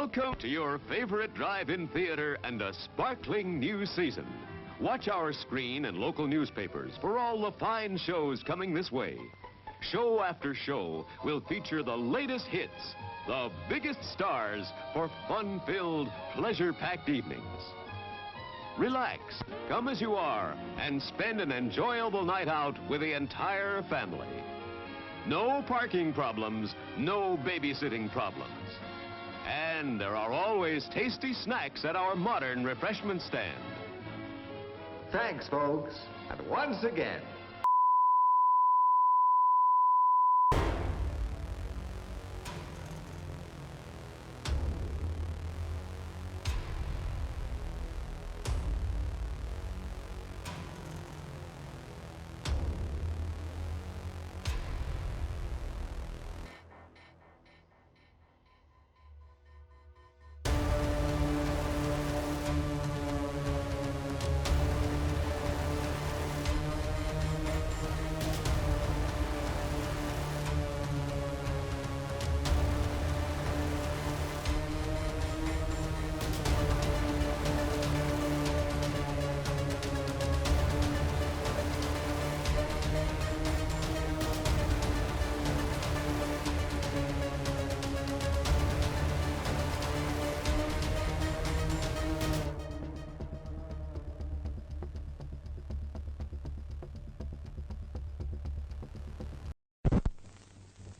Welcome to your favorite drive-in theater and a sparkling new season. Watch our screen and local newspapers for all the fine shows coming this way. Show after show will feature the latest hits, the biggest stars for fun-filled, pleasure-packed evenings. Relax, come as you are, and spend an enjoyable night out with the entire family. No parking problems, no babysitting problems. And there are always tasty snacks at our modern refreshment stand. Thanks, folks. And once again,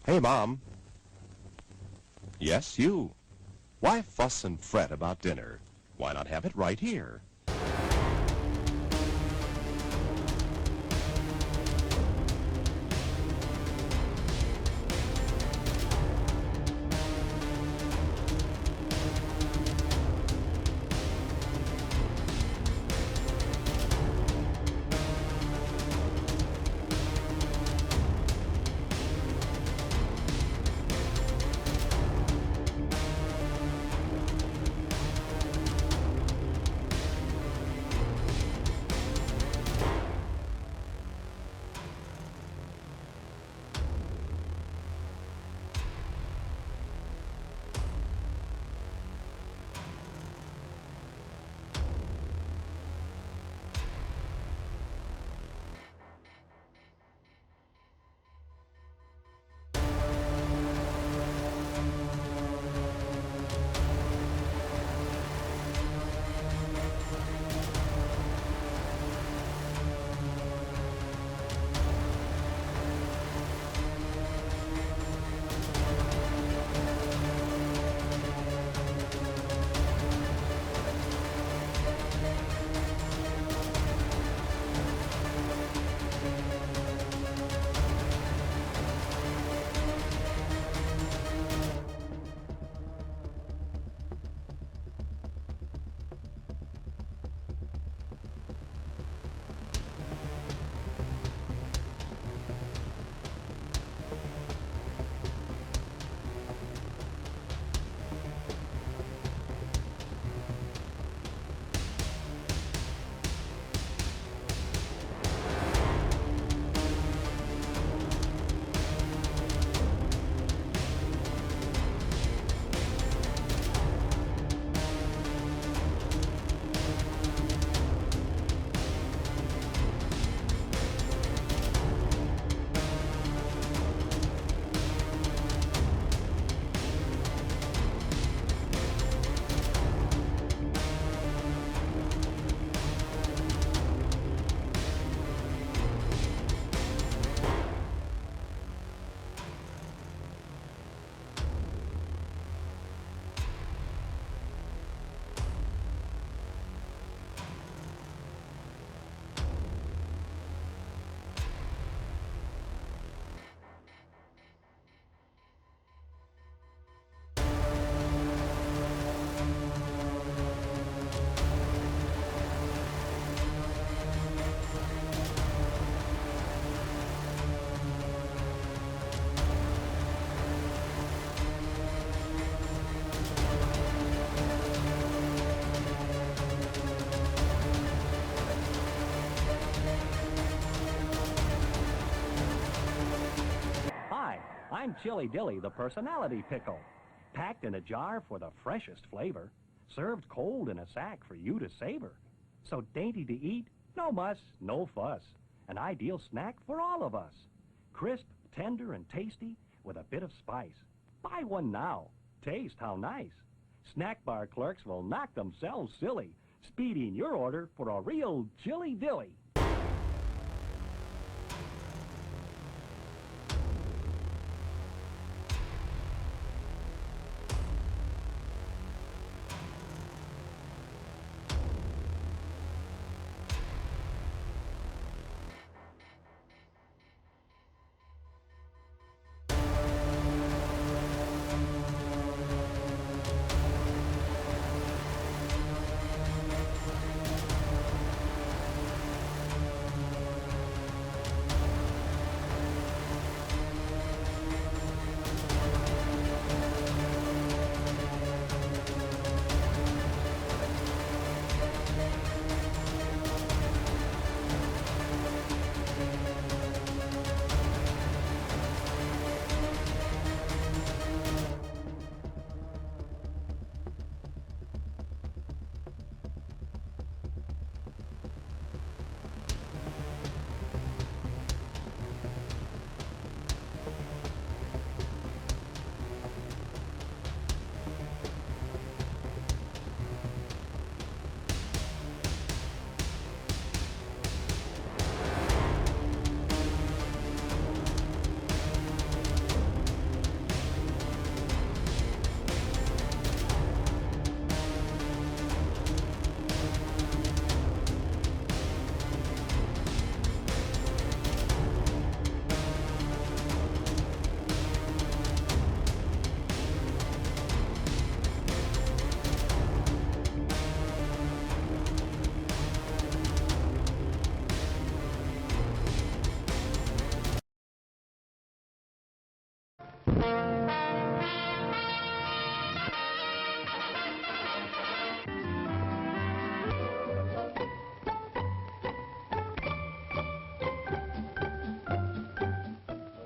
Hey, Mom. Yes, you. Why fuss and fret about dinner? Why not have it right here? I'm Chili Dilly, the personality pickle. packed in a jar for the freshest flavor, served cold in a sack for you to savor. So dainty to eat, no muss, no fuss. An ideal snack for all of us. Crisp, tender, and tasty with a bit of spice. Buy one now. Taste how nice. Snack bar clerks will knock themselves silly, speeding your order for a real chili dilly.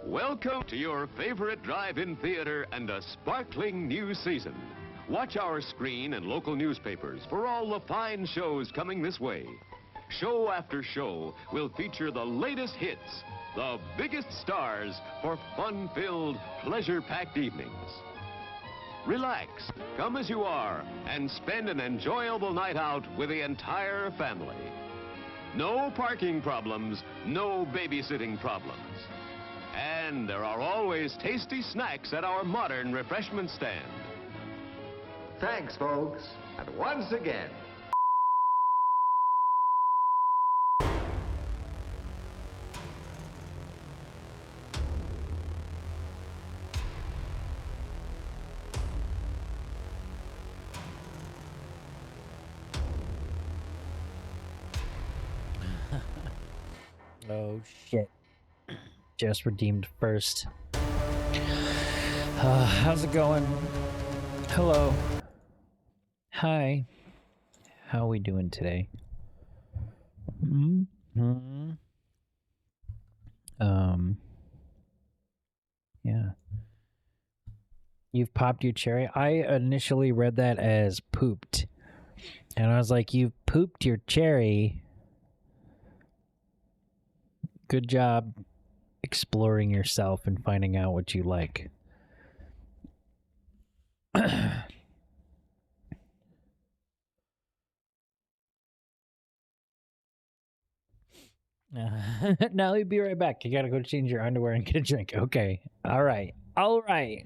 Welcome to your favorite drive-in theater and a sparkling new season. Watch our screen and local newspapers for all the fine shows coming this way. Show after show will feature the latest hits, the biggest stars for fun-filled, pleasure-packed evenings. Relax, come as you are, and spend an enjoyable night out with the entire family. No parking problems, no babysitting problems. And there are always tasty snacks at our modern refreshment stand. Thanks, folks. And once again, Oh shit. Just redeemed first. How's it going? Hello. Hi. How are we doing today? Yeah. You've popped your cherry. I initially read that as pooped. And I was like, you've pooped your cherry. Good job exploring yourself and finding out what you like. Now you'll be right back. You gotta go change your underwear and get a drink. Okay. All right. All right.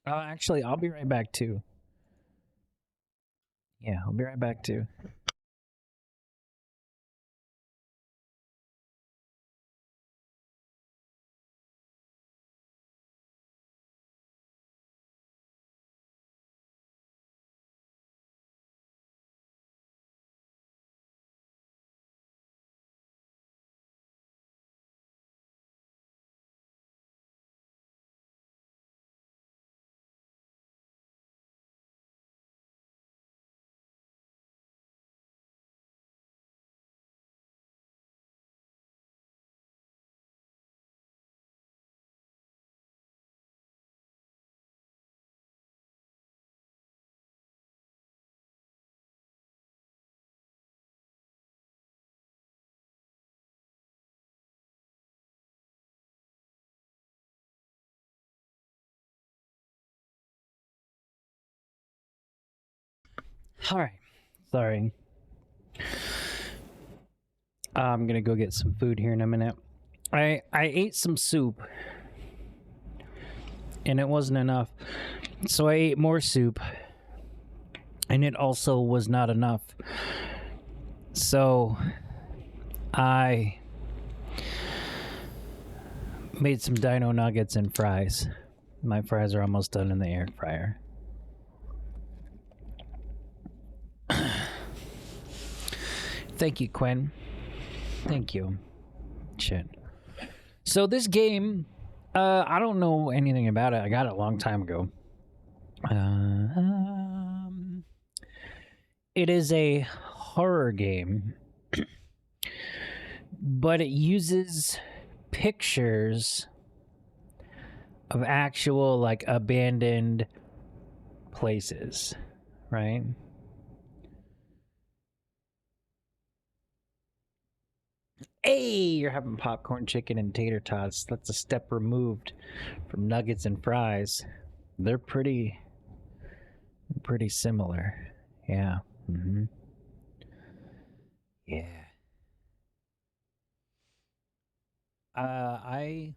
Actually, I'll be right back too. Yeah, I'll be right back too. All right. Sorry. I'm gonna go get some food here in a minute. I ate some soup, and it wasn't enough. So I ate more soup, and it also was not enough. So I made some dino nuggets and fries. My fries are almost done in the air fryer. Thank you, Quinn. Thank you. Shit. So this game, I don't know anything about it. I got it a long time ago. It is a horror game, but it uses pictures of actual, like, abandoned places, right? Hey, you're having popcorn, chicken, and tater tots. That's a step removed from nuggets and fries. They're pretty similar. Yeah. Mm-hmm. Yeah. I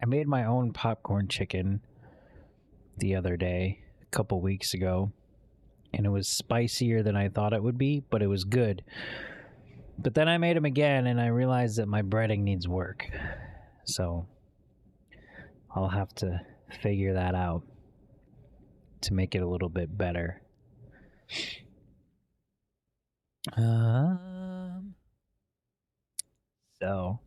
made my own popcorn chicken the other day, a couple weeks ago, and it was spicier than I thought it would be, but it was good. But then I made them again, and I realized that my breading needs work. So I'll have to figure that out to make it a little bit better. So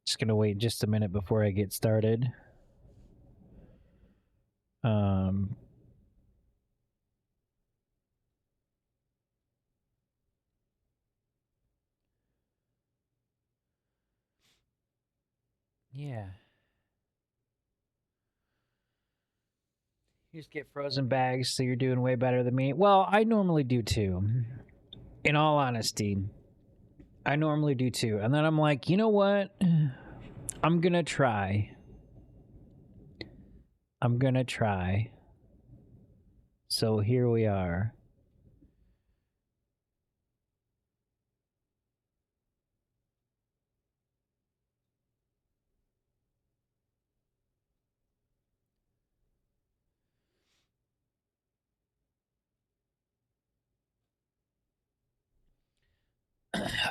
just gonna wait just a minute before I get started. Yeah. You just get frozen bags, so you're doing way better than me. Well, I normally do too. In all honesty, I normally do too. And then I'm like, you know what? I'm gonna try. So here we are.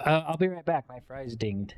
I'll be right back. My fries dinged.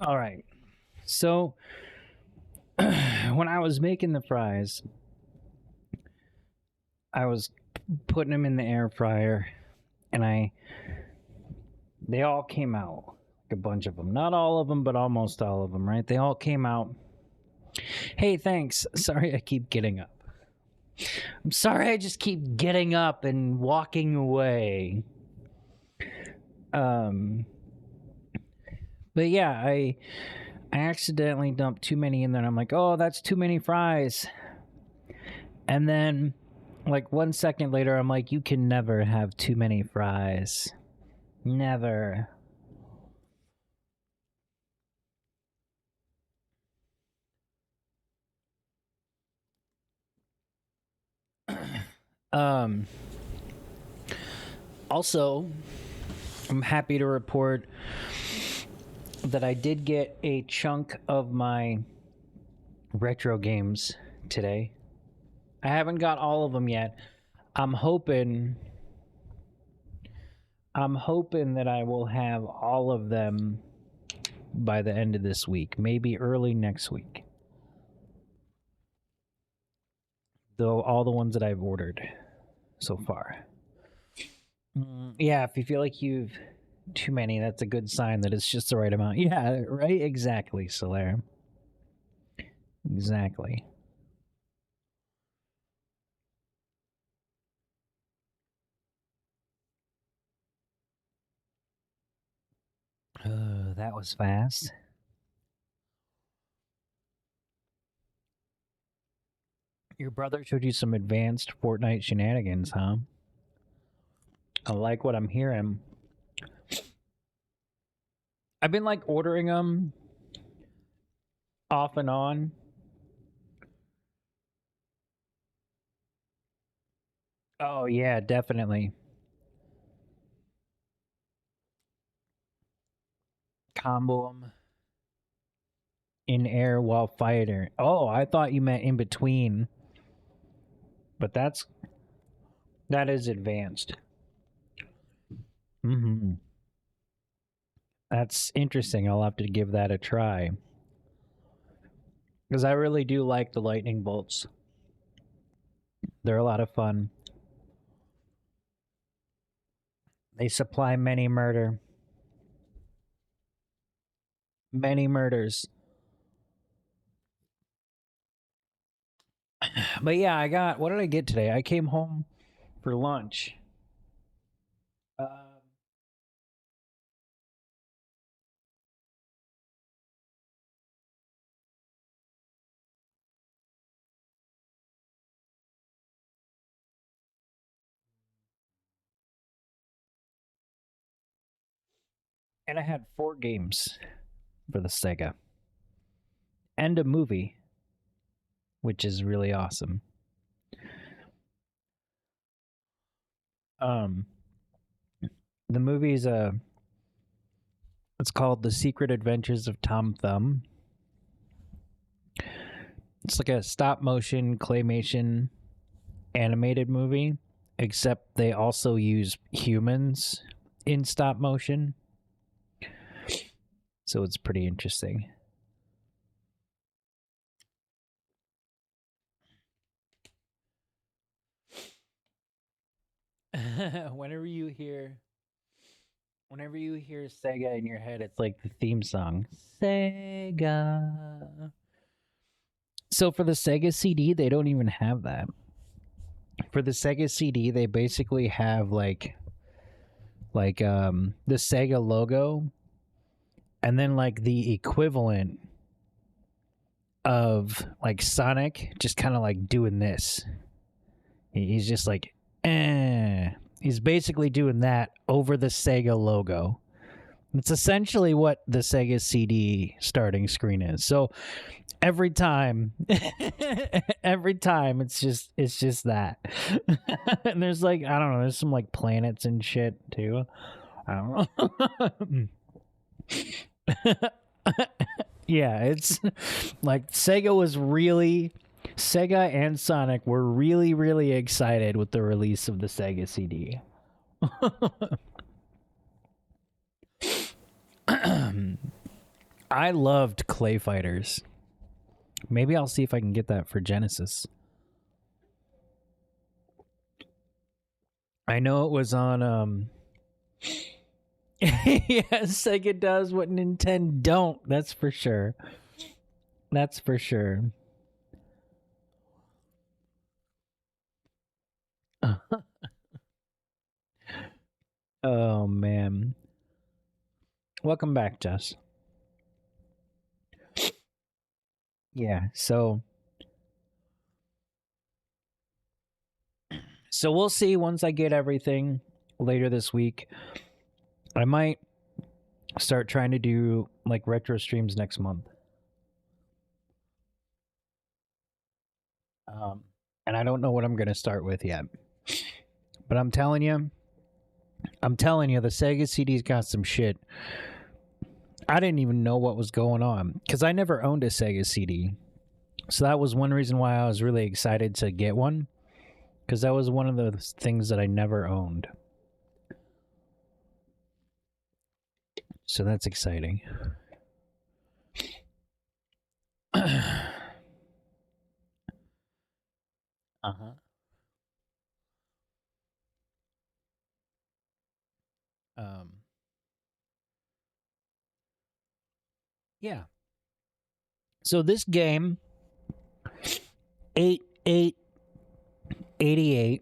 All right. So when I was making the fries, I was putting them in the air fryer, and they all came out, like a bunch of them. Not all of them, but almost all of them, right? They all came out. Hey, thanks. Sorry I keep getting up. I'm sorry I just keep getting up and walking away. But yeah, I accidentally dumped too many in there, and I'm like, oh, that's too many fries. And then, like, 1 second later, I'm like, you can never have too many fries. Never. Also, I'm happy to report that I did get a chunk of my retro games today. I haven't got all of them yet. I'm hoping that I will have all of them by the end of this week, maybe early next week. Though all the ones that I've ordered so far. Yeah, if you feel like you've too many, that's a good sign that it's just the right amount. Yeah, right? Exactly, Solaire. Exactly. That was fast. Your brother showed you some advanced Fortnite shenanigans, huh? I like what I'm hearing. I've been like ordering them off and on. Oh yeah, definitely. Combo them in air while fighting. Oh, I thought you meant in between. But that is advanced. That's interesting. I'll have to give that a try. Because I really do like the lightning bolts. They're a lot of fun. They supply many murder. Many murders. But yeah, what did I get today? I came home for lunch. And I had 4 games for the Sega. And a movie, which is really awesome. The movie's it's called The Secret Adventures of Tom Thumb. It's like a stop motion claymation animated movie, except they also use humans in stop motion. So it's pretty interesting. Whenever you hear Sega in your head, it's like the theme song. Sega. So for the Sega CD, they don't even have that. For the Sega CD, they basically have like the Sega logo, and then like the equivalent of like Sonic just kind of like doing this. He's just like, he's basically doing that over the Sega logo. It's essentially what the Sega CD starting screen is. So every time it's just that. And there's like, I don't know, there's some like planets and shit too. I don't know. Yeah, it's like Sega and Sonic were really excited with the release of the Sega CD. I loved Clay Fighters. Maybe I'll see if I can get that for Genesis. I know it was on yeah, Sega does what Nintendo don't. That's for sure. I Oh, man. Welcome back, Jess. Yeah, so we'll see once I get everything later this week. I might start trying to do like retro streams next month. And I don't know what I'm going to start with yet. But I'm telling you, the Sega CD's got some shit. I didn't even know what was going on because I never owned a Sega CD. So that was one reason why I was really excited to get one, because that was one of the things that I never owned. So that's exciting. Yeah. So this game, 8888,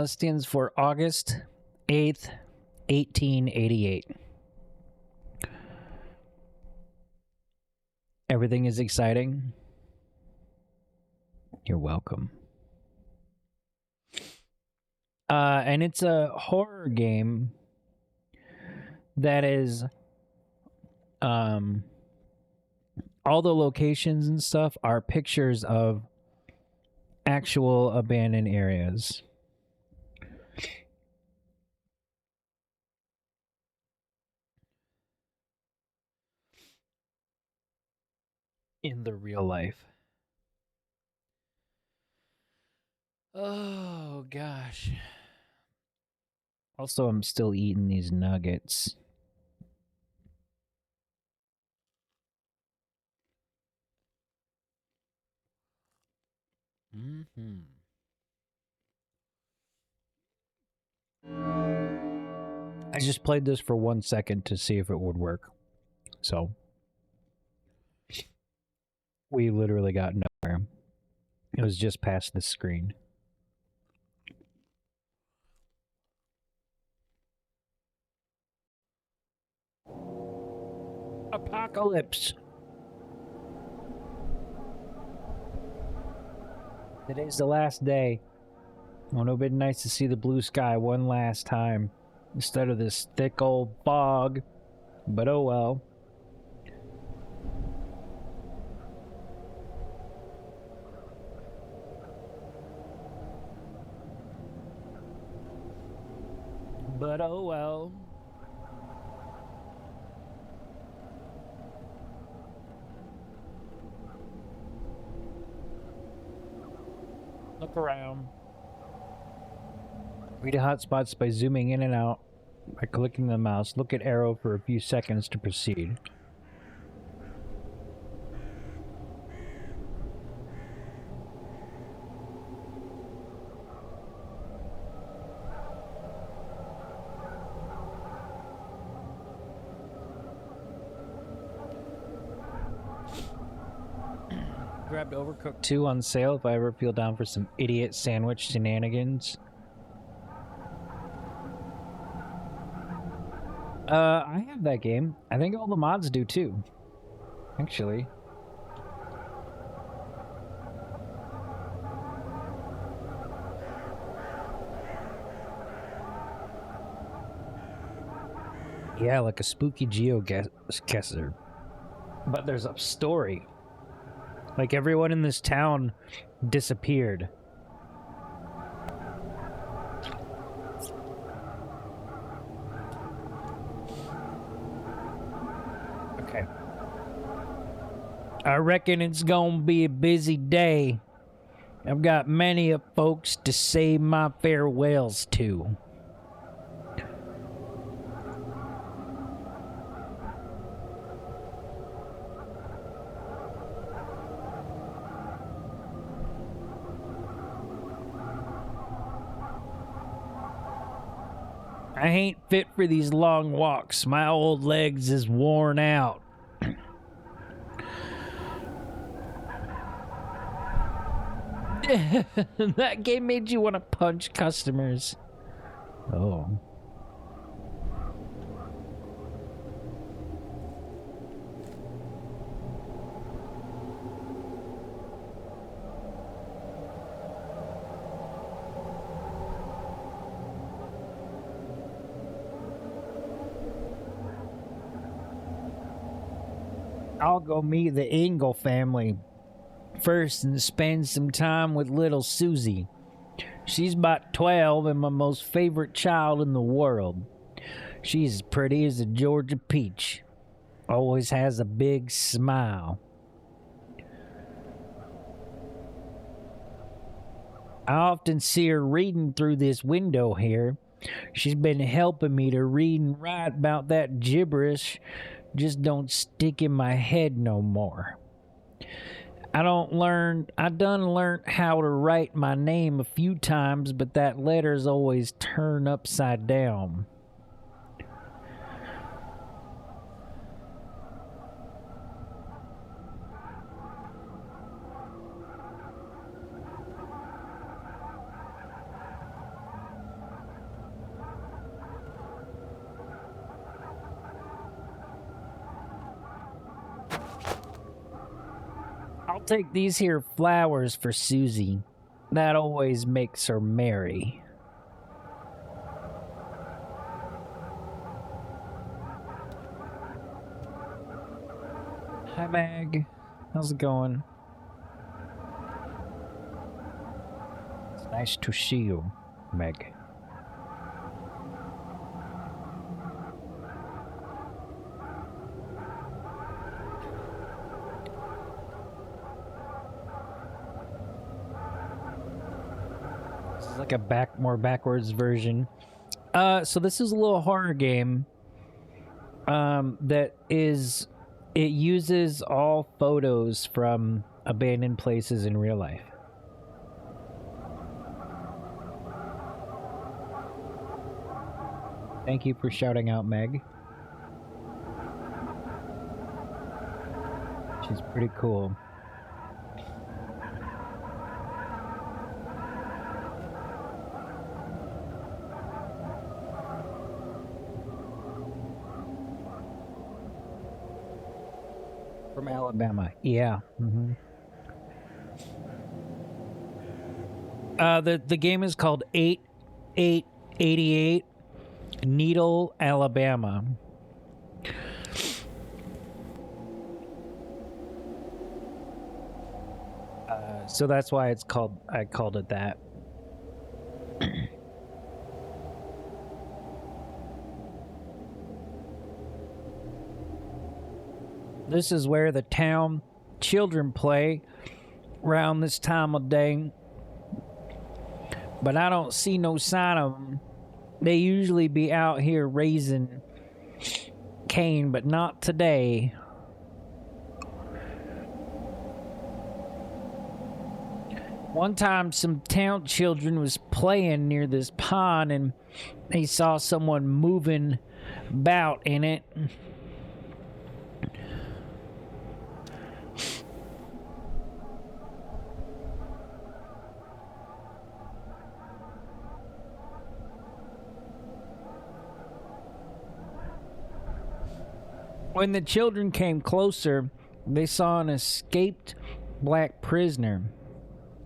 stands for August 8th, 1888. Everything is exciting. You're welcome. And it's a horror game that is, all the locations and stuff are pictures of actual abandoned areas. In the real life. Oh, gosh. Also, I'm still eating these nuggets. I just played this for 1 second to see if it would work. So, we literally got nowhere. It was just past the screen. Apocalypse. Today's the last day. It would have been nice to see the blue sky one last time instead of this thick old fog. But oh well. But oh well. Look around. Read hotspots by zooming in and out by clicking the mouse. Look at arrow for a few seconds to proceed. Grabbed Overcooked 2 on sale if I ever feel down for some idiot sandwich shenanigans. I have that game. I think all the mods do too. Actually. Yeah, like a spooky geoguesser. But there's a story. Like everyone in this town disappeared. Okay. I reckon it's gonna be a busy day. I've got many of folks to say my farewells to. I ain't fit for these long walks. My old legs is worn out. That game made you want to punch customers. Oh. I'll go meet the Engel family first and spend some time with little Susie. She's about 12 and my most favorite child in the world. She's as pretty as a Georgia peach. Always has a big smile. I often see her reading through this window here. She's been helping me to read and write about that gibberish just don't stick in my head no more. I done learned how to write my name a few times, but that letter's always turned upside down. I'll take these here flowers for Susie. That always makes her merry. Hi, Meg. How's it going? It's nice to see you, Meg. Like a more backwards version. So this is a little horror game that is, it uses all photos from abandoned places in real life. Thank you for shouting out, Meg. She's pretty cool. From Alabama, yeah. Mm-hmm. The game is called 8888 Needle, Alabama. So that's why I called it that. This is where the town children play around this time of day. But I don't see no sign of them. They usually be out here raising cane, but not today. One time some town children was playing near this pond and they saw someone moving about in it. When the children came closer, they saw an escaped black prisoner.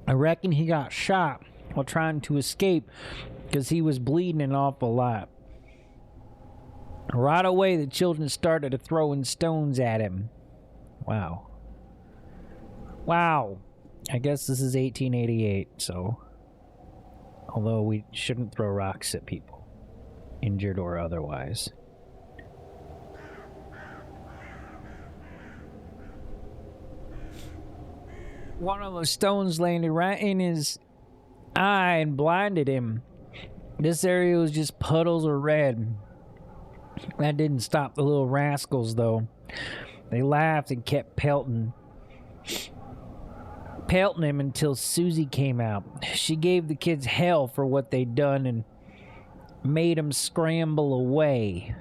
I reckon he got shot while trying to escape because he was bleeding an awful lot. Right away, the children started throwing stones at him. Wow. Wow. I guess this is 1888, so... Although we shouldn't throw rocks at people, injured or otherwise. One of the stones landed right in his eye and blinded him. This area was just puddles of red. That didn't stop the little rascals, though. They laughed and kept pelting him until Susie came out. She gave the kids hell for what they'd done and made them scramble away.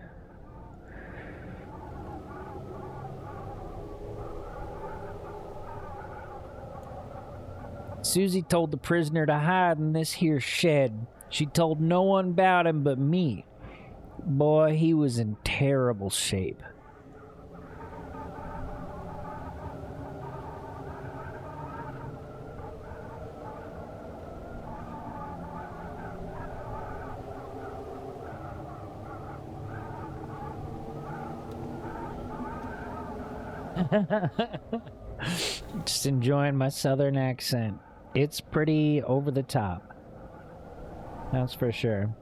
Susie told the prisoner to hide in this here shed. She told no one about him but me. Boy, he was in terrible shape. Just enjoying my southern accent. It's pretty over the top. That's for sure.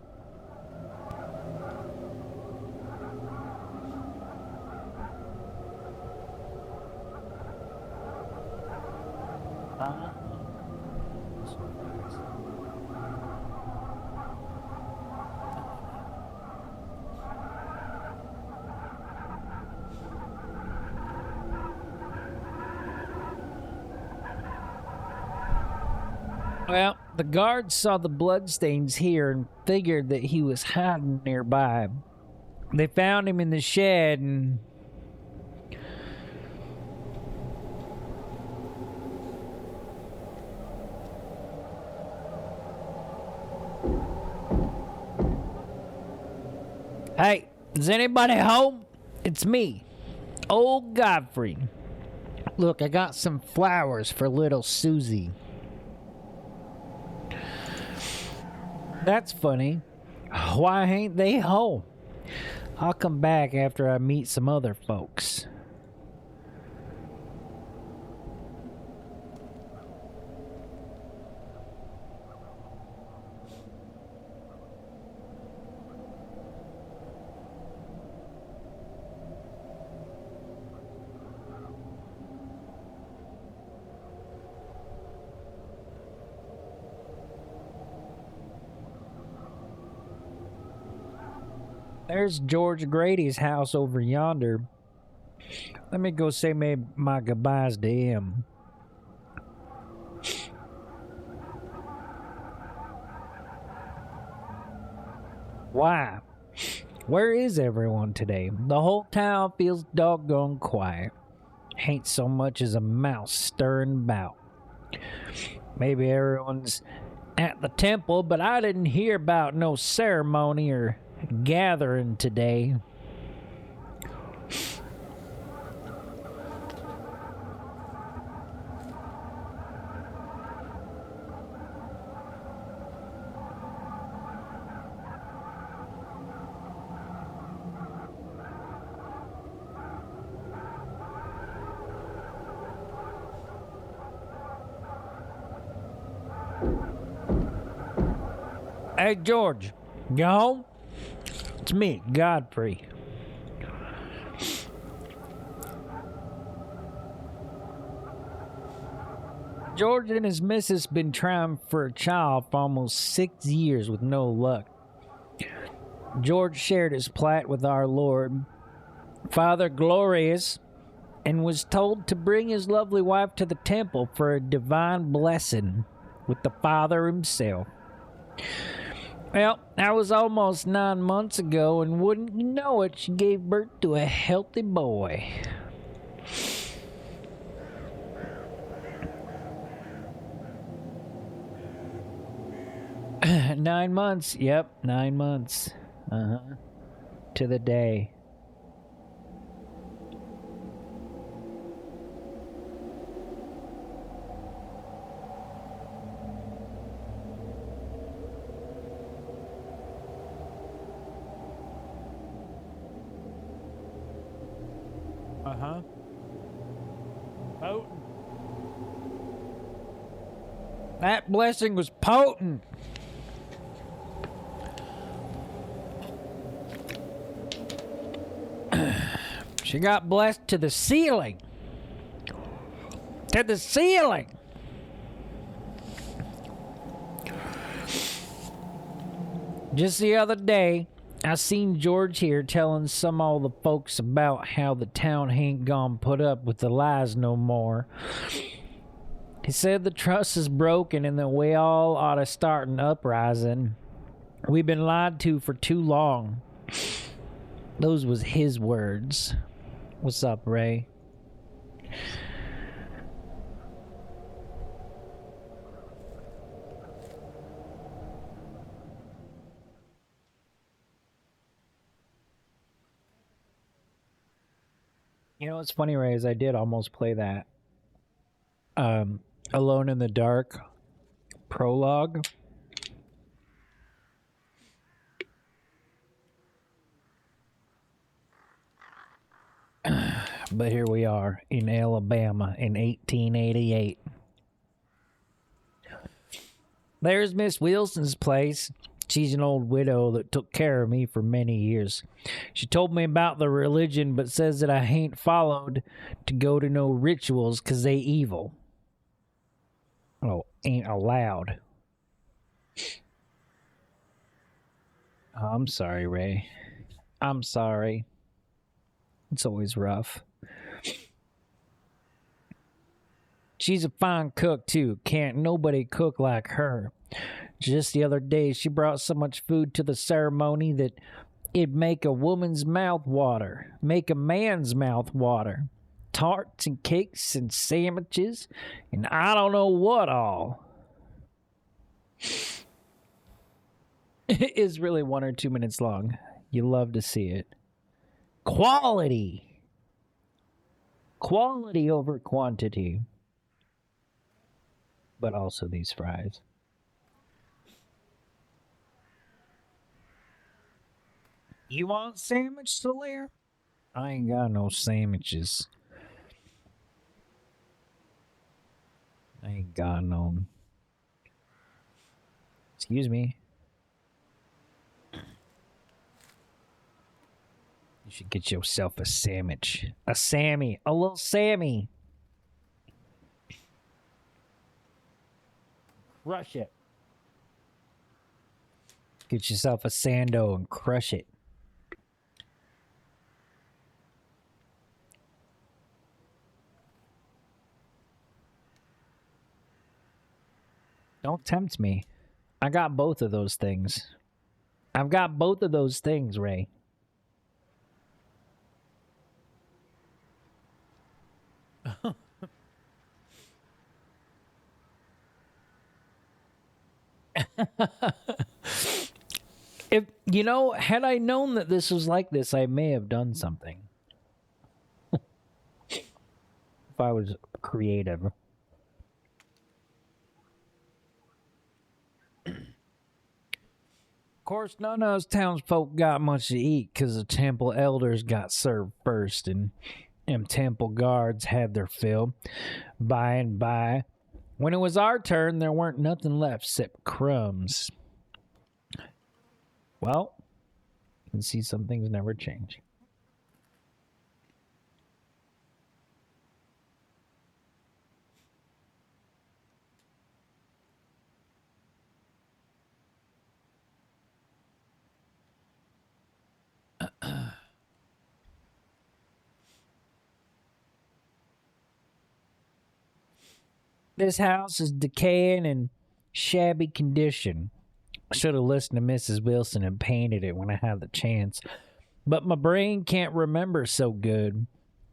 Well, the guards saw the bloodstains here and figured that he was hiding nearby. They found him in the shed and... Hey, is anybody home? It's me, old Godfrey. Look, I got some flowers for little Susie. That's funny. Why ain't they home? I'll come back after I meet some other folks. There's George Grady's house over yonder. Let me go say my goodbyes to him. Why? Where is everyone today? The whole town feels doggone quiet. Ain't so much as a mouse stirring about. Maybe everyone's at the temple, but I didn't hear about no ceremony or gathering today. Hey, George, you home? It's me, Godfrey. George and his missus been trying for a child for almost 6 years with no luck. George shared his plight with our Lord, Father Glorious, and was told to bring his lovely wife to the temple for a divine blessing with the Father himself. Well, that was almost 9 months ago, and wouldn't you know it, she gave birth to a healthy boy. Nine months, yep, 9 months. To the day. Potent. That blessing was potent. She got blessed to the ceiling. To the ceiling. Just the other day, I seen George here telling some all the folks about how the town ain't gonna put up with the lies no more. He said the trust is broken and that we all ought to start an uprising. We've been lied to for too long. Those was his words. What's up, Ray? You know what's funny, Ray, is I did almost play that Alone in the Dark prologue. But here we are in Alabama in 1888. There's Miss Wilson's place. She's an old widow that took care of me for many years. She told me about the religion, but says that I ain't followed to go to no rituals 'cause they evil. Oh, ain't allowed. Oh, I'm sorry, Ray. I'm sorry. It's always rough. She's a fine cook, too. Can't nobody cook like her. Just the other day, she brought so much food to the ceremony that it'd make a woman's mouth water, make a man's mouth water. Tarts and cakes and sandwiches, and I don't know what all. It is really 1 or 2 minutes long. You love to see it. Quality. Quality over quantity. But also these fries. You want sandwich, Solaire? I ain't got no sandwiches. I ain't got no. Excuse me. You should get yourself a sandwich. A Sammy. A little Sammy. Crush it. Get yourself a Sando and crush it. Don't tempt me. I got both of those things. I've got both of those things, Ray. If you know, had I known that this was like this, I may have done something. If I was creative. Of course, none of us townsfolk got much to eat because the temple elders got served first, and them temple guards had their fill. By and by, when it was our turn, there weren't nothing left except crumbs. Well, you can see some things never change. This house is decaying and shabby condition. I should have listened to Mrs. Wilson and painted it when I had the chance. But my brain can't remember so good.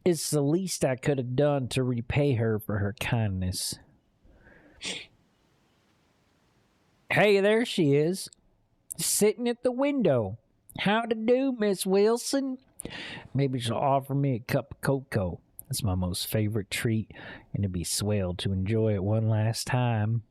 It's the least I could have done to repay her for her kindness. Hey, there she is, sitting at the window. How to do, Miss Wilson? Maybe she'll offer me a cup of cocoa. That's my most favorite treat, and it'd be swell to enjoy it one last time.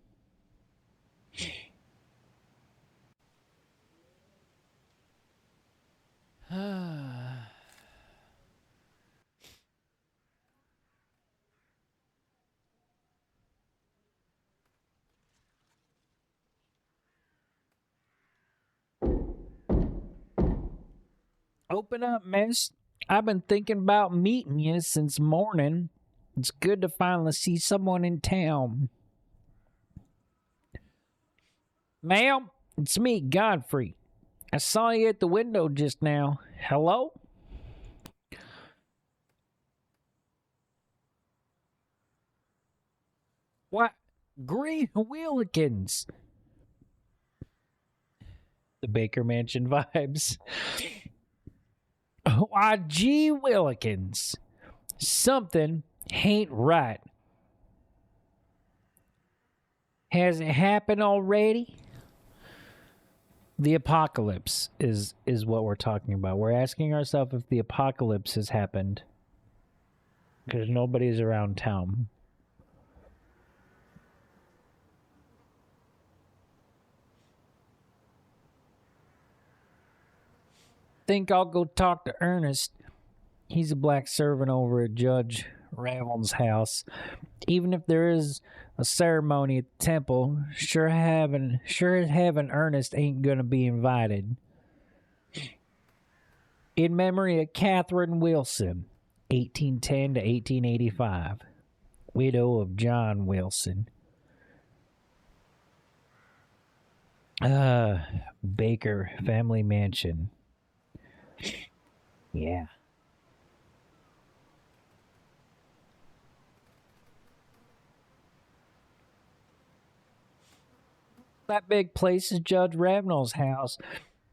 Open up, miss. I've been thinking about meeting you since morning. It's good to finally see someone in town. Ma'am, it's me, Godfrey. I saw you at the window just now. Hello? What? Green Wheelikins. The Baker Mansion vibes. Why, gee Willikins. Something ain't right. Has it happened already? The apocalypse is what we're talking about. We're asking ourselves if the apocalypse has happened. because nobody's around town. Think I'll go talk to Ernest. He's a black servant over at Judge Ravel's house. Even if there is a ceremony at the temple, sure as heaven Ernest ain't gonna be invited. In memory of Catherine Wilson, 1810 to 1885, widow of John Wilson. Baker Family Mansion. Yeah. That big place is Judge Ravenel's house.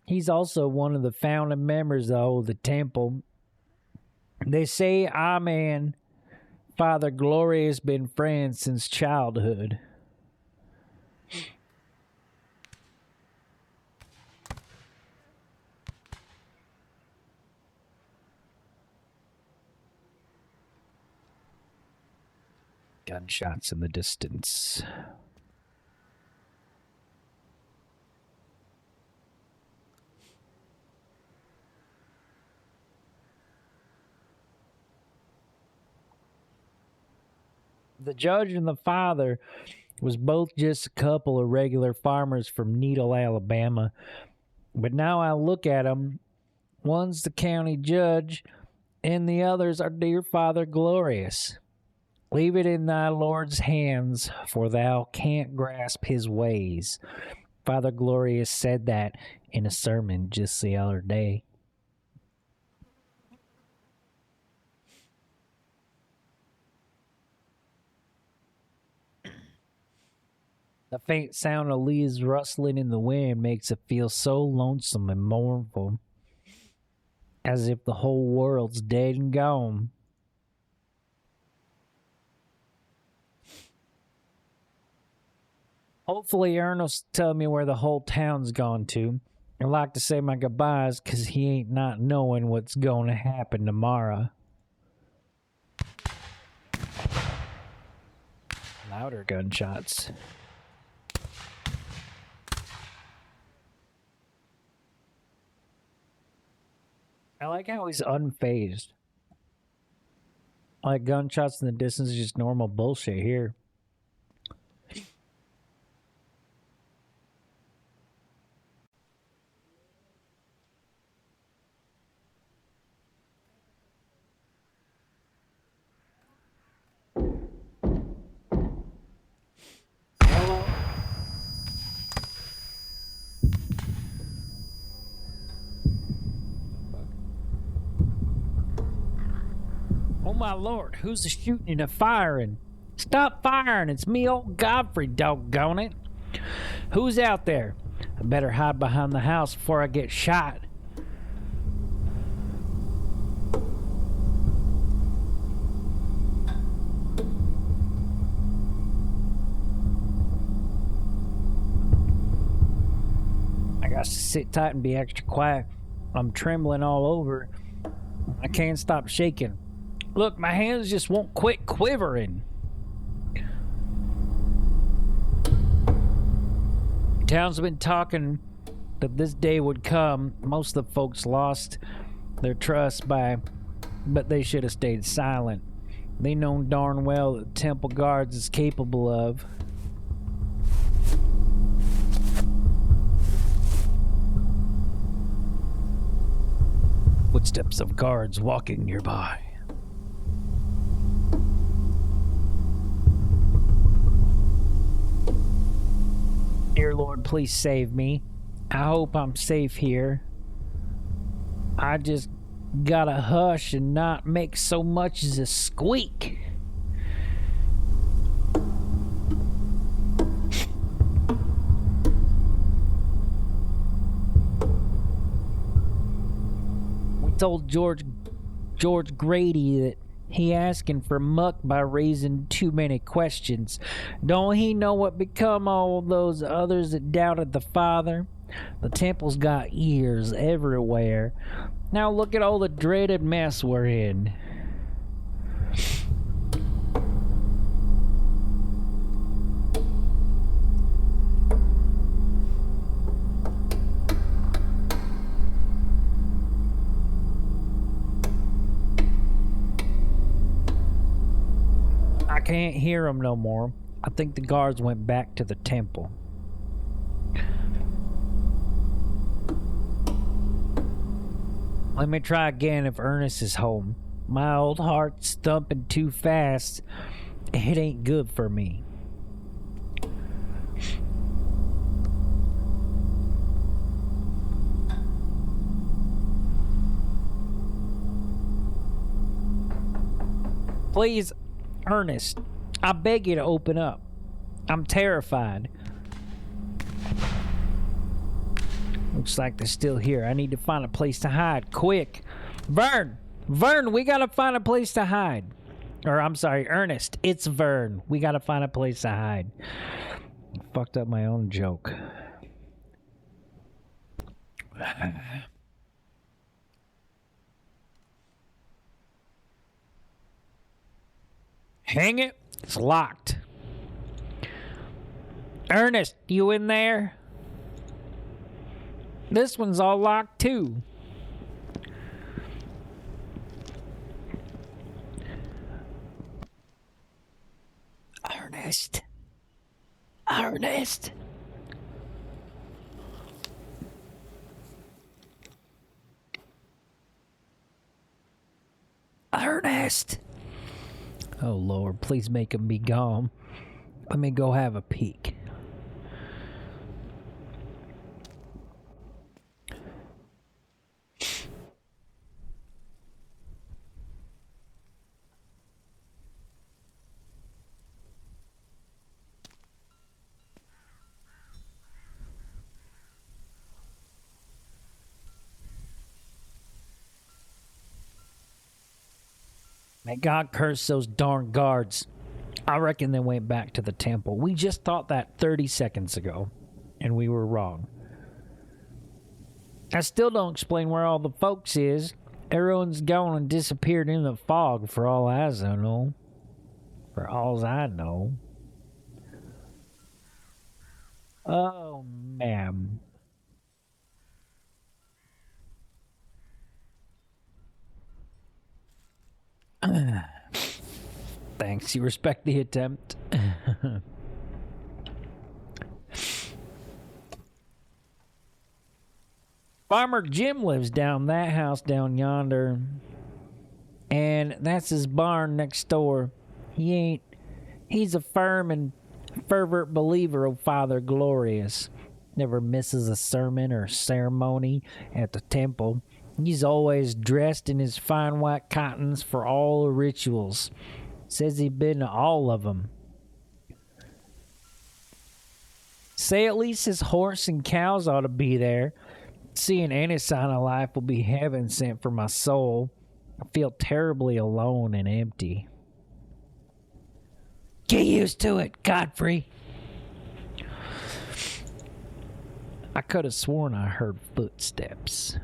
He's also one of the founding members of the temple. They say I'm and Father Gloria's been friends since childhood. Gunshots in the distance. The judge and the father was both just a couple of regular farmers from Needle, Alabama. But now I look at them, one's the county judge, and the other's our dear Father Glorious. Leave it in thy Lord's hands, for thou can't grasp his ways. Father Glorious said that in a sermon just the other day. The faint sound of leaves rustling in the wind makes it feel so lonesome and mournful, as if the whole world's dead and gone. Hopefully Ernest will tell me where the whole town's gone to. I'd like to say my goodbyes, 'cause he ain't not knowing what's going to happen tomorrow. Louder gunshots. I like how he's unfazed. Like gunshots in the distance is just normal bullshit here. Oh my lord, who's the shooting and the firing? Stop firing, it's me, old Godfrey, doggone it. Who's out there? I better hide behind the house before I get shot. I got to sit tight and be extra quiet. I'm trembling all over. I can't stop shaking. Look, my hands just won't quit quivering. Town's been talking that this day would come. Most of the folks lost their trust but they should have stayed silent. They know darn well that Temple Guards is capable of. Footsteps of guards walking nearby. Dear Lord, please save me. I hope I'm safe here. I just gotta hush and not make so much as a squeak. We told George Grady that he asking for muck by raising too many questions. Don't he know what become all those others that doubted the Father? The temple's got ears everywhere. Now look at all the dreaded mess we're in. can't hear them no more. I think the guards went back to the temple. Let me try again if Ernest is home. My old heart's thumping too fast. It ain't good for me. Please, Ernest, I beg you to open up. I'm terrified. Looks like they're still here. I need to find a place to hide. Quick. Vern, we gotta find a place to hide. Or, I'm sorry, Ernest. It's Vern. We gotta find a place to hide. Fucked up my own joke. Hang it. It's locked. Ernest, you in there? This one's all locked too. Ernest. Ernest. Ernest. Oh, Lord, please make him be gone. Let me go have a peek. May God curse those darn guards. I reckon they went back to the temple. We just thought that 30 seconds ago, and we were wrong. I still don't explain where all the folks is. Everyone's gone and disappeared in the fog for all I know. For all I know. Oh, man. Thanks, you respect the attempt. Farmer Jim lives down that house down yonder. And that's his barn next door. He's a firm and fervent believer of Father Glorious. Never misses a sermon or ceremony at the temple. He's always dressed in his fine white cottons for all the rituals. Says he's been to all of them. Say at least his horse and cows ought to be there. Seeing any sign of life will be heaven sent for my soul. I feel terribly alone and empty. Get used to it, Godfrey. I could have sworn I heard footsteps.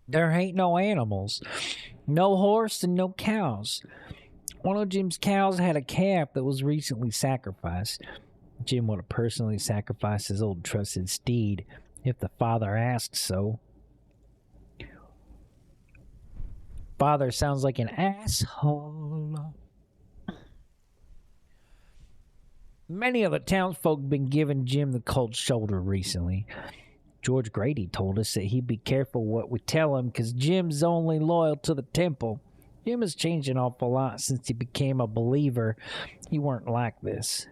There ain't no animals. No horse and no cows. One of Jim's cows had a calf that was recently sacrificed. Jim would have personally sacrificed his old trusted steed if the father asked so. Father sounds like an asshole. Many of the townsfolk have been giving Jim the cold shoulder recently. George Grady told us that he'd be careful what we tell him because Jim's only loyal to the temple. Jim has changed an awful lot since he became a believer. He weren't like this.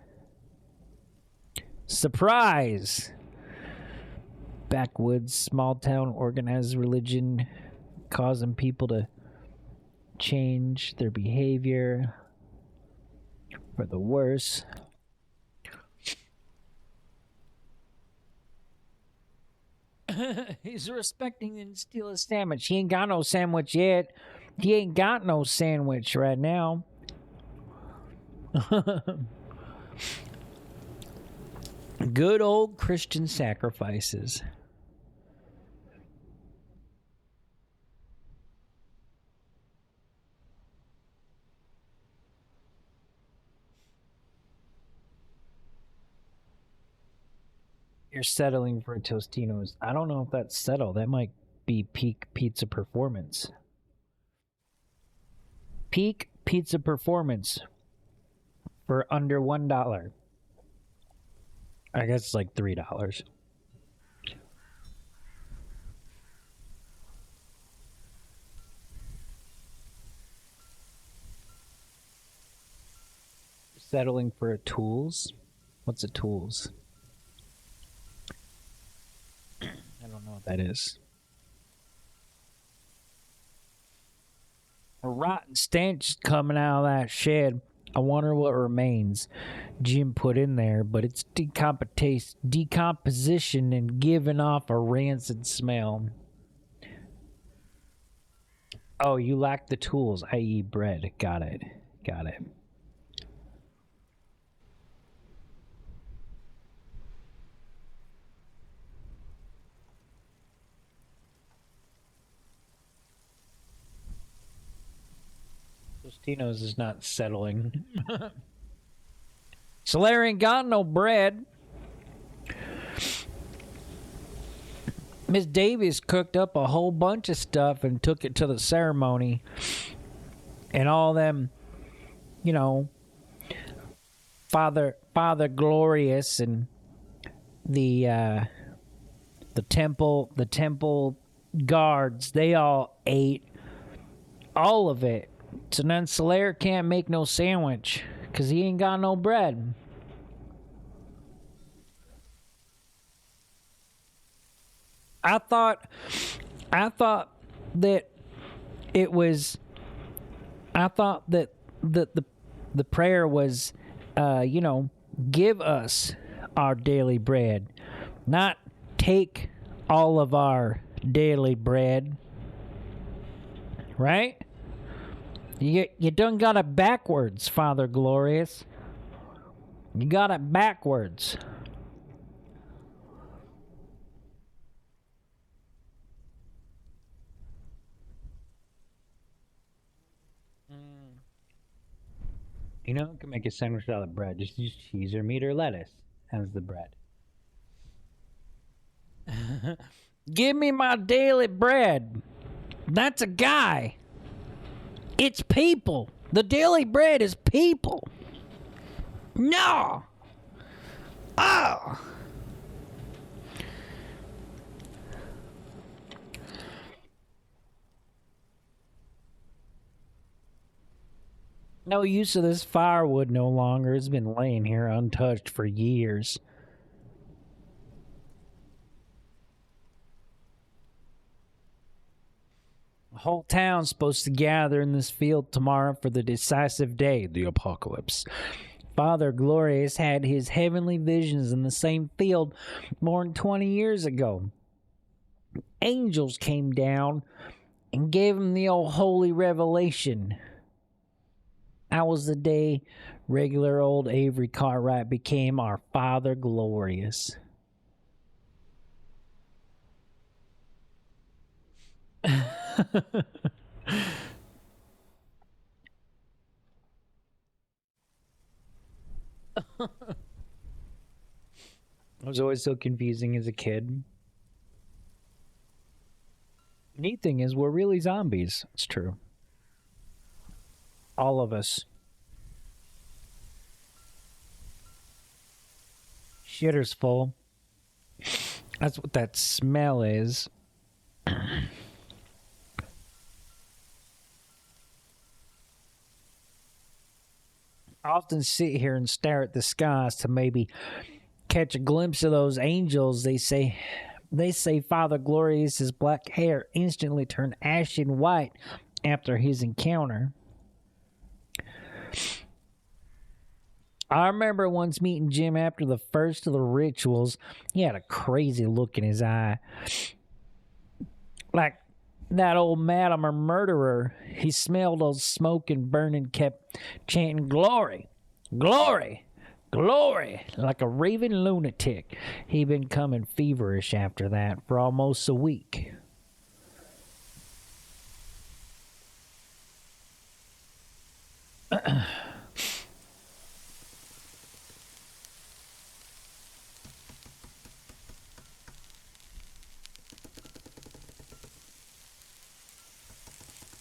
Surprise! Backwoods, small town, organized religion, causing people to change their behavior for the worse. He's respecting and steal his sandwich. He ain't got no sandwich yet. He ain't got no sandwich right now. Good old Christian sacrifices. You're settling for a Tostino's. I don't know if that's settled. That might be peak pizza performance. Peak pizza performance for under $1. I guess it's like $3. Settling for a Tools? What's a Tools? I don't know what that is. A rotten stench is coming out of that shed. I wonder what remains Jim put in there, but it's decomposition and giving off a rancid smell. Oh, you lack the tools, i.e. bread. Got it. Got it. Tostino's is not settling. Solaire ain't got no bread. Miss Davis cooked up a whole bunch of stuff and took it to the ceremony. And all them, you know, Father Glorious and the temple guards, they all ate all of it. So then Solaire can't make no sandwich because he ain't got no bread. I thought that it was. I thought that the prayer was, give us our daily bread, not take all of our daily bread. Right? You done got it backwards, Father Glorious. You got it backwards. You know, you can make a sandwich out of bread. Just use cheese or meat or lettuce as the bread. Give me my daily bread. That's a guy. It's people. The daily bread is people. No. Oh. No use of this firewood no longer. It's been laying here untouched for years. The whole town's supposed to gather in this field tomorrow for the decisive day, the apocalypse. Father Glorious had his heavenly visions in the same field more than 20 years ago. Angels came down and gave him the old holy revelation. That was the day regular old Avery Cartwright became our Father Glorious. It was always so confusing as a kid. Neat thing is, we're really zombies. It's true. All of us. Shitter's full. That's what that smell is. I often sit here and stare at the skies to maybe catch a glimpse of those angels. They say Father Glorious's black hair instantly turned ashen white after his encounter. I remember once meeting Jim after the first of the rituals. He had a crazy look in his eye. Like that old madam or murderer. He smelled those smoke and burning, kept chanting, "Glory, glory, glory," like a raving lunatic. He'd been coming feverish after that for almost a week.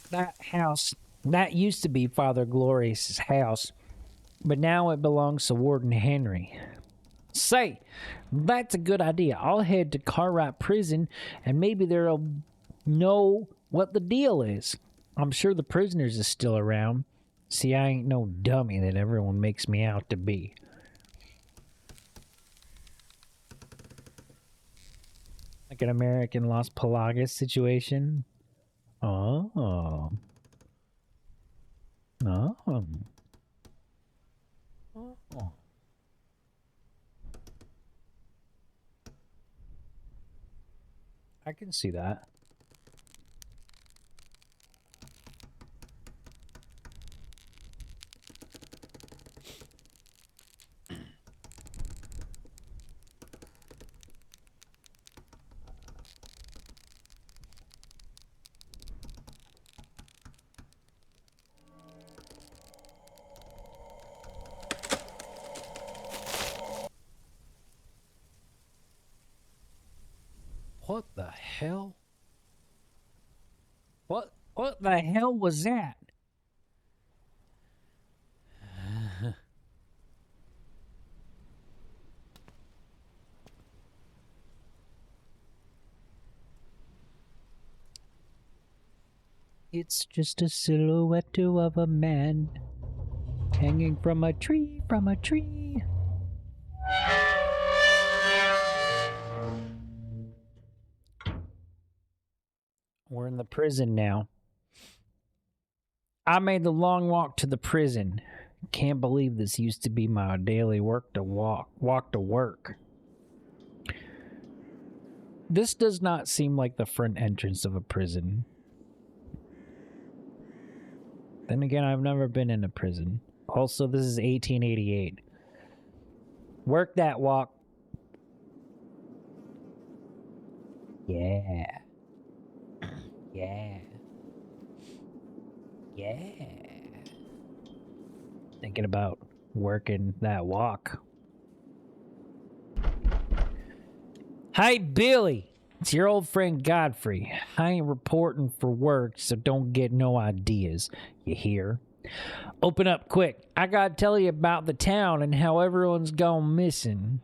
That house, that used to be Father Glorious's house, but now it belongs to Warden Henry. Say, that's a good idea. I'll head to Cartwright Prison, and maybe they'll know what the deal is. I'm sure the prisoners is still around. See, I ain't no dummy that everyone makes me out to be. Like an American Las Pelagas situation. Oh. Oh. Oh. I can see that. What the hell? What the hell was that? It's just a silhouette of a man hanging from a tree, We're in the prison now. I made the long walk to the prison. Can't believe this used to be my daily walk to work. This does not seem like the front entrance of a prison. Then again, I've never been in a prison. Also, this is 1888. Work that walk. Yeah. Yeah. Yeah. Thinking about working that walk. Hi, Billy. It's your old friend Godfrey. I ain't reporting for work, so don't get no ideas. You hear? Open up quick. I gotta tell you about the town and how everyone's gone missing.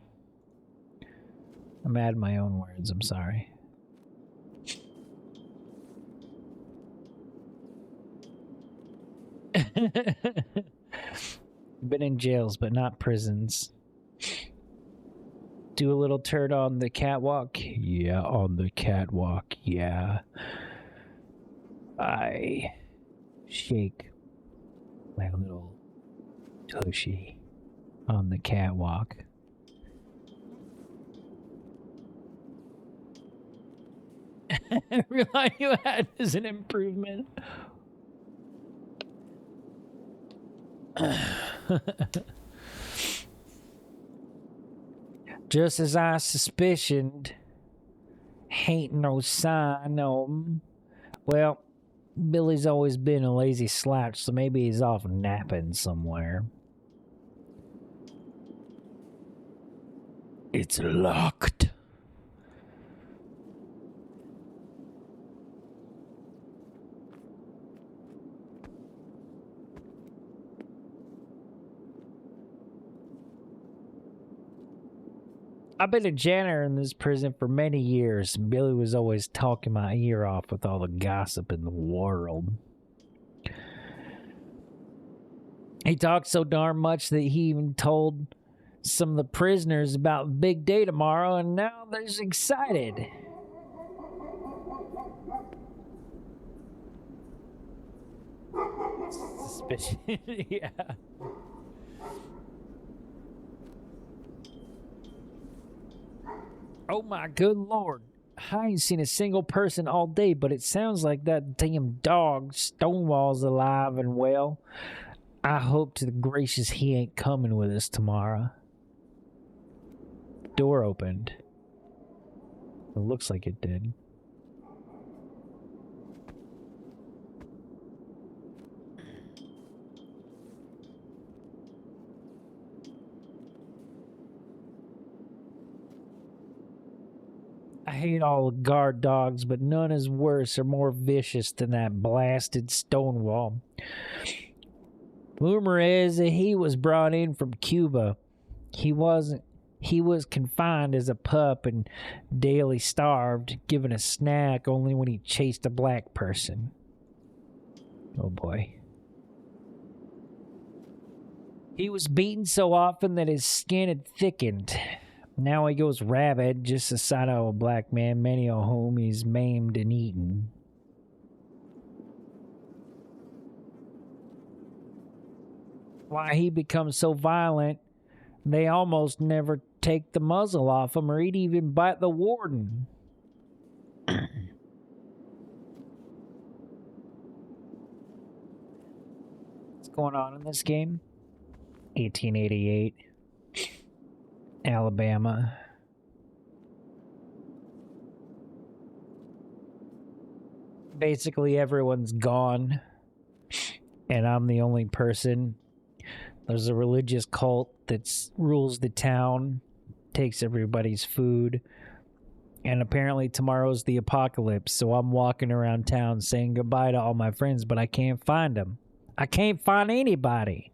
I'm adding my own words. I'm sorry. Been in jails, but not prisons. Do a little turn on the catwalk? Yeah, on the catwalk, yeah. I shake my little tushy on the catwalk. Every line you had is an improvement. Just as I suspicioned, ain't no sign of him. Well, Billy's always been a lazy slouch, so maybe he's off napping somewhere. It's locked. I've been a janitor in this prison for many years. Billy was always talking my ear off with all the gossip in the world. He talked so darn much that he even told some of the prisoners about big day tomorrow, and now they're excited. Suspicion, yeah. Oh my good lord. I ain't seen a single person all day, but it sounds like that damn dog Stonewall's alive and well. I hope to the gracious he ain't coming with us tomorrow. Door opened. It looks like it did. I hate all guard dogs, but none is worse or more vicious than that blasted Stonewall. Rumor is that he was brought in from Cuba. He was confined as a pup and daily starved, given a snack only when he chased a black person. Oh boy. He was beaten so often that his skin had thickened. Now he goes rabid, just the sight of a black man, many of whom he's maimed and eaten. Why he becomes so violent, they almost never take the muzzle off him or he'd even bite the warden. What's going on in this game? 1888. Alabama. Basically everyone's gone, and I'm the only person. There's a religious cult that rules the town, takes everybody's food, and apparently tomorrow's the apocalypse, so I'm walking around town saying goodbye to all my friends, but I can't find them. I can't find anybody.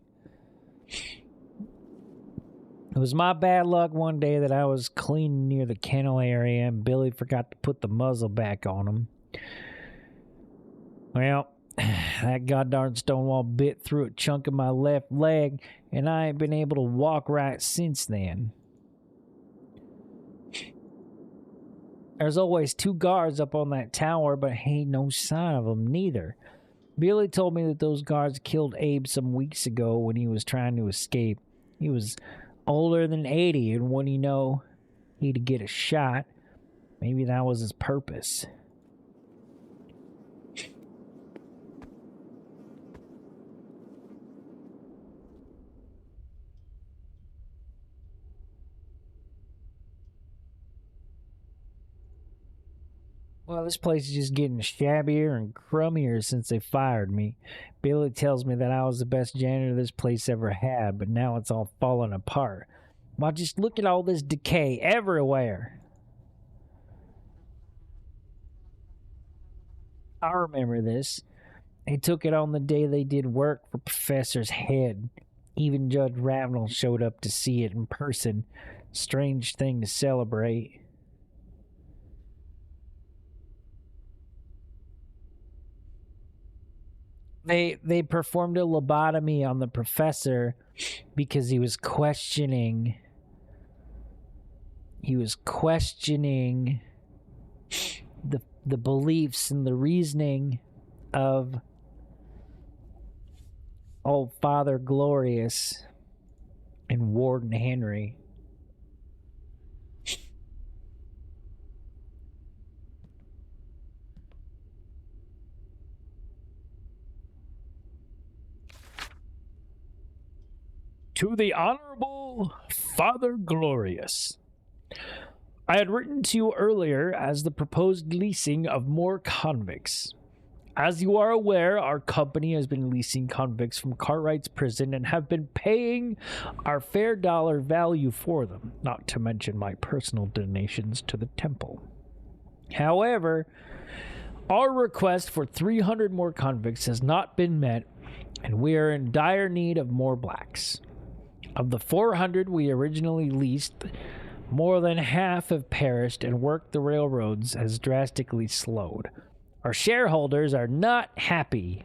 It was my bad luck one day that I was cleaning near the kennel area and Billy forgot to put the muzzle back on him. Well, that goddamn Stonewall bit through a chunk of my left leg, and I ain't been able to walk right since then. There's always 2 guards up on that tower, but ain't no sign of them neither. Billy told me that those guards killed Abe some weeks ago when he was trying to escape. He was older than 80, and when you know he'd get a shot, maybe that was his purpose. Well, this place is just getting shabbier and crummier since they fired me. Billy tells me that I was the best janitor this place ever had, but now it's all falling apart. Well, just look at all this decay everywhere. I remember this. They took it on the day they did work for Professor's head. Even Judge Ravenel showed up to see it in person. Strange thing to celebrate. They performed a lobotomy on the professor because he was questioning the beliefs and the reasoning of old Father Glorious and Warden Henry. To the Honorable Father Glorious. I had written to you earlier as the proposed leasing of more convicts. As you are aware, our company has been leasing convicts from Cartwright's prison and have been paying our fair dollar value for them, not to mention my personal donations to the temple. However, our request for 300 more convicts has not been met, and we are in dire need of more blacks. Of the 400 we originally leased, more than half have perished and work the railroads has drastically slowed. Our shareholders are not happy.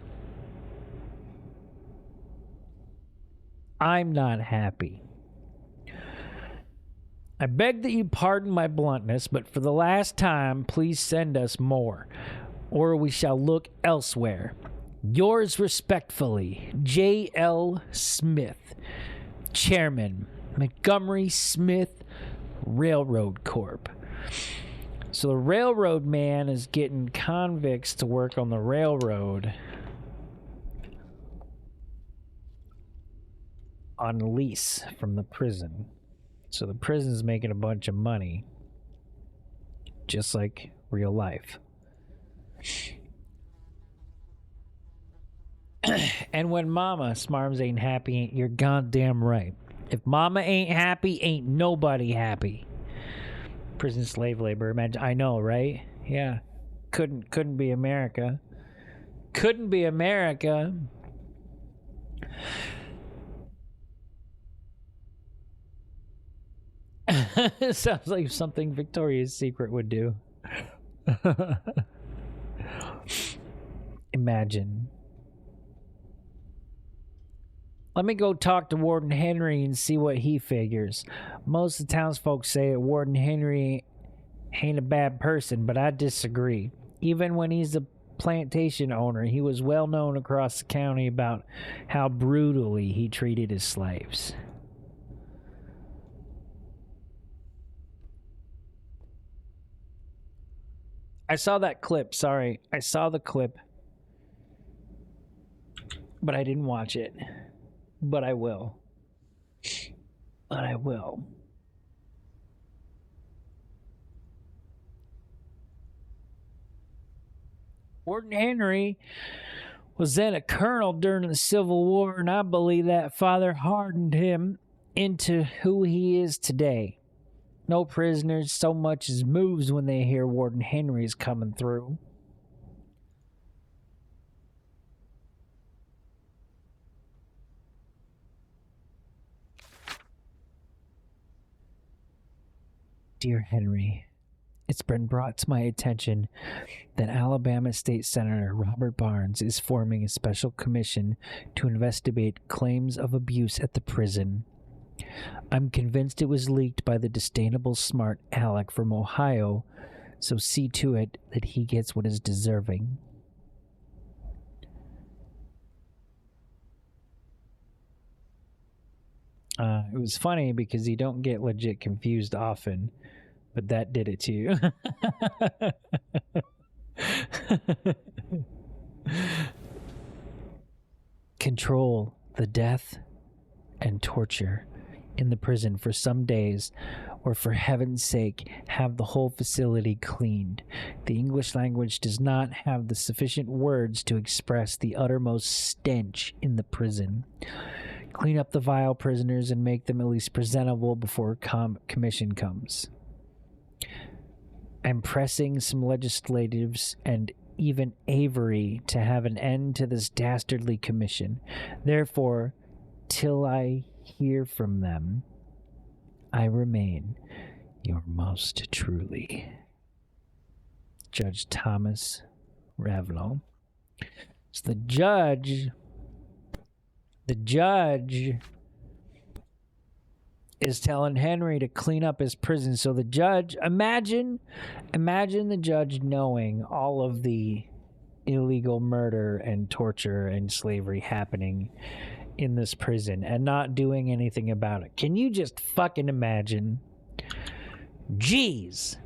I'm not happy. I beg that you pardon my bluntness, but for the last time, please send us more, or we shall look elsewhere. Yours respectfully, J.L. Smith, Chairman, Montgomery Smith Railroad Corp. So the railroad man is getting convicts to work on the railroad on lease from the prison. So the prison's making a bunch of money, just like real life. And when Mama Smarms ain't happy, you're goddamn right. If Mama ain't happy, ain't nobody happy. Prison slave labor. Imagine, I know, right? Yeah. Couldn't be America. Couldn't be America. It sounds like something Victoria's Secret would do. Imagine. Let me go talk to Warden Henry and see what he figures. Most of the townsfolk say that Warden Henry ain't a bad person, but I disagree. Even when he's a plantation owner, he was well known across the county about how brutally he treated his slaves. I saw that clip, sorry. I saw the clip, but I didn't watch it. But I will. But I will. Warden Henry was then a colonel during the Civil War, and I believe that father hardened him into who he is today. No prisoners so much as moves when they hear Warden Henry is coming through. Dear Henry, it's been brought to my attention that Alabama State Senator Robert Barnes is forming a special commission to investigate claims of abuse at the prison. I'm convinced it was leaked by the disdainable smart Alec from Ohio, so see to it that he gets what is deserving. It was funny because you don't get legit confused often, but that did it to you. Control the death and torture in the prison for some days, or for heaven's sake, have the whole facility cleaned. The English language does not have the sufficient words to express the uttermost stench in the prison. Clean up the vile prisoners and make them at least presentable before commission comes. I'm pressing some legislatives and even Avery to have an end to this dastardly commission. Therefore, till I hear from them, I remain your most truly, Judge Thomas Ravenel. So the judge is telling Henry to clean up his prison. So the judge, imagine the judge knowing all of the illegal murder and torture and slavery happening in this prison and not doing anything about it. Can you just fucking imagine? Jeez.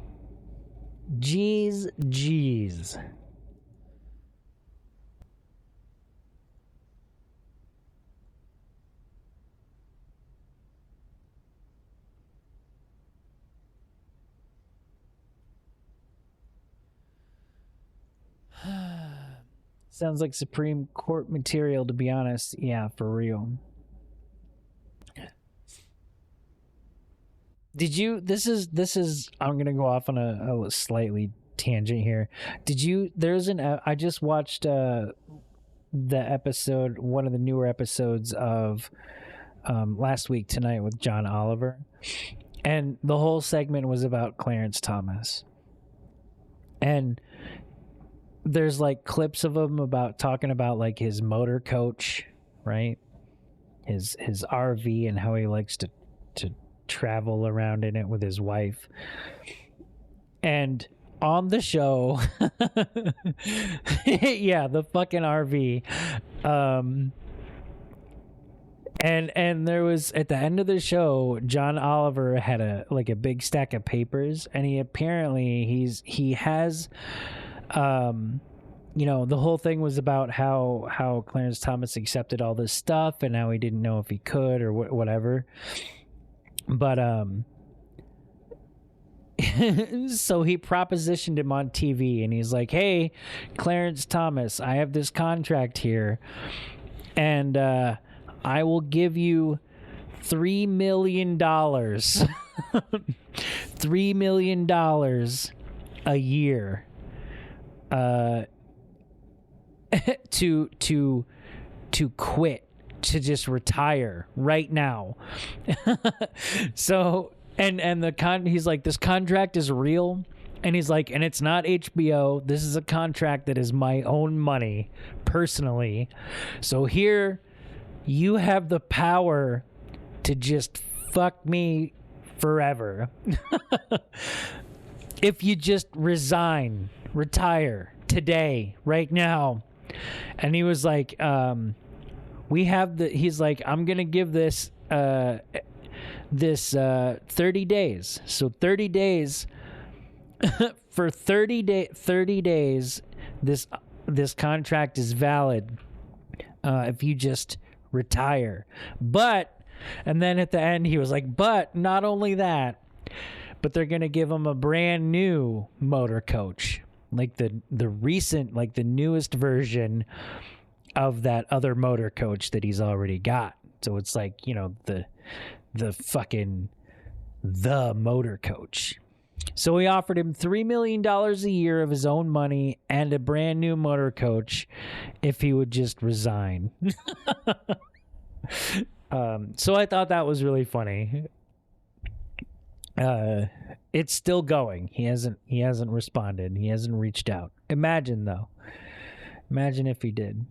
Sounds like Supreme Court material, to be honest. Yeah, for real. Did you, this is, I'm going to go off on a slightly tangent here. I just watched the episode, one of the newer episodes of Last Week Tonight with John Oliver. And the whole segment was about Clarence Thomas. And there's like clips of him talking about like his motor coach, right? His RV and how he likes to travel around in it with his wife. And on the show, yeah, the fucking RV. And there was, at the end of the show, John Oliver had a big stack of papers, and he has you know, the whole thing was about how Clarence Thomas accepted all this stuff and how he didn't know if he could or whatever. But so he propositioned him on TV, and he's like, "Hey, Clarence Thomas, I have this contract here, and I will give you $3 million. $3 $3 million a year to quit, to just retire right now. So he's like, this contract is real, and he's like, and it's not HBO. This is a contract that is my own money personally. So here you have the power to just fuck me forever. If you just retire today, right now. And he was like, he's like, I'm going to give this 30 days. So 30 days, for 30 days, this contract is valid if you just retire. And then at the end, he was like, but not only that, but they're going to give him a brand new motor coach. Like the recent, like the newest version of that other motor coach that he's already got. So it's like, you know, the motor coach. So he offered him $3 million a year of his own money and a brand new motor coach if he would just resign. So I thought that was really funny. It's still going. He hasn't responded. He hasn't reached out. Imagine though. Imagine if he did.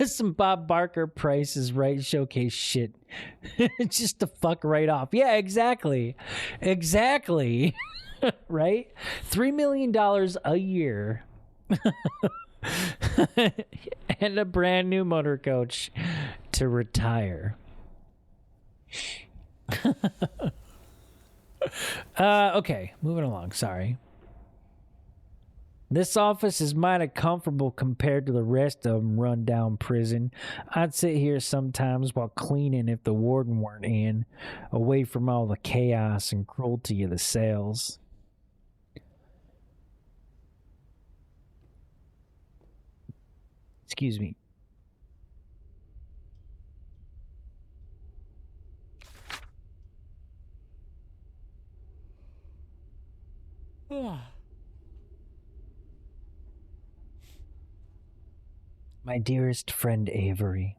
Some Bob Barker Price is Right showcase shit. Just to fuck right off. Yeah, exactly. Exactly. Right? $3 million a year. And a brand new motor coach to retire. Okay, moving along. Sorry. This office is mighty comfortable compared to the rest of them run-down prison. I'd sit here sometimes while cleaning if the warden weren't in, away from all the chaos and cruelty of the cells. Excuse me. My dearest friend Avery,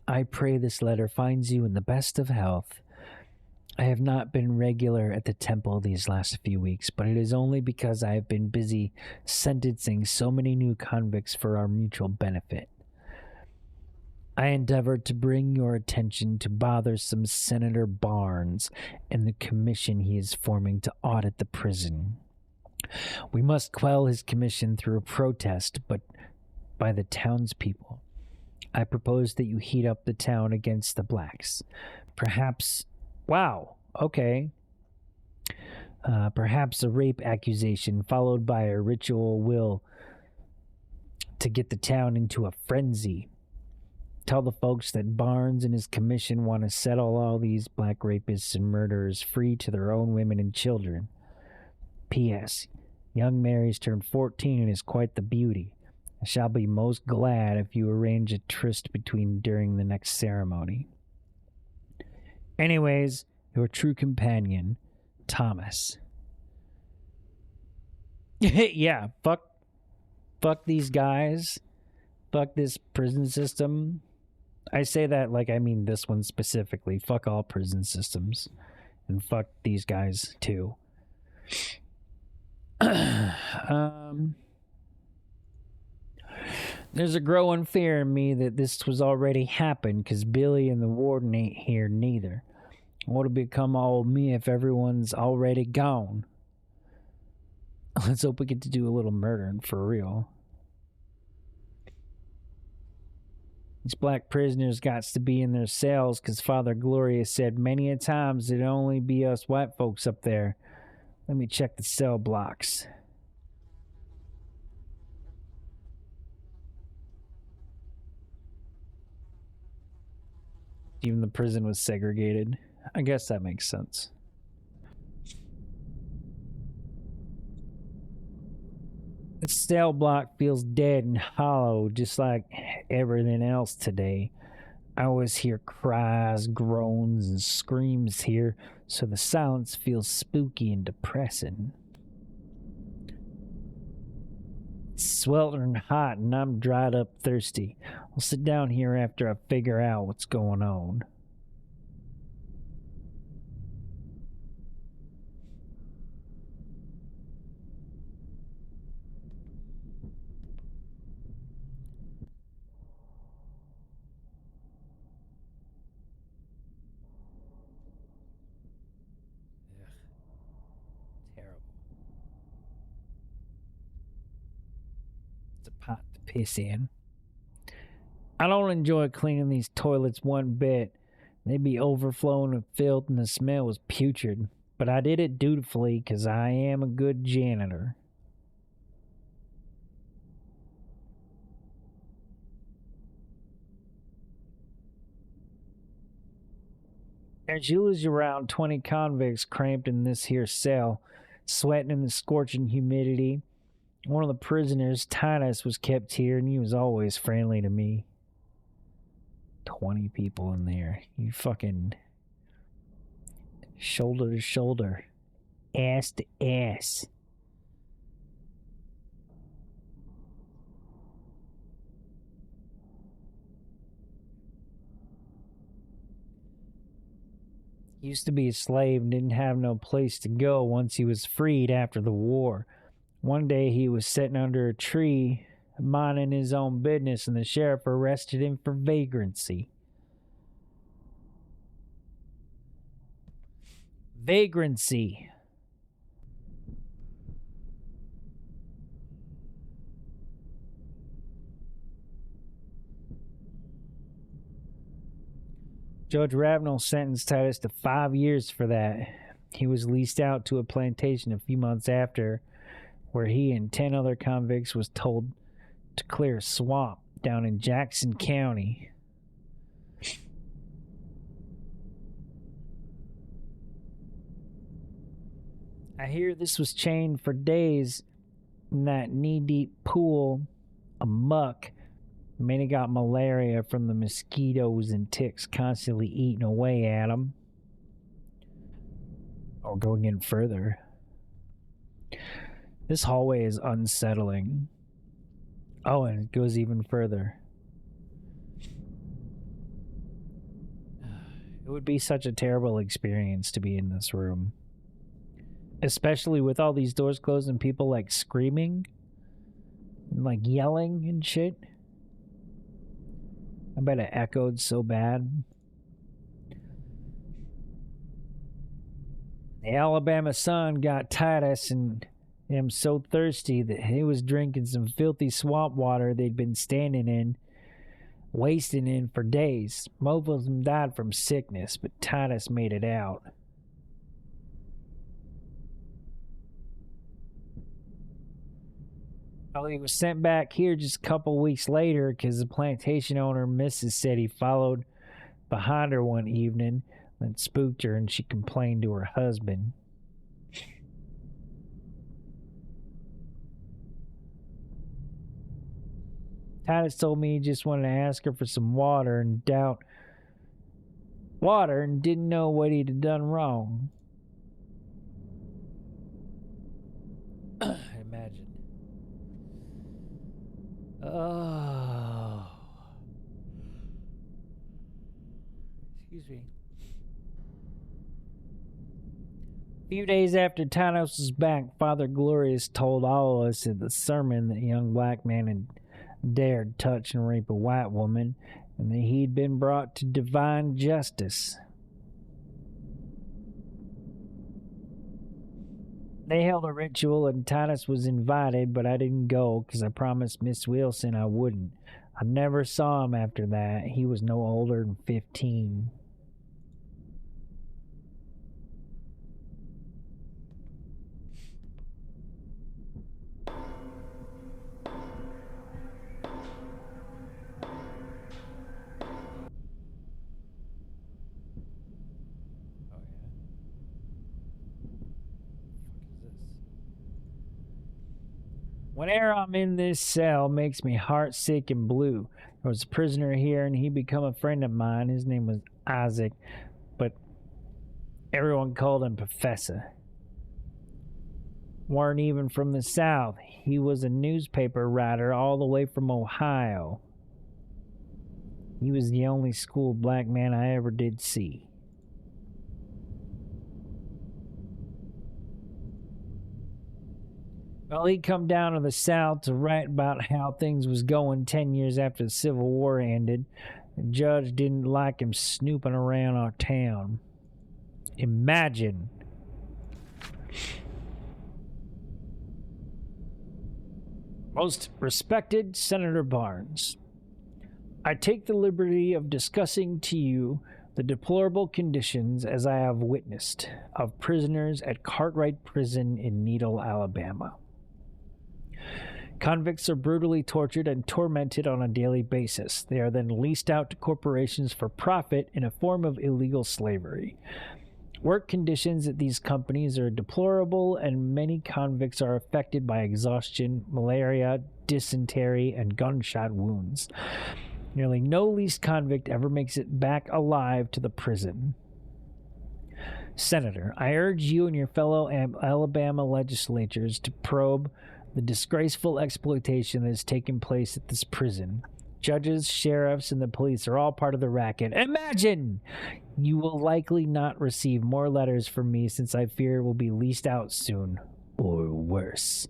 I pray this letter finds you in the best of health. I have not been regular at the temple these last few weeks, but it is only because I have been busy sentencing so many new convicts for our mutual benefit. I endeavored to bring your attention to bothersome Senator Barnes and the commission he is forming to audit the prison. We must quell his commission through a protest, but by the townspeople. I propose that you heat up the town against the blacks. Perhaps... Wow, okay. Perhaps a rape accusation followed by a ritual will to get the town into a frenzy. Tell the folks that Barnes and his commission want to settle all these black rapists and murderers free to their own women and children. P.S. Young Mary's turned 14 and is quite the beauty. I shall be most glad if you arrange a tryst during the next ceremony. Anyways, your true companion, Thomas. Yeah, fuck these guys. Fuck this prison system. I say that like I mean this one specifically. Fuck all prison systems. And fuck these guys too. There's a growing fear in me that this was already happened because Billy and the warden ain't here neither. What'll become all of me if everyone's already gone? Let's hope we get to do a little murdering for real. These black prisoners got to be in their cells because Father Gloria said many a times it'd only be us white folks up there. Let me check the cell blocks. Even the prison was segregated. I guess that makes sense. The cell block feels dead and hollow, just like everything else today. I always hear cries, groans, and screams here, so the silence feels spooky and depressing. It's sweltering hot and I'm dried up thirsty. I'll sit down here after I figure out what's going on. Terrible. It's a pot to piss in. I don't enjoy cleaning these toilets one bit. They'd be overflowing with filth and the smell was putrid. But I did it dutifully because I am a good janitor. There's usually around 20 convicts cramped in this here cell, sweating in the scorching humidity. One of the prisoners, Titus, was kept here and he was always friendly to me. 20 people in there. You fucking shoulder to shoulder, ass to ass. Used to be a slave and didn't have no place to go once he was freed after the war. One day he was sitting under a tree minding his own business and the sheriff arrested him for vagrancy. Vagrancy. Judge Ravenel sentenced Titus to 5 years for that. He was leased out to a plantation a few months after, where he and 10 other convicts was told to clear a swamp down in Jackson County. I hear this was chained for days in that knee-deep pool of muck. Man, he got malaria from the mosquitoes and ticks constantly eating away at him. Or going in further. This hallway is unsettling. Oh, and it goes even further. It would be such a terrible experience to be in this room. Especially with all these doors closed and people like screaming. And like yelling and shit. I bet it echoed so bad. The Alabama sun got Titus and him so thirsty that he was drinking some filthy swamp water they'd been standing in, wasting in for days. Most of them died from sickness, but Titus made it out. Well, he was sent back here just a couple weeks later because the plantation owner, Mrs. said he followed behind her one evening and spooked her and she complained to her husband. Titus told me he just wanted to ask her for some water and didn't know what he'd done wrong. Imagine. Oh. Excuse me. A few days after Titus was back, Father Glorious told all of us at the sermon that a young black man had dared touch and rape a white woman, and that he'd been brought to divine justice. They held a ritual and Titus was invited, but I didn't go because I promised Miss Wilson I wouldn't. I never saw him after that. He was no older than 15. Whenever I'm in this cell, makes me heart sick and blue. There was a prisoner here, and he become a friend of mine. His name was Isaac, but everyone called him Professor. Weren't even from the South. He was a newspaper writer all the way from Ohio. He was the only school black man I ever did see. Well, he come down to the South to write about how things was going 10 years after the Civil War ended. The judge didn't like him snooping around our town. Imagine. Most respected Senator Barnes, I take the liberty of discussing to you the deplorable conditions, as I have witnessed, of prisoners at Cartwright Prison in Needle, Alabama. Convicts are brutally tortured and tormented on a daily basis. They are then leased out to corporations for profit in a form of illegal slavery. Work conditions at these companies are deplorable, and many convicts are affected by exhaustion, malaria, dysentery, and gunshot wounds. Nearly no leased convict ever makes it back alive to the prison. Senator, I urge you and your fellow Alabama legislators to probe the disgraceful exploitation that has taken place at this prison. Judges, sheriffs, and the police are all part of the racket. Imagine! You will likely not receive more letters from me, since I fear it will be leased out soon. Or worse.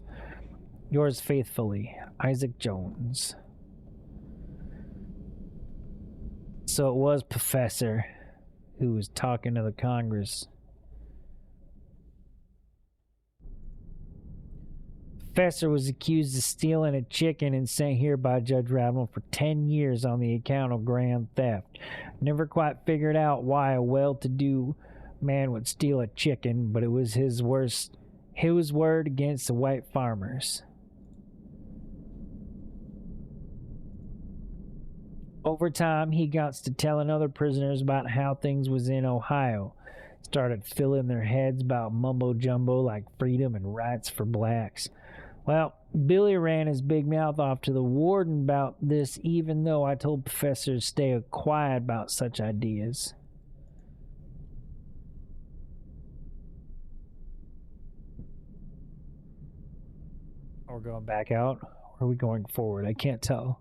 Yours faithfully, Isaac Jones. So it was Professor who was talking to the Congress. Professor was accused of stealing a chicken and sent here by Judge Ravenel for 10 years on the account of grand theft. Never quite figured out why a well-to-do man would steal a chicken, but it was his word against the white farmers. Over time, he got to telling other prisoners about how things was in Ohio. Started filling their heads about mumbo-jumbo like freedom and rights for blacks. Well, Billy ran his big mouth off to the warden about this, even though I told Professor to stay quiet about such ideas. We're going back out, or are we going forward? I can't tell.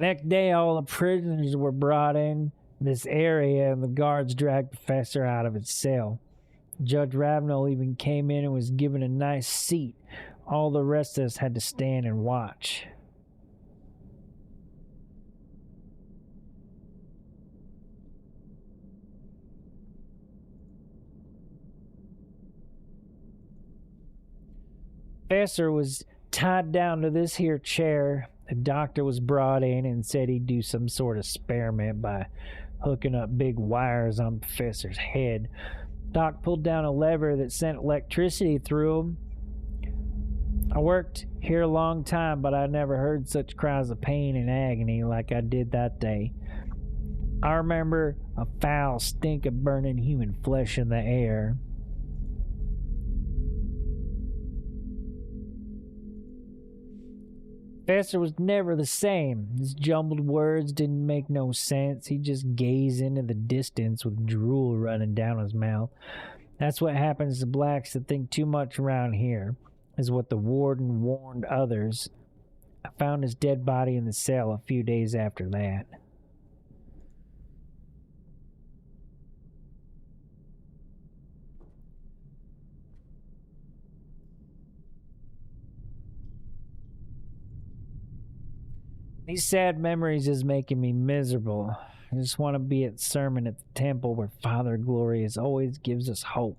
Next day, all the prisoners were brought in this area, and the guards dragged Professor out of his cell. Judge Ravenel even came in and was given a nice seat. All the rest of us had to stand and watch. Professor was tied down to this here chair. A doctor was brought in and said he'd do some sort of experiment by hooking up big wires on Professor's head. Doc pulled down a lever that sent electricity through him. I worked here a long time, but I never heard such cries of pain and agony like I did that day. I remember a foul stink of burning human flesh in the air. Professor was never the same. His jumbled words didn't make no sense. He just gazed into the distance with drool running down his mouth. That's what happens to blacks that think too much around here, is what the warden warned others. I found his dead body in the cell a few days after that. These sad memories is making me miserable. I just want to be at sermon at the temple where Father Glorious always gives us hope.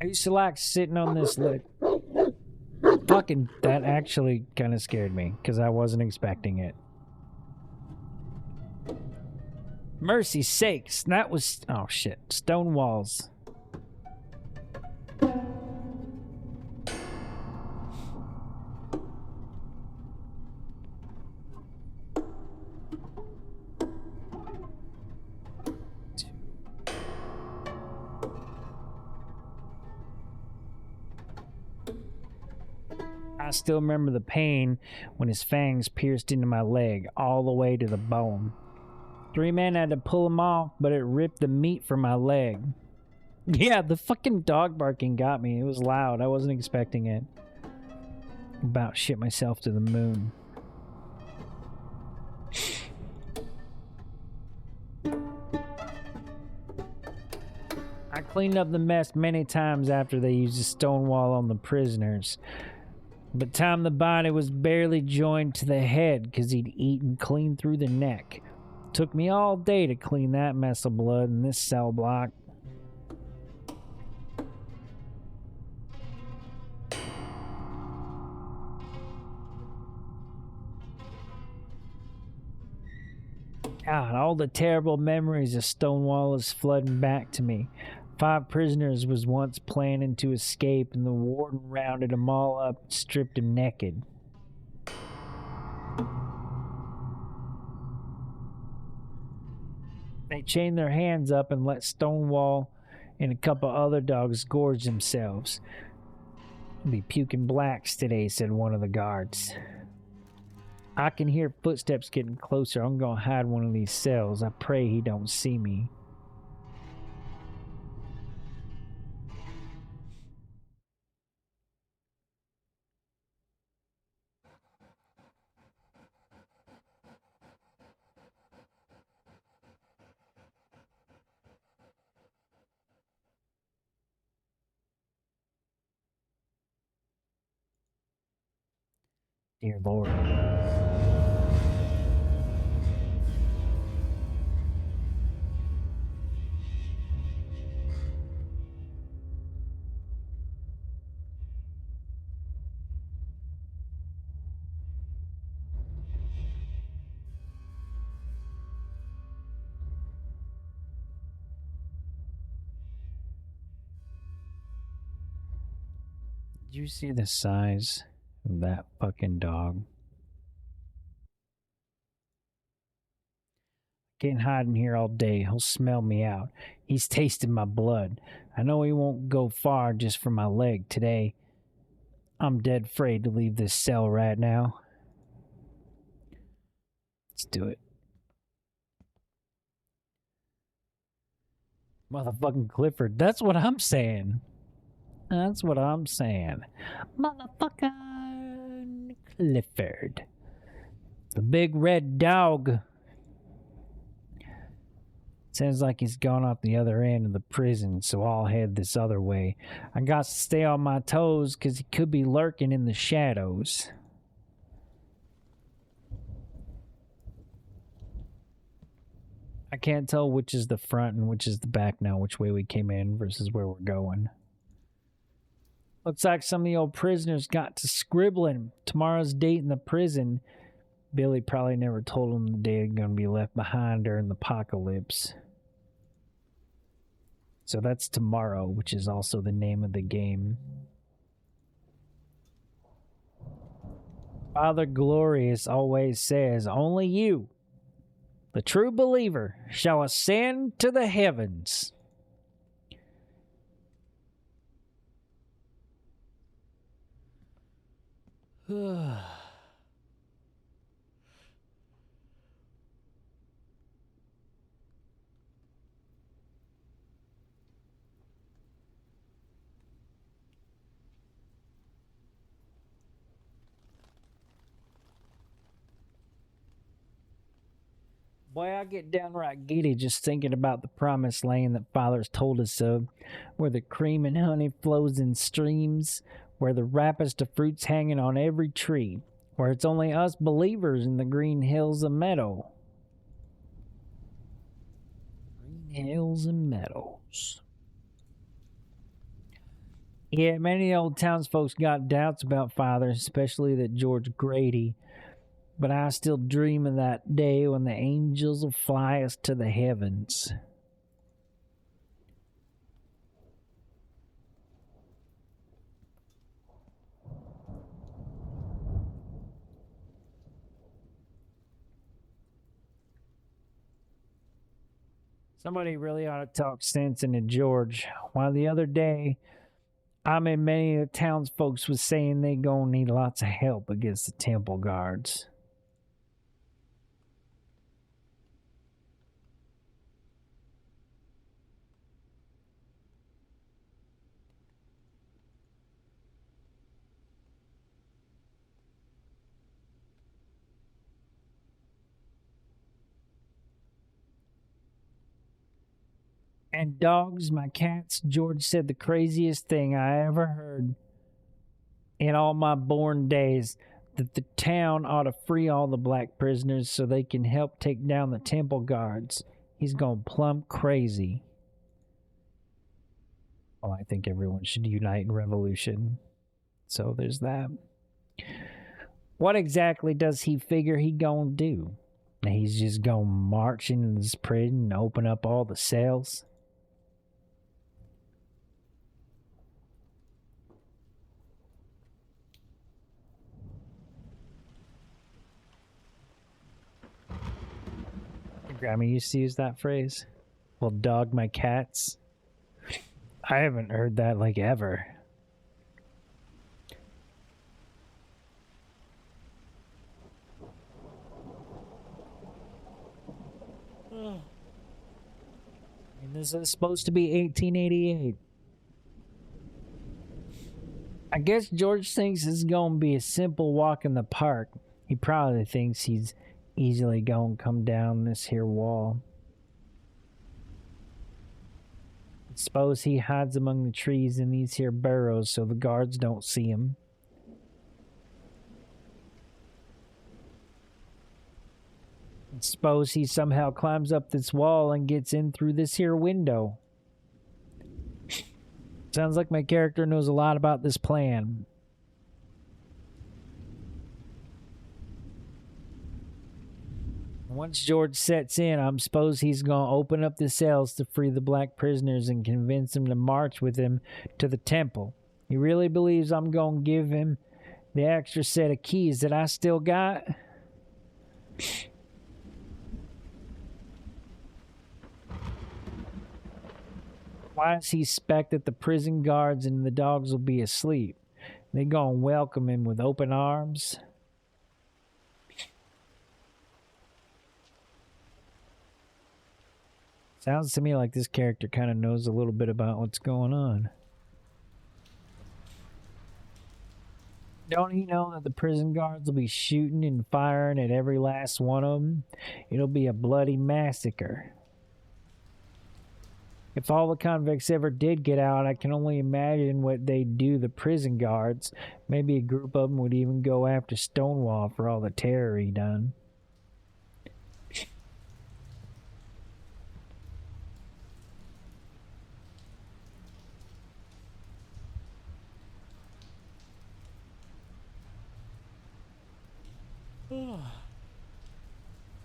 I used to like sitting on this fucking, that actually kind of scared me because I wasn't expecting it. Mercy sakes, that was, oh shit, stone walls. still remember the pain when his fangs pierced into my leg all the way to the bone. 3 men had to pull him off, but it ripped the meat from my leg. Yeah, the fucking dog barking got me. It was loud. I wasn't expecting it. About shit myself to the moon. I cleaned up the mess many times after they used a stone wall on the prisoners. By the time the body was barely joined to the head because he'd eaten clean through the neck. Took me all day to clean that mess of blood in this cell block. God, all the terrible memories of Stonewall is flooding back to me. 5 prisoners was once planning to escape, and the warden rounded them all up and stripped them naked. They chained their hands up and let Stonewall and a couple other dogs gorge themselves. "I'll be puking blacks today," said one of the guards. I can hear footsteps getting closer. I'm gonna hide one of these cells. I pray he don't see me. Dear Lord. Did you see the size of that fucking dog? Can't hide in here all day. He'll smell me out. He's tasted my blood. I know he won't go far just for my leg today. I'm dead afraid to leave this cell right now. Let's do it. Motherfucking Clifford. That's what I'm saying. That's what I'm saying. Motherfucking Clifford. The big red dog. Sounds like he's gone off the other end of the prison, so I'll head this other way. I got to stay on my toes because he could be lurking in the shadows. I can't tell which is the front and which is the back now, which way we came in versus where we're going. Looks like some of the old prisoners got to scribbling. Tomorrow's date in the prison. Billy probably never told them the day they're going to be left behind during the apocalypse. So that's tomorrow, which is also the name of the game. Father Glorious always says, only you, the true believer, shall ascend to the heavens. Boy, I get downright giddy just thinking about the promised land that Father's told us of, where the cream and honey flows in streams, where the ripest of fruit's hanging on every tree, where it's only us believers in the green hills of meadow. Green hills and meadows. Yeah, many old townsfolk got doubts about Father, especially that George Grady. But I still dream of that day when the angels will fly us to the heavens. Somebody really ought to talk sense into George. Why, the other day, I mean, many of the townsfolk was saying they gonna need lots of help against the temple guards. And dogs, my cats, George said the craziest thing I ever heard in all my born days, that the town ought to free all the black prisoners so they can help take down the temple guards. He's gone plumb crazy. Well, I think everyone should unite in revolution. So there's that. What exactly does he figure he gonna do? He's just gonna march into this prison and open up all the cells? Grammy used to use that phrase. Well, dog my cats. I haven't heard that like ever. And this is supposed to be 1888. I guess George thinks it's gonna be a simple walk in the park. He probably thinks he's easily gonna come down this here wall. Suppose he hides among the trees in these here burrows so the guards don't see him. Suppose he somehow climbs up this wall and gets in through this here window. Sounds like my character knows a lot about this plan. Once George sets in, I'm suppose he's going to open up the cells to free the black prisoners and convince them to march with him to the temple. He really believes I'm going to give him the extra set of keys that I still got? Why does he expect that the prison guards and the dogs will be asleep? They going to welcome him with open arms? Sounds to me like this character kind of knows a little bit about what's going on. Don't he know that the prison guards will be shooting and firing at every last one of them? It'll be a bloody massacre. If all the convicts ever did get out, I can only imagine what they'd do the prison guards. Maybe a group of them would even go after Stonewall for all the terror he done.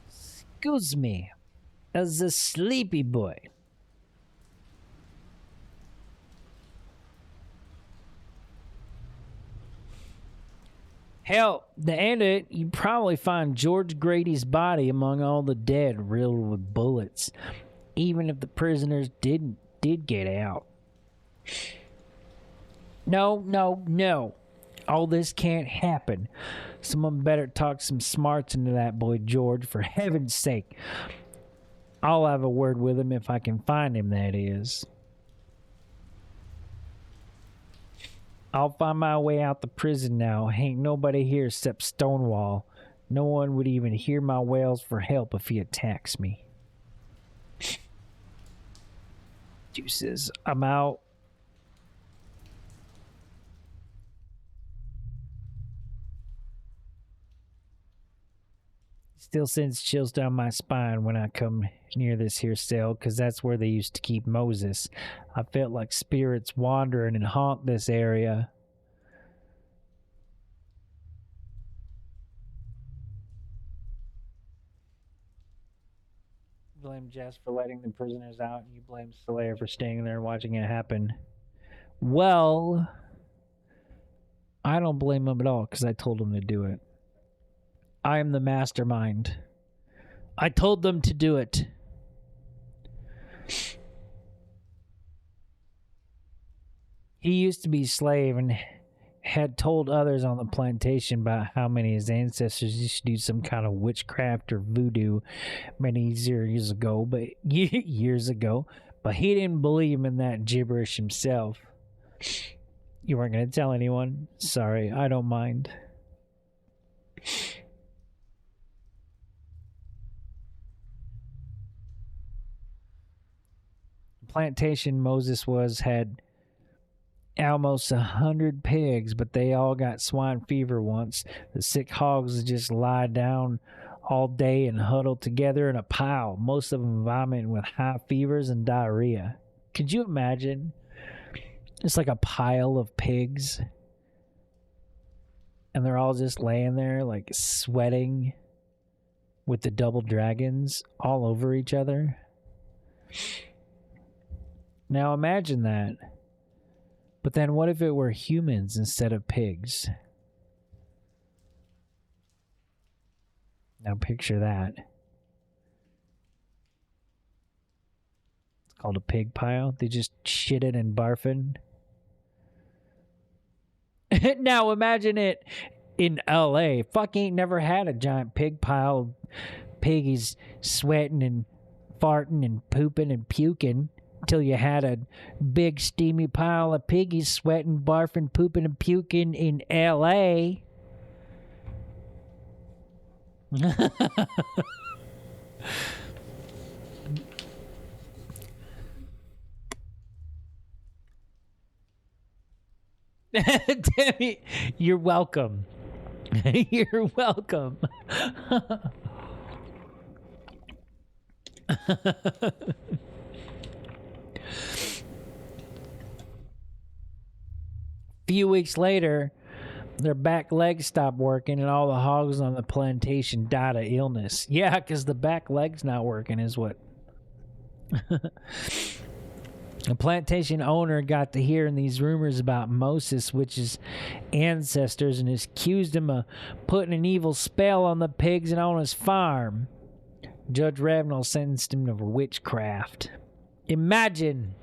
Excuse me, as a sleepy boy. Hell, to end it, you'd probably find George Grady's body among all the dead riddled with bullets, even if the prisoners did get out. No. All this can't happen. Someone better talk some smarts into that boy George, for heaven's sake. I'll have a word with him if I can find him, that is. I'll find my way out the prison now. Ain't nobody here except Stonewall. No one would even hear my wails for help if he attacks me. Deuces, I'm out. Still sends chills down my spine when I come near this here cell, 'cause that's where they used to keep Moses. I felt like spirits wandering and haunt this area. Blame Jess for letting the prisoners out, and you blame Slayer for staying there and watching it happen. Well, I don't blame him at all, 'cause I told him to do it. I am the mastermind. I told them to do it. He used to be a slave and had told others on the plantation about how many his ancestors used to do some kind of witchcraft or voodoo many years ago, but he didn't believe in that gibberish himself. You weren't going to tell anyone? Sorry, I don't mind. Plantation Moses had almost 100 pigs, but they all got swine fever once. The sick hogs just lie down all day and huddle together in a pile, most of them vomiting with high fevers and diarrhea. Could you imagine? It's like a pile of pigs, and they're all just laying there like sweating with the double dragons all over each other. Now imagine that. But then what if it were humans instead of pigs? Now picture that. It's called a pig pile. They just shitting and barfing. Now imagine it in LA. Fuck ain't never had a giant pig pile. Piggies sweating and farting and pooping and puking. Till you had a big steamy pile of piggies sweating, barfing, pooping, and puking in L.A. Demi, you're welcome. You're welcome. Few weeks later, their back legs stopped working and all the hogs on the plantation died of illness. Yeah, because the back leg's not working is what. The plantation owner got to hearing these rumors about Moses, which is ancestors, and accused him of putting an evil spell on the pigs and on his farm. Judge Ravenel sentenced him to witchcraft. Imagine.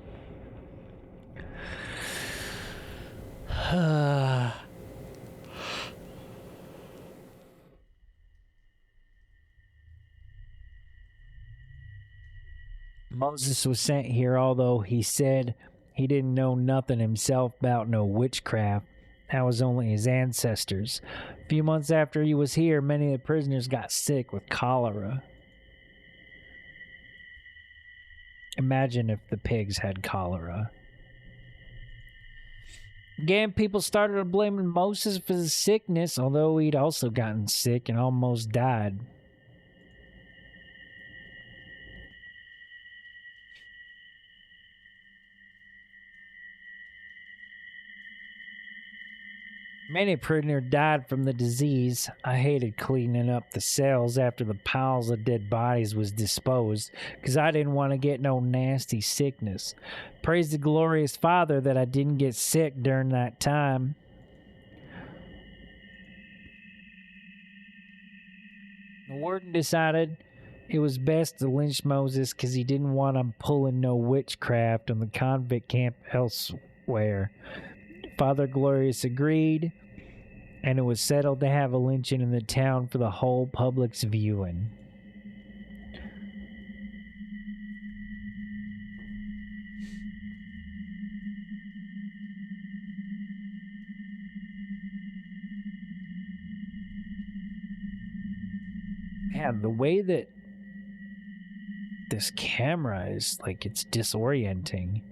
Moses was sent here, although he said he didn't know nothing himself about no witchcraft. That was only his ancestors. A few months after he was here, many of the prisoners got sick with cholera. Imagine if the pigs had cholera. Again, people started blaming Moses for the sickness, although he'd also gotten sick and almost died. Many prisoners died from the disease. I hated cleaning up the cells after the piles of dead bodies was disposed, because I didn't want to get no nasty sickness. Praise the glorious Father that I didn't get sick during that time. The warden decided it was best to lynch Moses because he didn't want him pulling no witchcraft on the convict camp elsewhere. Father Glorious agreed, and it was settled to have a lynching in the town for the whole public's viewing. Man, the way that this camera is, like, it's disorienting.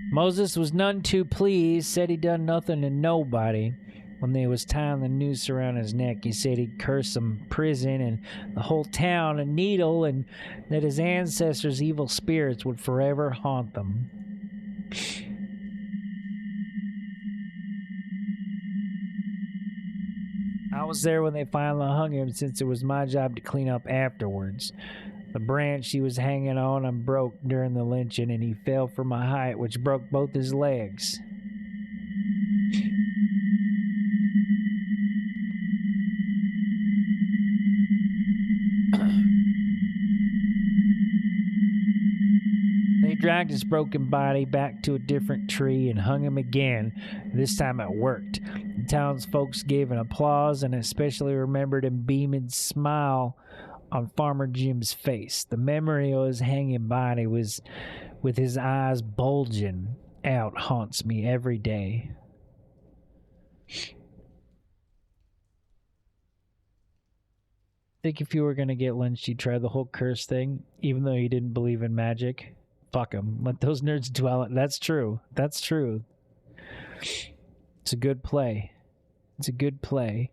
Moses was none too pleased, said he'd done nothing to nobody. When they was tying the noose around his neck, he said he'd curse some prison and the whole town a needle, and that his ancestors' evil spirits would forever haunt them. I was there when they finally hung him, since it was my job to clean up afterwards. The branch he was hanging on broke during the lynching, and he fell from a height, which broke both his legs. They dragged his broken body back to a different tree and hung him again. This time it worked. The townsfolk gave an applause and especially remembered a beaming smile on Farmer Jim's face. The memory of his hanging body was with his eyes bulging out haunts me every day. Think if you were going to get lynched, you'd try the whole curse thing, even though you didn't believe in magic? Fuck them. Let those nerds dwell in. That's true. That's true. It's a good play. It's a good play.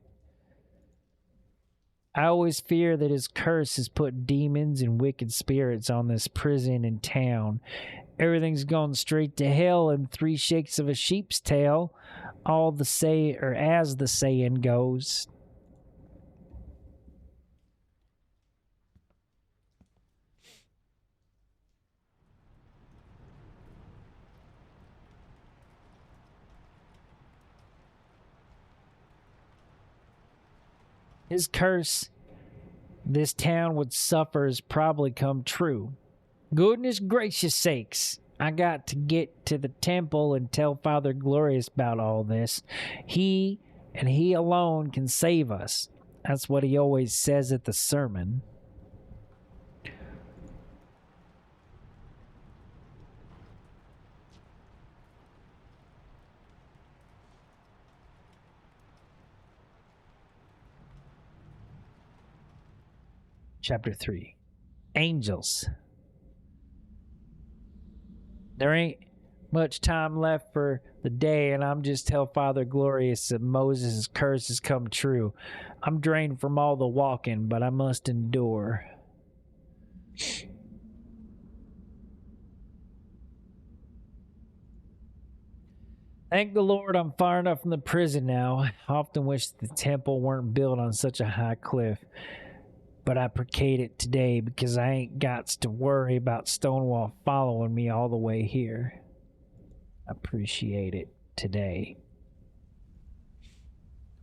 I always fear that his curse has put demons and wicked spirits on this prison and town. Everything's gone straight to hell in 3 shakes of a sheep's tail. All the say, or as the saying goes. His curse this town would suffer has probably come true. Goodness gracious sakes, I got to get to the temple and tell Father Glorious about all this. He and he alone can save us. That's what he always says at the sermon. Chapter 3. Angels. There ain't much time left for the day, and I'm just tell Father Glorious that Moses' curse has come true. I'm drained from all the walking, but I must endure. Thank the Lord I'm far enough from the prison now. I often wish the temple weren't built on such a high cliff. But I placate it today because I ain't got to worry about Stonewall following me all the way here. I appreciate it today.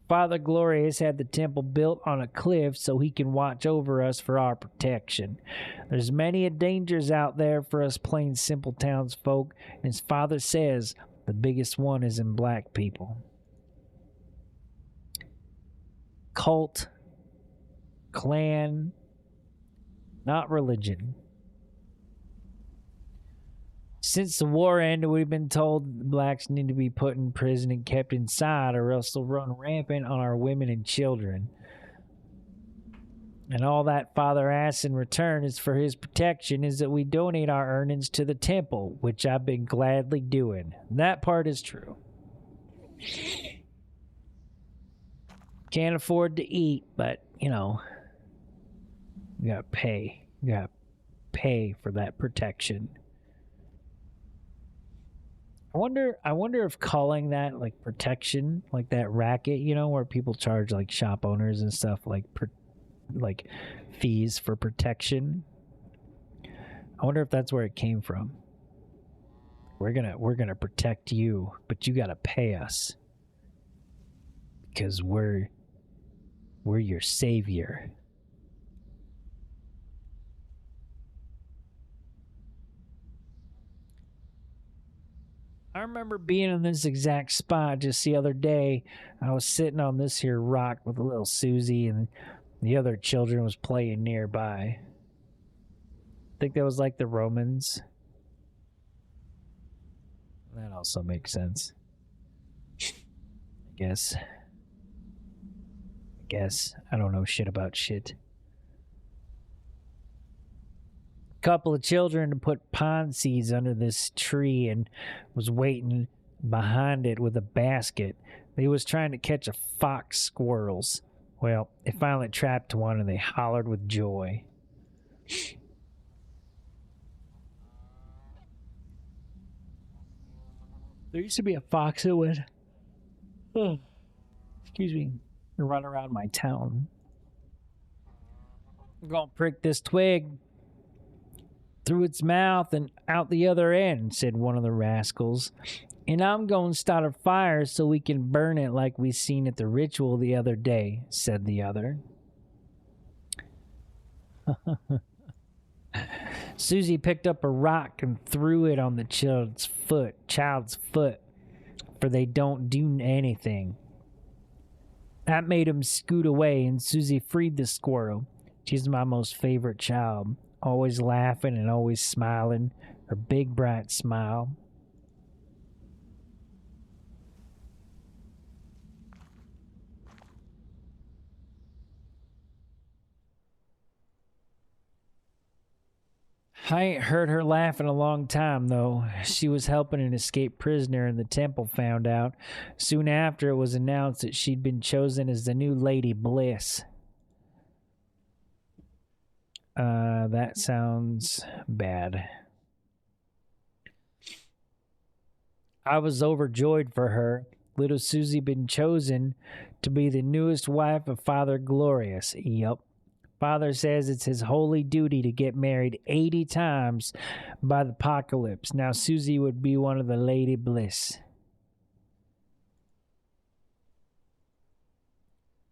Father Glorious had the temple built on a cliff so he can watch over us for our protection. There's many a dangers out there for us plain simple townsfolk, and his father says the biggest one is in black people. Cult. Clan, not religion. Since the war ended, we've been told that the blacks need to be put in prison and kept inside, or else they'll run rampant on our women and children. And all that Father asks in return is for his protection is that we donate our earnings to the temple, which I've been gladly doing. That part is true. Can't afford to eat, but, you know, you gotta pay. You gotta pay for that protection. I wonder if calling that like protection, like that racket, you know, where people charge like shop owners and stuff like fees for protection. I wonder if that's where it came from. We're gonna protect you, but you gotta pay us because we're your savior. I remember being in this exact spot just the other day. I was sitting on this here rock with a little Susie, and the other children was playing nearby. I think that was like the Romans. That also makes sense. I guess. I don't know shit about shit. Couple of children to put pond seeds under this tree and was waiting behind it with a basket. They was trying to catch a fox squirrels. Well, they finally trapped one and they hollered with joy. There used to be a fox that would, run around my town. I'm gonna prick this twig through its mouth and out the other end, said one of the rascals. And I'm going to start a fire so we can burn it like we seen at the ritual the other day, said the other. Susie picked up a rock and threw it on the child's foot, for they don't do anything. That made him scoot away, and Susie freed the squirrel. She's my most favorite child, always laughing and always smiling, her big bright smile. I ain't heard her laugh in a long time, though. She was helping an escaped prisoner, and the temple found out. Soon after, it was announced that she'd been chosen as the new Lady Bliss. That sounds bad. I was overjoyed for her. Little Susie been chosen to be the newest wife of Father Glorious. Yup. Father says it's his holy duty to get married 80 times by the apocalypse. Now Susie would be one of the Lady Bliss.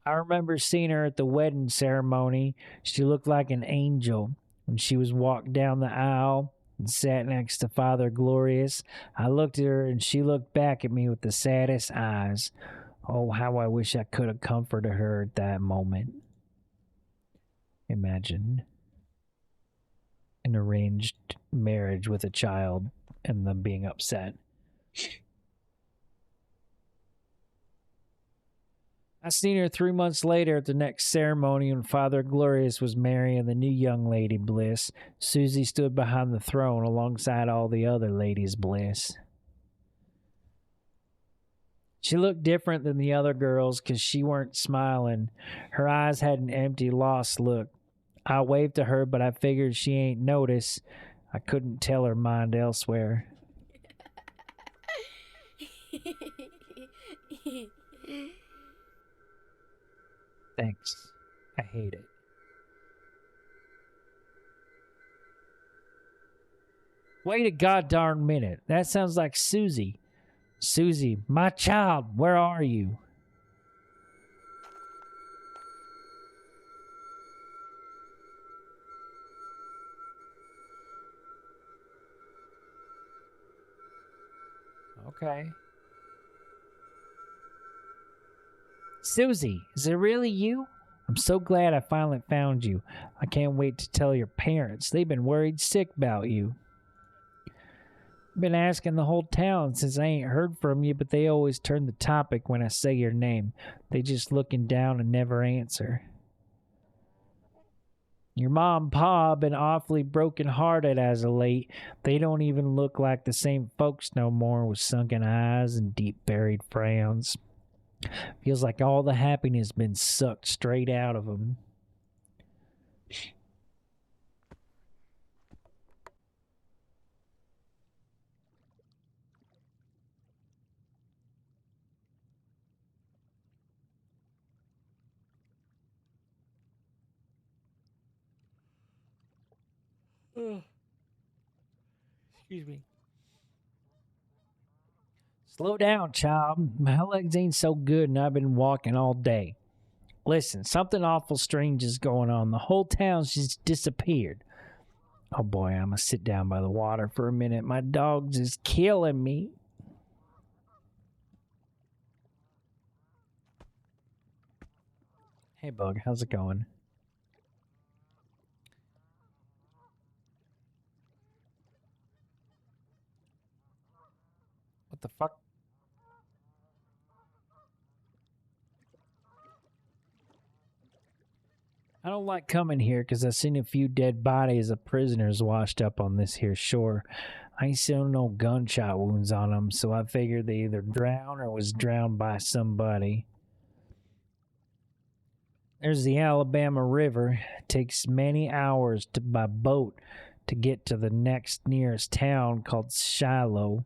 I remember seeing her at the wedding ceremony. She looked like an angel. When she was walked down the aisle and sat next to Father Glorious, I looked at her and she looked back at me with the saddest eyes. Oh, how I wish I could have comforted her at that moment. Imagine an arranged marriage with a child and them being upset. I seen her 3 months later at the next ceremony when Father Glorious was marrying the new young Lady Bliss. Susie stood behind the throne alongside all the other Ladies Bliss. She looked different than the other girls because she weren't smiling. Her eyes had an empty, lost look. I waved to her, but I figured she ain't noticed. I couldn't tell her mind elsewhere. Thanks. I hate it. Wait a goddamn minute. That sounds like Susie. Susie, my child, where are you? Okay. Susie, is it really you? I'm so glad I finally found you. I can't wait to tell your parents. They've been worried sick about you. Been asking the whole town since I ain't heard from you, but they always turn the topic when I say your name. They just looking down and never answer. Your mom and pa been awfully broken-hearted as of late. They don't even look like the same folks no more, with sunken eyes and deep-buried frowns. Feels like all the happiness been sucked straight out of them. Excuse me. Slow down, child. My legs ain't so good and I've been walking all day. Listen, something awful strange is going on. The whole town's just disappeared. Oh boy, I'm gonna sit down by the water for a minute. My dog's is killing me. Hey, Bug, how's it going? What the fuck? I don't like coming here because I've seen a few dead bodies of prisoners washed up on this here shore. I ain't seen no gunshot wounds on them, so I figured they either drowned or was drowned by somebody. There's the Alabama River. It takes many hours by boat to get to the next nearest town called Shiloh.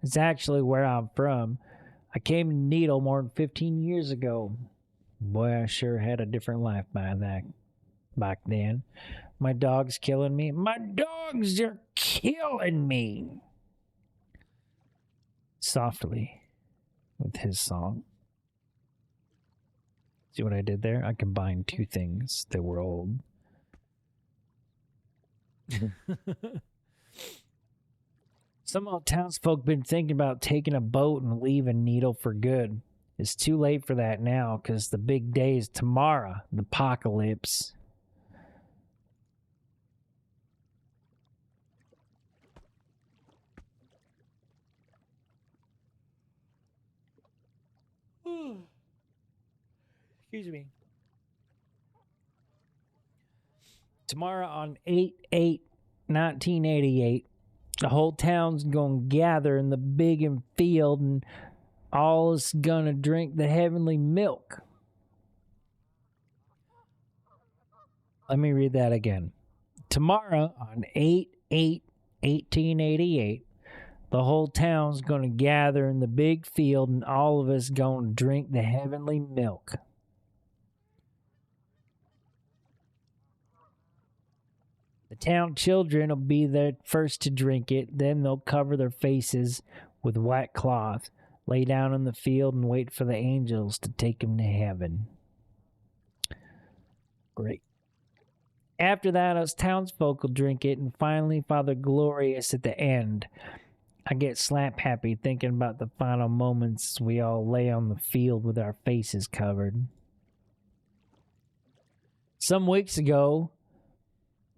It's actually where I'm from. I came to Needle more than 15 years ago. Boy, I sure had a different life back then. My dog's killing me. My dogs are killing me. Softly, with his song. See what I did there? I combined two things that were old. Some old townsfolk been thinking about taking a boat and leaving Needle for good. It's too late for that now, 'cause the big day is tomorrow, the apocalypse. Excuse me. Tomorrow on 8/8/1988, the whole town's gonna gather in the big field, and all is gonna drink the heavenly milk. Let me read that again. Tomorrow on 8/8/1888, the whole town's gonna gather in the big field, and all of us gonna drink the heavenly milk. The town children will be there first to drink it. Then they'll cover their faces with white cloth, lay down in the field, and wait for the angels to take them to heaven. Great. After that, us townsfolk will drink it, and finally Father Glorious at the end. I get slap happy thinking about the final moments we all lay on the field with our faces covered. Some weeks ago,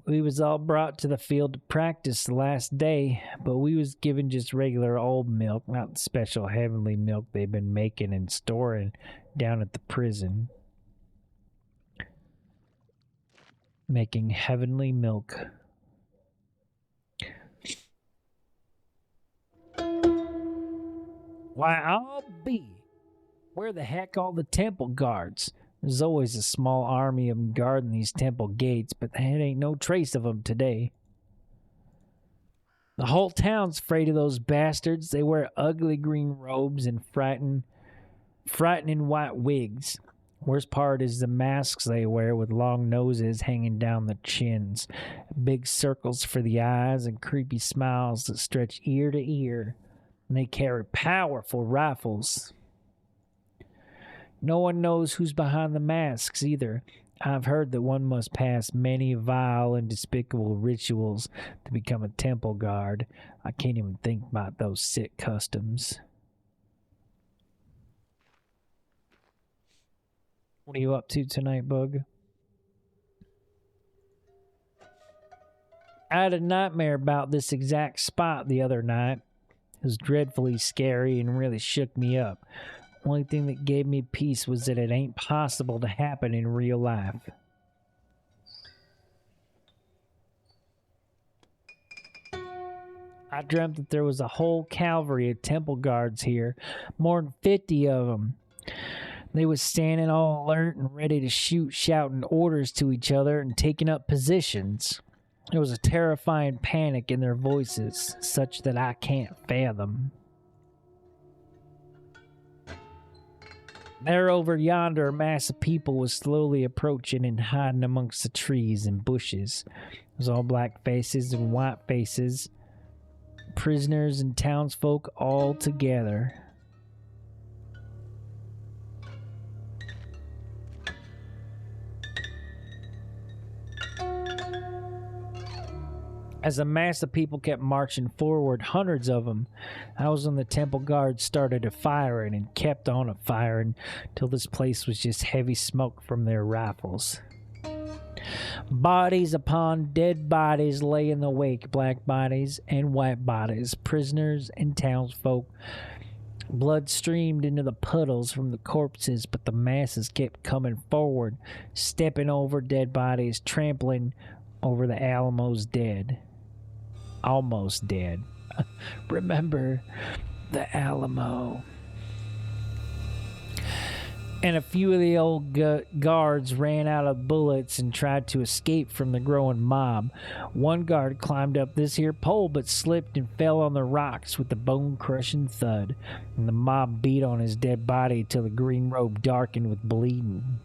we was all brought to the field to practice the last day, but we was given just regular old milk, not the special heavenly milk they've been making and storing down at the prison. Making heavenly milk. Why, I'll be. Where the heck all the temple guards? There's always a small army of them guarding these temple gates, but there ain't no trace of them today. The whole town's afraid of those bastards. They wear ugly green robes and frightening white wigs. Worst part is the masks they wear with long noses hanging down the chins, big circles for the eyes, and creepy smiles that stretch ear to ear. And they carry powerful rifles. No one knows who's behind the masks either. I've heard that one must pass many vile and despicable rituals to become a temple guard. I can't even think about those sick customs. What are you up to tonight, Bug? I had a nightmare about this exact spot the other night. It was dreadfully scary and really shook me up. Only thing that gave me peace was that it ain't possible to happen in real life. I dreamt that there was a whole cavalry of temple guards here, more than 50 of them. They was standing all alert and ready to shoot, shouting orders to each other and taking up positions. There was a terrifying panic in their voices, such that I can't fathom. There over yonder, a mass of people was slowly approaching and hiding amongst the trees and bushes. It was all black faces and white faces, prisoners and townsfolk all together. As a mass of people kept marching forward, hundreds of them, I was when the temple guards started firing and kept on firing till this place was just heavy smoke from their rifles. Bodies upon dead bodies lay in the wake, black bodies and white bodies, prisoners and townsfolk. Blood streamed into the puddles from the corpses, but the masses kept coming forward, stepping over dead bodies, trampling over the Alamo's dead. Almost dead. Remember the Alamo. And a few of the old guards ran out of bullets and tried to escape from the growing mob. One guard climbed up this here pole but slipped and fell on the rocks with a bone-crushing thud. And the mob beat on his dead body till the green robe darkened with bleeding.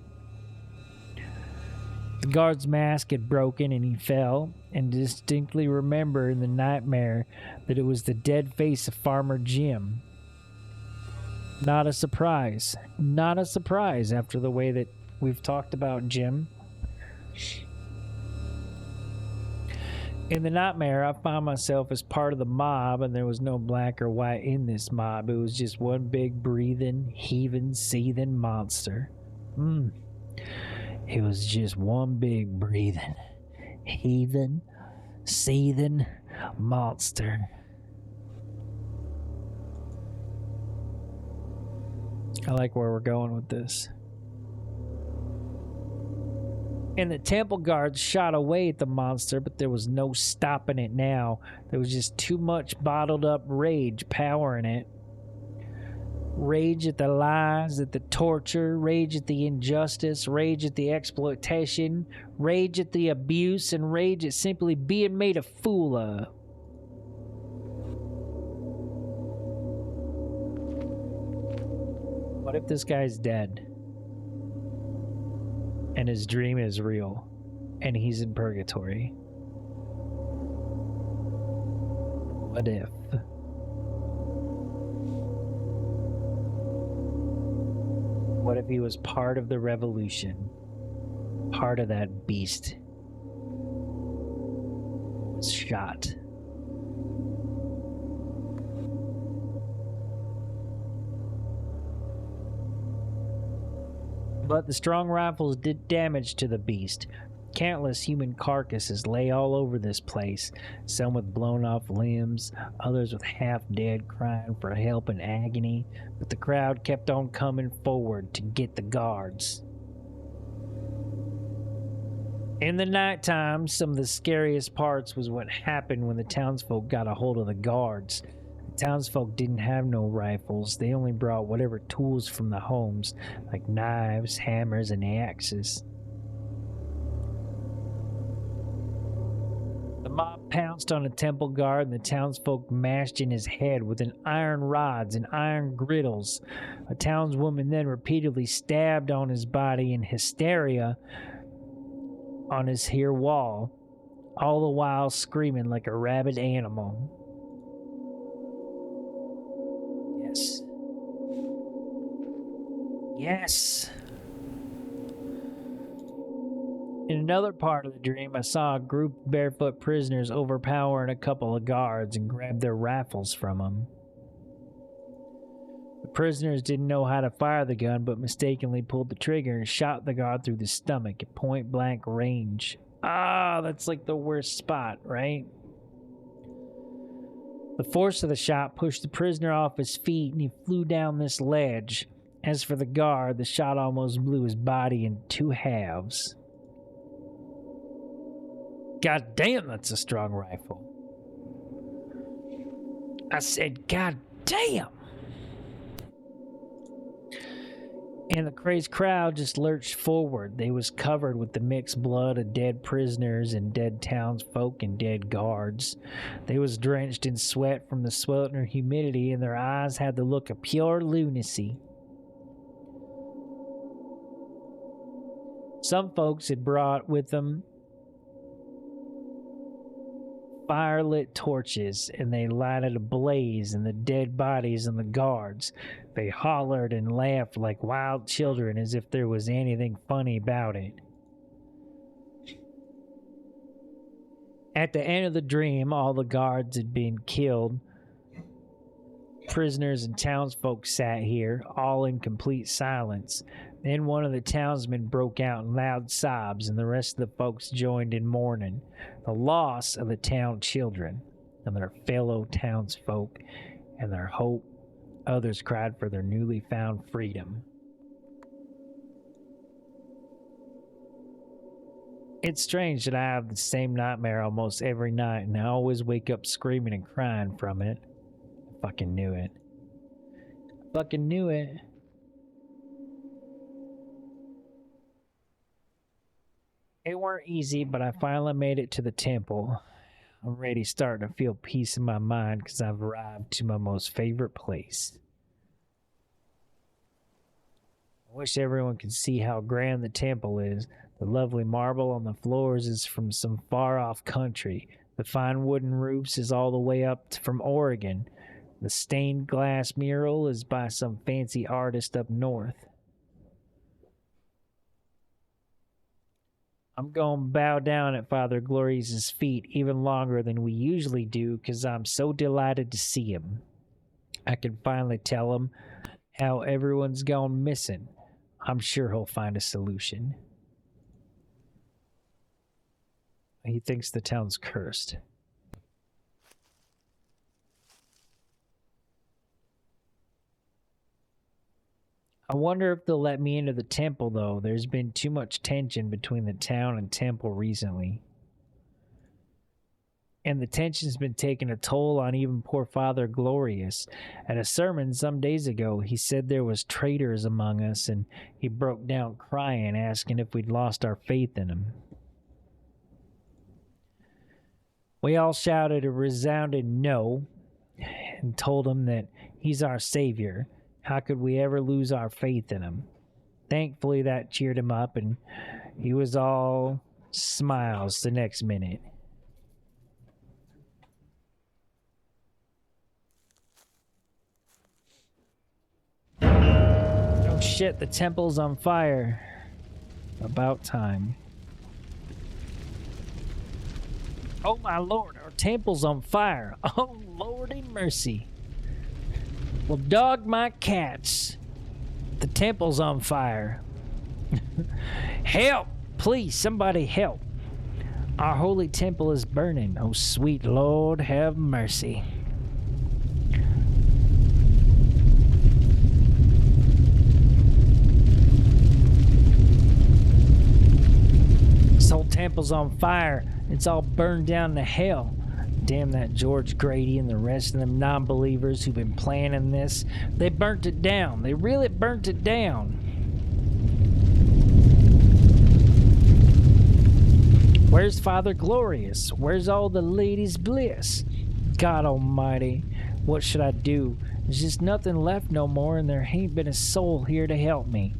The guard's mask had broken and he fell, and distinctly remember in the nightmare that it was the dead face of Farmer Jim. Not a surprise. Not a surprise after the way that we've talked about Jim. In the nightmare, I found myself as part of the mob, and there was no black or white in this mob. It was just one big breathing, heaving, seething monster. It was just one big breathing, heaving, seething monster. I like where we're going with this. And the temple guards shot away at the monster, but there was no stopping it now. There was just too much bottled up rage powering it. Rage at the lies, at the torture, rage at the injustice, rage at the exploitation, rage at the abuse, and rage at simply being made a fool of. What if this guy's dead? And his dream is real, and he's in purgatory? What if? What if he was part of the revolution? Part of that beast? Was shot. But the strong rifles did damage to the beast. Countless human carcasses lay all over this place, some with blown off limbs, others with half dead, crying for help in agony. But the crowd kept on coming forward to get the guards. In the nighttime, some of the scariest parts was what happened when the townsfolk got a hold of the guards. The townsfolk didn't have no rifles. They only brought whatever tools from the homes, like knives, hammers, and axes. The mob pounced on a temple guard, and the townsfolk mashed in his head with iron rods and iron griddles. A townswoman then repeatedly stabbed on his body in hysteria on his here wall, all the while screaming like a rabid animal. Yes. Yes. In another part of the dream, I saw a group of barefoot prisoners overpowering a couple of guards and grab their rifles from them. The prisoners didn't know how to fire the gun, but mistakenly pulled the trigger and shot the guard through the stomach at point-blank range. Ah, that's like the worst spot, right? The force of the shot pushed the prisoner off his feet, and he flew down this ledge. As for the guard, the shot almost blew his body in two halves. God damn, that's a strong rifle. I said, God damn. And the crazed crowd just lurched forward. They was covered with the mixed blood of dead prisoners and dead townsfolk and dead guards. They was drenched in sweat from the sweltering humidity, and their eyes had the look of pure lunacy. Some folks had brought with them fire-lit torches, and they lighted a blaze in the dead bodies and the guards. They hollered and laughed like wild children as if there was anything funny about it. At the end of the dream, all the guards had been killed. Prisoners and townsfolk sat here, all in complete silence. Then one of the townsmen broke out in loud sobs, and the rest of the folks joined in mourning the loss of the town children and their fellow townsfolk and their hope. Others cried for their newly found freedom. It's strange that I have the same nightmare almost every night, and I always wake up screaming and crying from it. I fucking knew it. I fucking knew it. It weren't easy, but I finally made it to the temple. I'm already starting to feel peace in my mind because I've arrived to my most favorite place. I wish everyone could see how grand the temple is. The lovely marble on the floors is from some far-off country. The fine wooden roofs is all the way up from Oregon. The stained glass mural is by some fancy artist up north. I'm going to bow down at Father Glorious' feet even longer than we usually do because I'm so delighted to see him. I can finally tell him how everyone's gone missing. I'm sure he'll find a solution. He thinks the town's cursed. I wonder if they'll let me into the temple, though. There's been too much tension between the town and temple recently. And the tension's been taking a toll on even poor Father Glorious. At a sermon some days ago, he said there was traitors among us, and he broke down crying, asking if we'd lost our faith in him. We all shouted a resounding no, and told him that he's our savior. How could we ever lose our faith in him? Thankfully, that cheered him up, and he was all smiles the next minute. Oh shit, the temple's on fire. About time. Oh my lord, our temple's on fire. Oh lordy mercy. Well, dog my cats. The temple's on fire. Help! Please, somebody help. Our holy temple is burning. Oh, sweet Lord, have mercy. This whole temple's on fire. It's all burned down to hell. Damn that George Grady and the rest of them non-believers who've been planning this. They burnt it down. They really burnt it down. Where's Father Glorious? Where's all the ladies' bliss? God almighty, what should I do? There's just nothing left no more, and there ain't been a soul here to help me.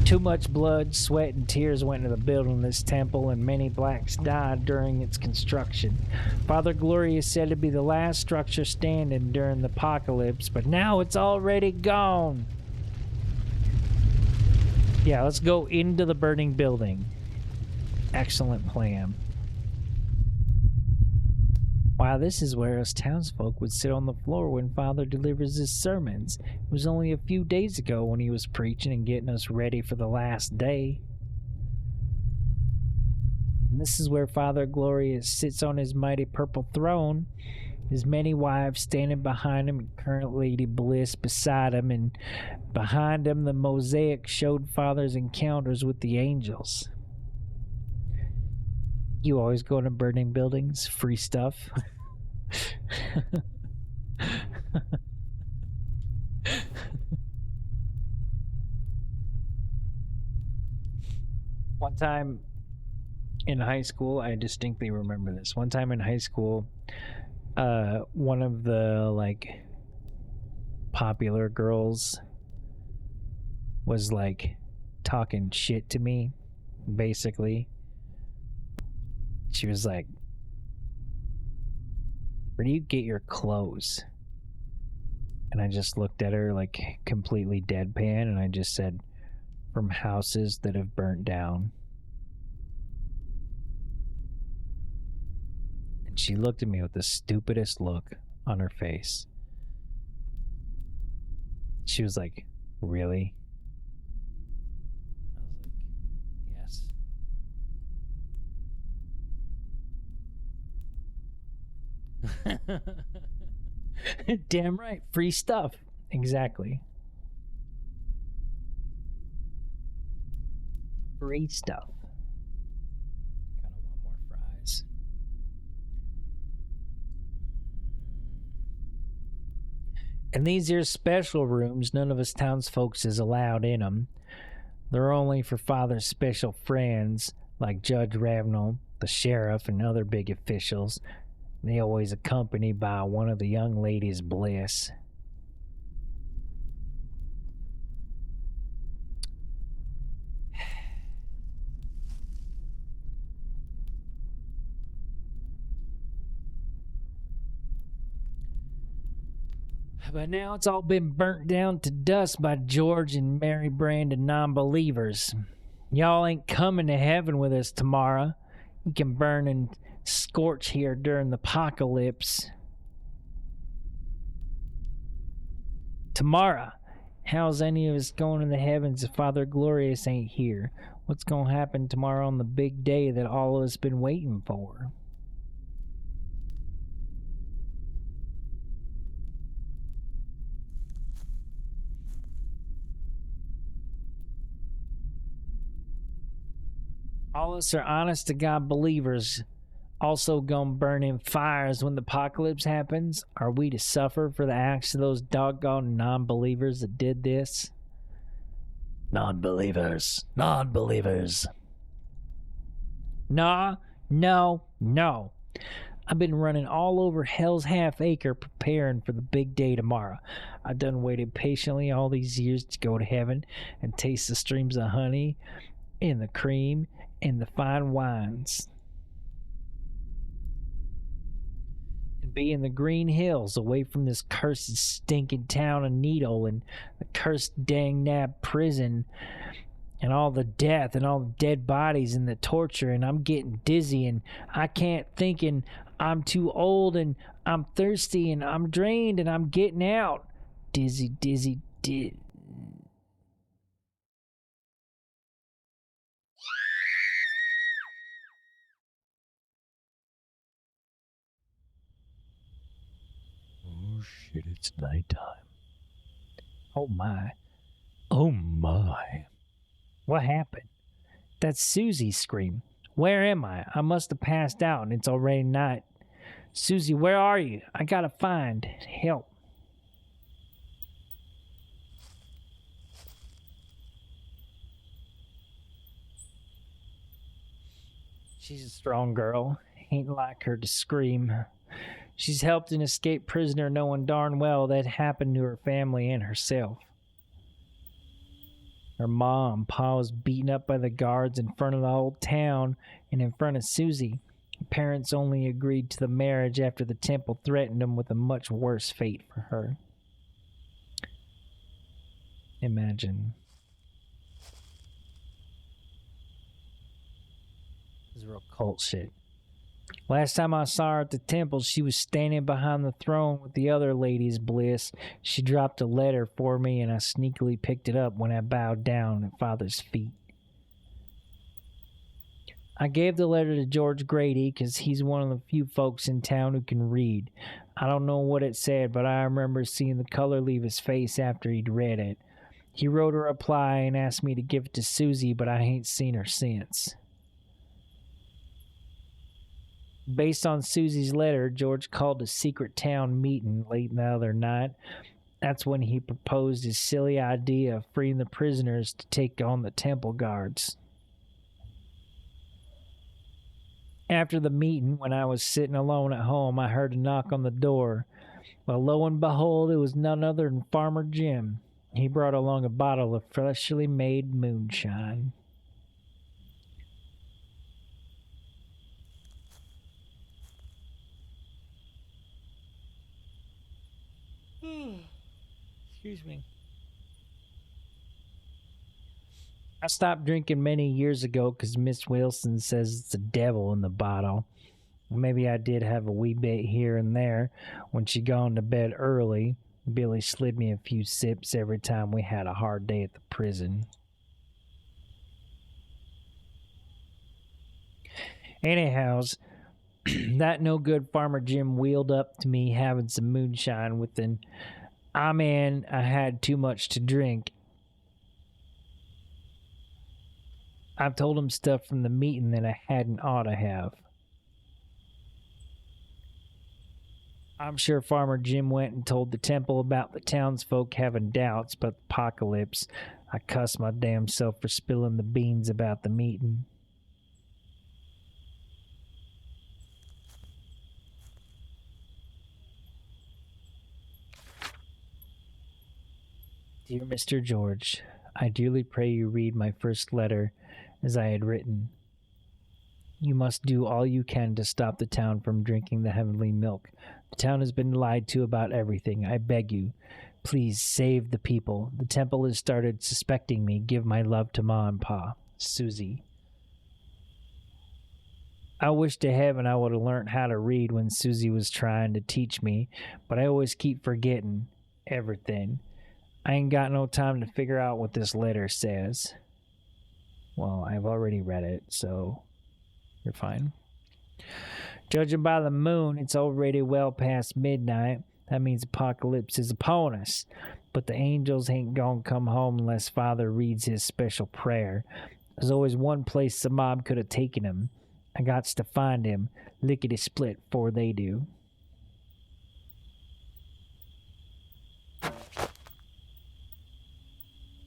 Too much blood, sweat, and tears went into the building of this temple, and many blacks died during its construction. Father Gloria is said to be the last structure standing during the apocalypse, but now it's already gone. Yeah, let's go into the burning building. Excellent plan. Wow, this is where us townsfolk would sit on the floor when Father delivers his sermons. It was only a few days ago when he was preaching and getting us ready for the last day. And this is where Father Glorious sits on his mighty purple throne, his many wives standing behind him and current Lady Bliss beside him, and behind him the mosaic showed Father's encounters with the angels. You always go into burning buildings, free stuff. One time in high school, I distinctly remember this. One time in high school, one of the like popular girls was like talking shit to me, basically. She was like, "Where do you get your clothes?" And I just looked at her like completely deadpan, and I just said, "From houses that have burnt down." And she looked at me with the stupidest look on her face. She was like, "Really?" I was like, "Yes." Damn right, free stuff. Exactly. Free stuff. Kind of want more fries. And these here special rooms, none of us townsfolks is allowed in them. They're only for Father's special friends, like Judge Ravenel, the sheriff, and other big officials. They always accompanied by one of the young ladies' bliss. But now it's all been burnt down to dust by George and Mary Brandon non-believers. Y'all ain't coming to heaven with us tomorrow. You can burn and scorch here during the apocalypse. Tomorrow? How's any of us going to the heavens if Father Glorious ain't here? What's gonna happen tomorrow on the big day that all of us been waiting for? All of us are honest to God believers, also gonna burn in fires when the apocalypse happens. Are we to suffer for the acts of those doggone non-believers that did this? Non-believers. Nah, no. I've been running all over Hell's Half Acre preparing for the big day tomorrow. I done waited patiently all these years to go to heaven and taste the streams of honey and the cream and the fine wines. And be in the green hills away from this cursed stinking town of Needle and the cursed dang nab prison and all the death and all the dead bodies and the torture, and I'm getting dizzy and I can't think and I'm too old and I'm thirsty and I'm drained and I'm getting out. Dizzy. Oh shit, it's nighttime. Oh my. Oh my. What happened? That's Susie's scream. Where am I? I must have passed out and it's already night. Susie, where are you? I gotta find help. She's a strong girl. Ain't like her to scream. She's helped an escaped prisoner knowing darn well that happened to her family and herself. Her mom, Pa was beaten up by the guards in front of the whole town and in front of Susie. Her parents only agreed to the marriage after the temple threatened them with a much worse fate for her. Imagine. This is real cult shit. Last time I saw her at the temple, she was standing behind the throne with the other ladies, Bliss. She dropped a letter for me, and I sneakily picked it up when I bowed down at Father's feet. I gave the letter to George Grady because he's one of the few folks in town who can read. I don't know what it said, but I remember seeing the color leave his face after he'd read it. He wrote a reply and asked me to give it to Susie, but I ain't seen her since. Based on Susie's letter, George called a secret town meeting late the other night. That's when he proposed his silly idea of freeing the prisoners to take on the temple guards. After the meeting, when I was sitting alone at home, I heard a knock on the door. Well, lo and behold, it was none other than Farmer Jim. He brought along a bottle of freshly made moonshine. Excuse me. I stopped drinking many years ago because Miss Wilson says it's a devil in the bottle. Maybe I did have a wee bit here and there when she gone to bed early. Billy slid me a few sips every time we had a hard day at the prison. Anyhows, that no good Farmer Jim wheeled up to me having some moonshine with an I had too much to drink. I've told him stuff from the meeting that I hadn't ought to have. I'm sure Farmer Jim went and told the temple about the townsfolk having doubts about the apocalypse. I cussed my damn self for spilling the beans about the meeting. Dear Mr. George, I dearly pray you read my first letter as I had written. You must do all you can to stop the town from drinking the heavenly milk. The town has been lied to about everything. I beg you, please save the people. The temple has started suspecting me. Give my love to Ma and Pa. Susie. I wish to heaven I would have learned how to read when Susie was trying to teach me, but I always keep forgetting everything. I ain't got no time to figure out what this letter says. Well, I've already read it, so you're fine. Judging by the moon, it's already well past midnight. That means apocalypse is upon us. But the angels ain't gonna come home unless Father reads his special prayer. There's always one place the mob could have taken him. I gots to find him, lickety-split, before they do.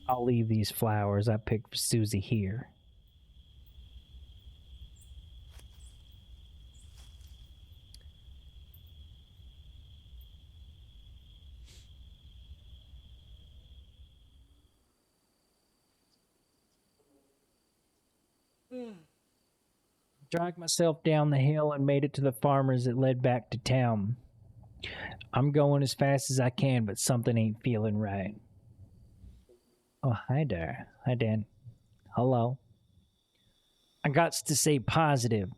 I'll leave these flowers I picked for Susie here. Dragged myself down the hill and made it to the farmers that led back to town. I'm going as fast as I can, but something ain't feeling right. Oh, hi there. Hi, Dan. Hello. I gots to stay positive.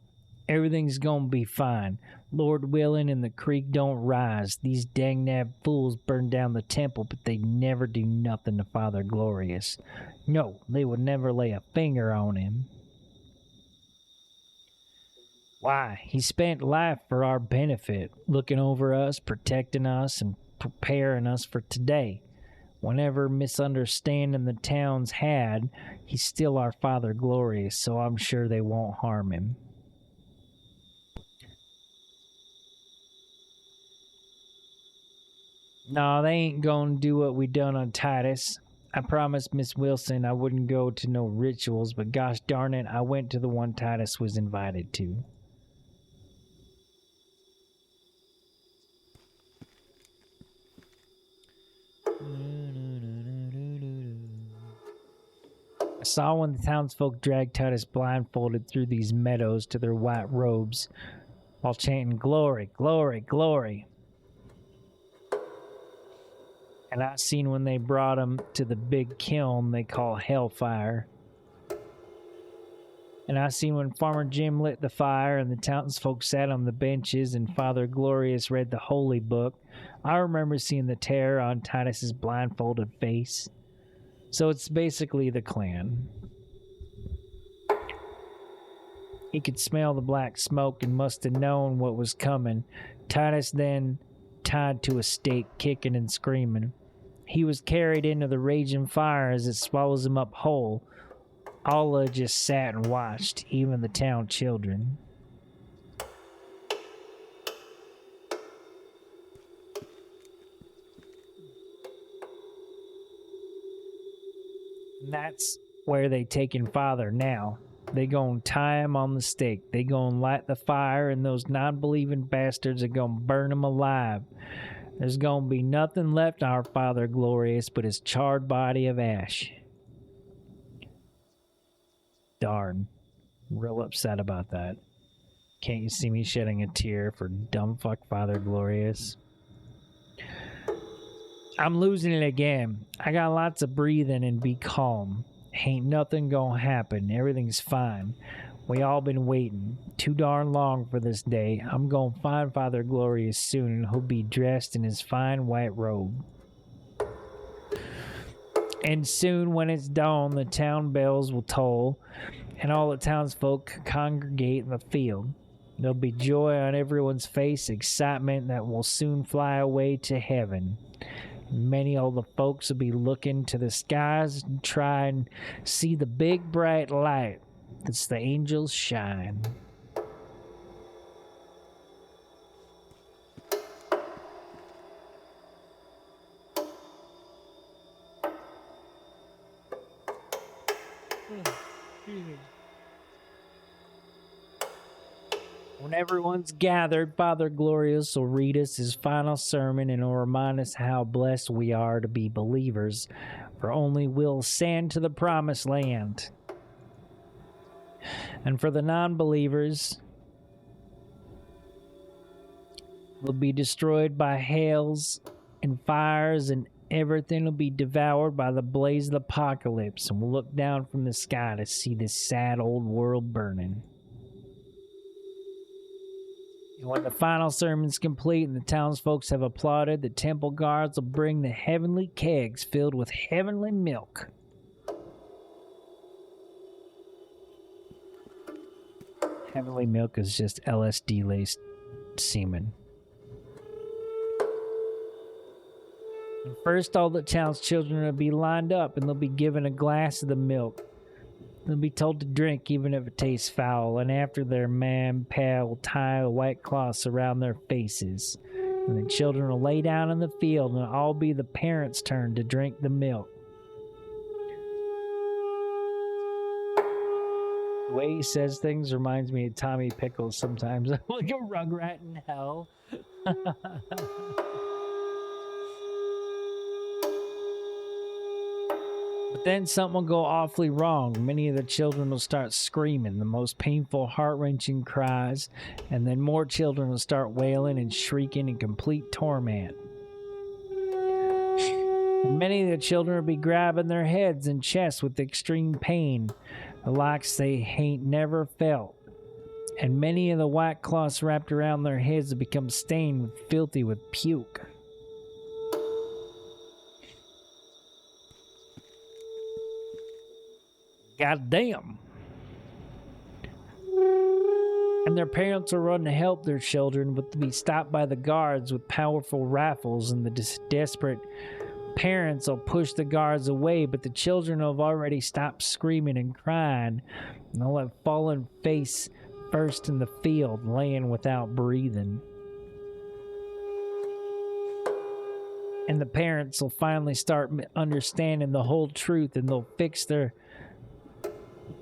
Everything's gonna be fine. Lord willing, and the creek don't rise. These dang-nab fools burn down the temple, but they never do nothing to Father Glorious. No, they would never lay a finger on him. Why, he spent life for our benefit, looking over us, protecting us, and preparing us for today. Whenever misunderstanding the town's had, he's still our Father Glorious, so I'm sure they won't harm him. No, they ain't gonna do what we done on Titus. I promised Miss Wilson I wouldn't go to no rituals, but gosh darn it, I went to the one Titus was invited to. I saw when the townsfolk dragged Titus blindfolded through these meadows to their white robes, while chanting, "Glory, glory, glory." And I seen when they brought him to the big kiln they call Hellfire. And I seen when Farmer Jim lit the fire and the townsfolk sat on the benches and Father Glorious read the holy book. I remember seeing the terror on Titus's blindfolded face. So it's basically the Klan. He could smell the black smoke and must have known what was coming. Titus then tied to a stake, kicking and screaming. He was carried into the raging fire as it swallows him up whole. Alla just sat and watched, even the town children. And that's where they taking Father now. They gonna tie him on the stake. They gonna light the fire, and those non-believing bastards are gonna burn him alive. There's gonna be nothing left of our Father Glorious but his charred body of ash. Darn. Real upset about that. Can't you see me shedding a tear for dumb fuck Father Glorious? I'm losing it again. I got lots of breathing and be calm. Ain't nothing gonna happen. Everything's fine. We all been waiting too darn long for this day. I'm gonna find Father Glorious soon and he'll be dressed in his fine white robe. And soon when it's dawn, the town bells will toll and all the townsfolk congregate in the field. There'll be joy on everyone's face, excitement that will soon fly away to heaven. Many of the folks will be looking to the skies and try and see the big bright light that's the angels shine. When everyone's gathered, Father Glorious will read us his final sermon and will remind us how blessed we are to be believers, for only we'll ascend to the promised land. And for the non-believers, will be destroyed by hails and fires, and everything will be devoured by the blaze of the apocalypse, and we'll look down from the sky to see this sad old world burning. And when the final sermon's complete and the townsfolk have applauded, the temple guards will bring the heavenly kegs filled with heavenly milk. Heavenly milk is just LSD-laced semen. And first, all the town's children will be lined up, and they'll be given a glass of the milk. They'll be told to drink even if it tastes foul, and after their man, pa will tie a white cloth around their faces. And the children will lay down in the field, and it'll all be the parents' turn to drink the milk. The way he says things reminds me of Tommy Pickles sometimes. Like a rugrat in hell. But then something will go awfully wrong. Many of the children will start screaming, the most painful, heart-wrenching cries, and then more children will start wailing and shrieking in complete torment. And many of the children will be grabbing their heads and chests with extreme pain, the likes they ain't never felt. And many of the white cloths wrapped around their heads will become stained with filthy with puke. God damn. And their parents will run to help their children, but to be stopped by the guards with powerful rifles, and the desperate parents will push the guards away, but the children have already stopped screaming and crying, and they'll have fallen face first in the field, laying without breathing. And the parents will finally start understanding the whole truth, and they'll fix their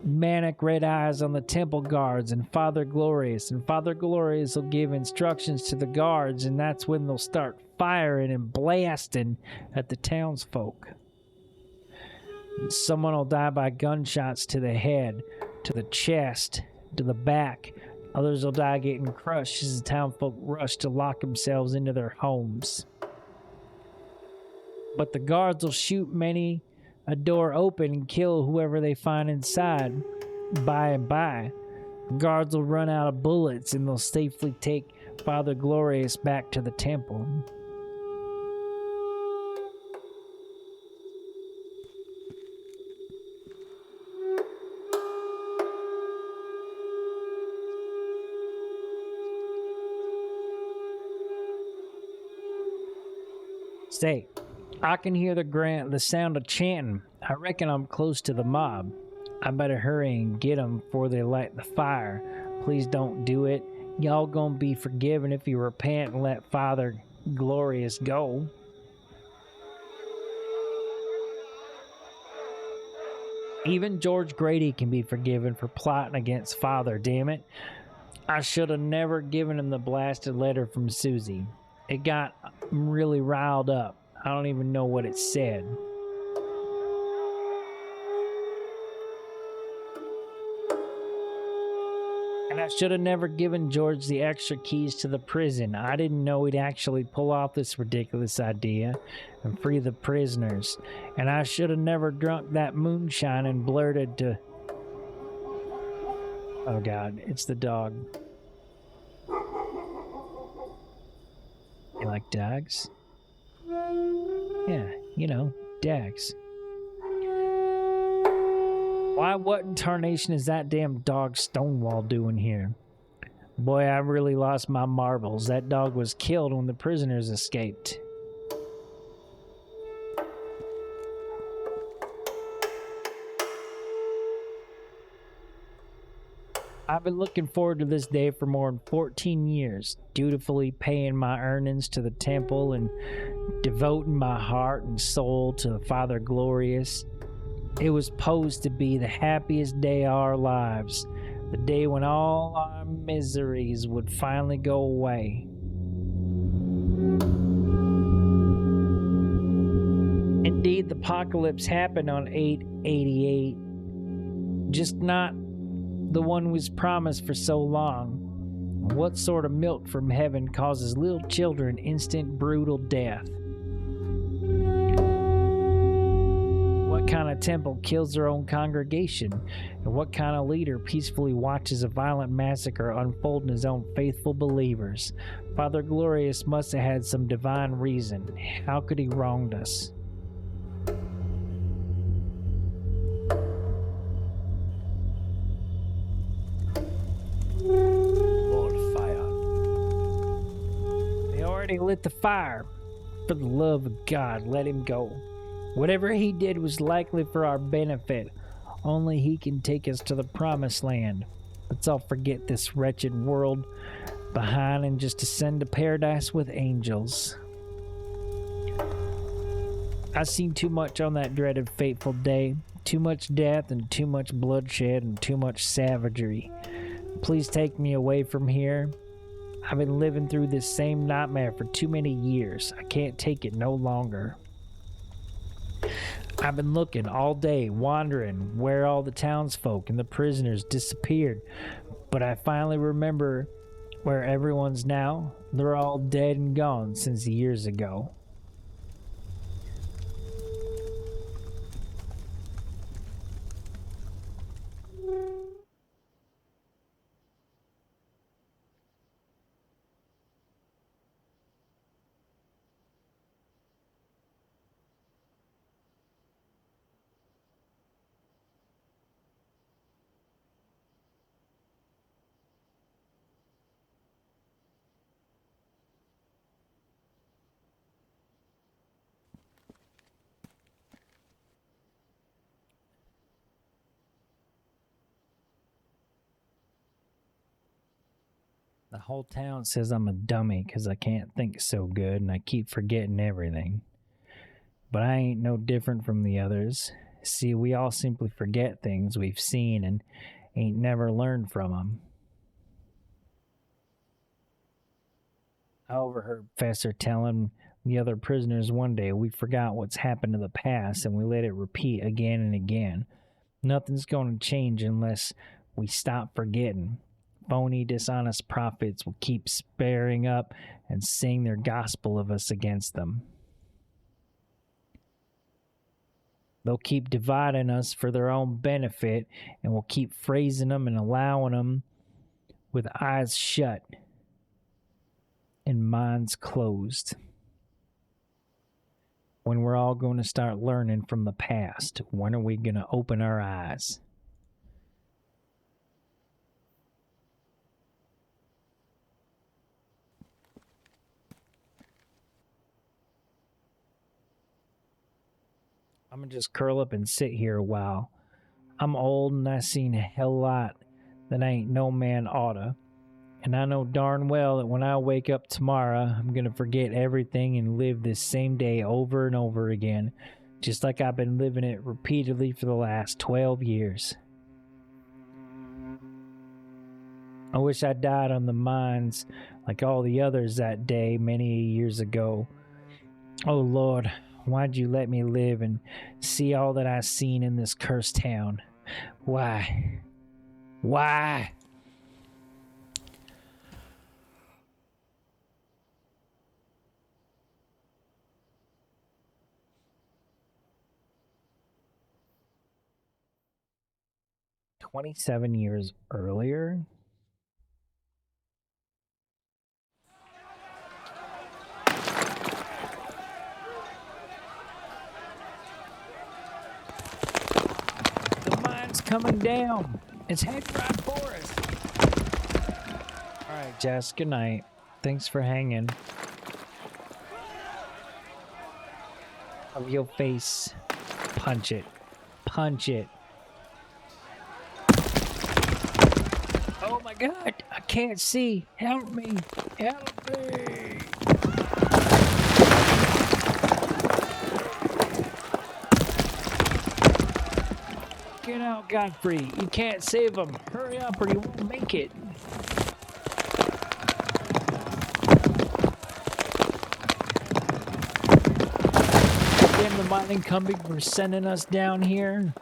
manic red eyes on the temple guards and Father Glorious, and Father Glorious will give instructions to the guards, and that's when they'll start firing and blasting at the townsfolk. Someone will die by gunshots to the head, to the chest, to the back. Others will die getting crushed as the townfolk rush to lock themselves into their homes. But the guards will shoot many a door open and kill whoever they find inside. By and by, guards will run out of bullets, and they'll safely take Father Glorious back to the temple. Say, I can hear the sound of chanting. I reckon I'm close to the mob. I better hurry and get them before they light the fire. Please don't do it. Y'all gonna be forgiven if you repent and let Father Glorious go. Even George Grady can be forgiven for plotting against Father, damn it. I should have never given him the blasted letter from Susie. It got really riled up. I don't even know what it said. And I should have never given George the extra keys to the prison. I didn't know he'd actually pull off this ridiculous idea and free the prisoners. And I should have never drunk that moonshine and blurted to... Oh God, it's the dog. You like dogs? Yeah, you know, Dags. Why, what in tarnation is that damn dog Stonewall doing here? Boy, I really lost my marbles. That dog was killed when the prisoners escaped. I've been looking forward to this day for more than 14 years, dutifully paying my earnings to the temple and devoting my heart and soul to Father Glorious. It was posed to be the happiest day of our lives, the day when all our miseries would finally go away. Indeed, the apocalypse happened on 888, just not the one was promised for so long. What sort of milk from heaven causes little children instant brutal death? What kind of temple kills their own congregation? And what kind of leader peacefully watches a violent massacre unfold in his own faithful believers? Father Glorious must have had some divine reason. How could he wronged us? Lord fire. They already lit the fire. For the love of God, let him go. Whatever he did was likely for our benefit. Only he can take us to the promised land. Let's all forget this wretched world behind and just ascend to paradise with angels. I've seen too much on that dreaded fateful day. Too much death and too much bloodshed and too much savagery. Please take me away from here. I've been living through this same nightmare for too many years. I can't take it no longer. I've been looking all day, wondering where all the townsfolk and the prisoners disappeared. But I finally remember where everyone's now. They're all dead and gone since years ago. The whole town says I'm a dummy because I can't think so good and I keep forgetting everything. But I ain't no different from the others. See, we all simply forget things we've seen and ain't never learned from them. I overheard Professor telling the other prisoners one day we forgot what's happened to the past and we let it repeat again and again. Nothing's going to change unless we stop forgetting. Phony, dishonest prophets will keep sparing up and sing their gospel of us against them. They'll keep dividing us for their own benefit, and we'll keep phrasing them and allowing them with eyes shut and minds closed. When we're all going to start learning from the past, when are we going to open our eyes? I'm going to just curl up and sit here a while. I'm old and I've seen a hell lot that ain't no man oughta. And I know darn well that when I wake up tomorrow, I'm going to forget everything and live this same day over and over again, just like I've been living it repeatedly for the last 12 years. I wish I died on the mines like all the others that day many years ago. Oh Lord, why'd you let me live and see all that I've seen in this cursed town? Why? Why? "27 years earlier?" Coming down. It's heading right for us. All right, Jess, good night. Thanks for hanging. Of your face. Punch it. Punch it. Oh my God, I can't see. Help me. Help me. Get out, Godfrey. You can't save him. Hurry up or you won't make it. Damn the mining company for sending us down here.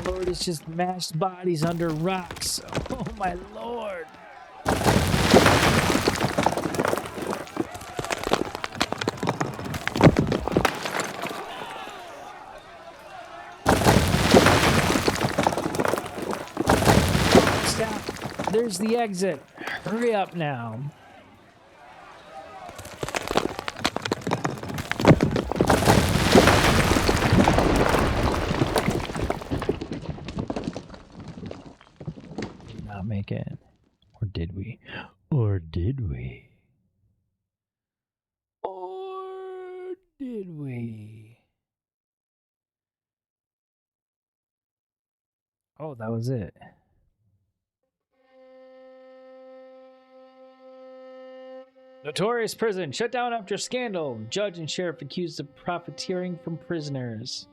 Or it's just mashed bodies under rocks. Oh my lord. Stop. There's the exit. Hurry up now. Did not make it. Or did we? Or did we? Or did we? Oh, that was it. Notorious prison shut down after scandal. Judge and sheriff accused of profiteering from prisoners.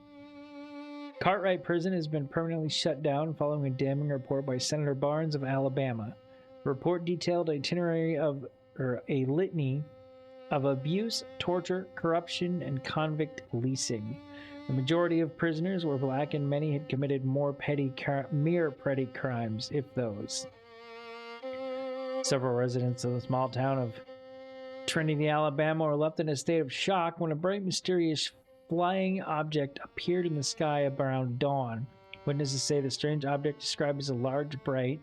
Cartwright Prison has been permanently shut down following a damning report by Senator Barnes of Alabama. The report detailed a litany of abuse, torture, corruption, and convict leasing. The majority of prisoners were black, and many had committed mere petty crimes, if those. Several residents of the small town of Trinity, Alabama, were left in a state of shock when a bright, mysterious flying object appeared in the sky around dawn. Witnesses say the strange object, described as a large, bright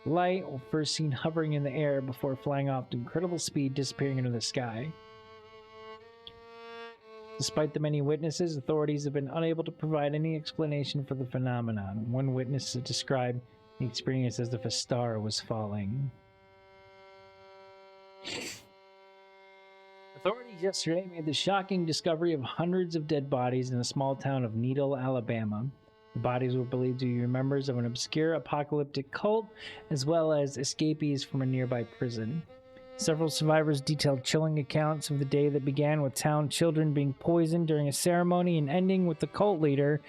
light, was first seen hovering in the air before flying off at incredible speed, disappearing into the sky. Despite the many witnesses, authorities have been unable to provide any explanation for the phenomenon. One witness described the experience as if a star was falling. Authorities yesterday made the shocking discovery of hundreds of dead bodies in a small town of Needle, Alabama. The bodies were believed to be members of an obscure apocalyptic cult, as well as escapees from a nearby prison. Several survivors detailed chilling accounts of the day that began with town children being poisoned during a ceremony and ending with the cult leader,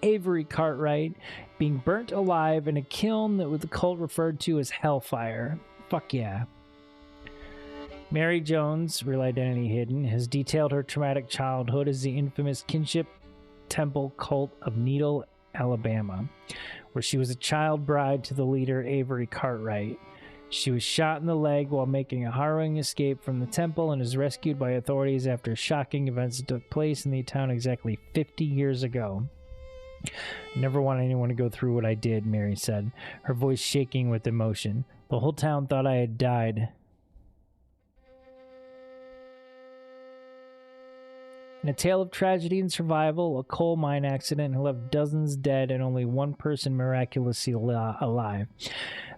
Avery Cartwright, being burnt alive in a kiln that the cult referred to as Hellfire. Fuck yeah. Mary Jones, real identity hidden, has detailed her traumatic childhood as the infamous Kinship Temple cult of Needle, Alabama, where she was a child bride to the leader Avery Cartwright. She was shot in the leg while making a harrowing escape from the temple and is rescued by authorities after shocking events that took place in the town exactly 50 years ago. I never want anyone to go through what I did, Mary said, her voice shaking with emotion. The whole town thought I had died. In a tale of tragedy and survival, a coal mine accident left dozens dead and only one person miraculously alive.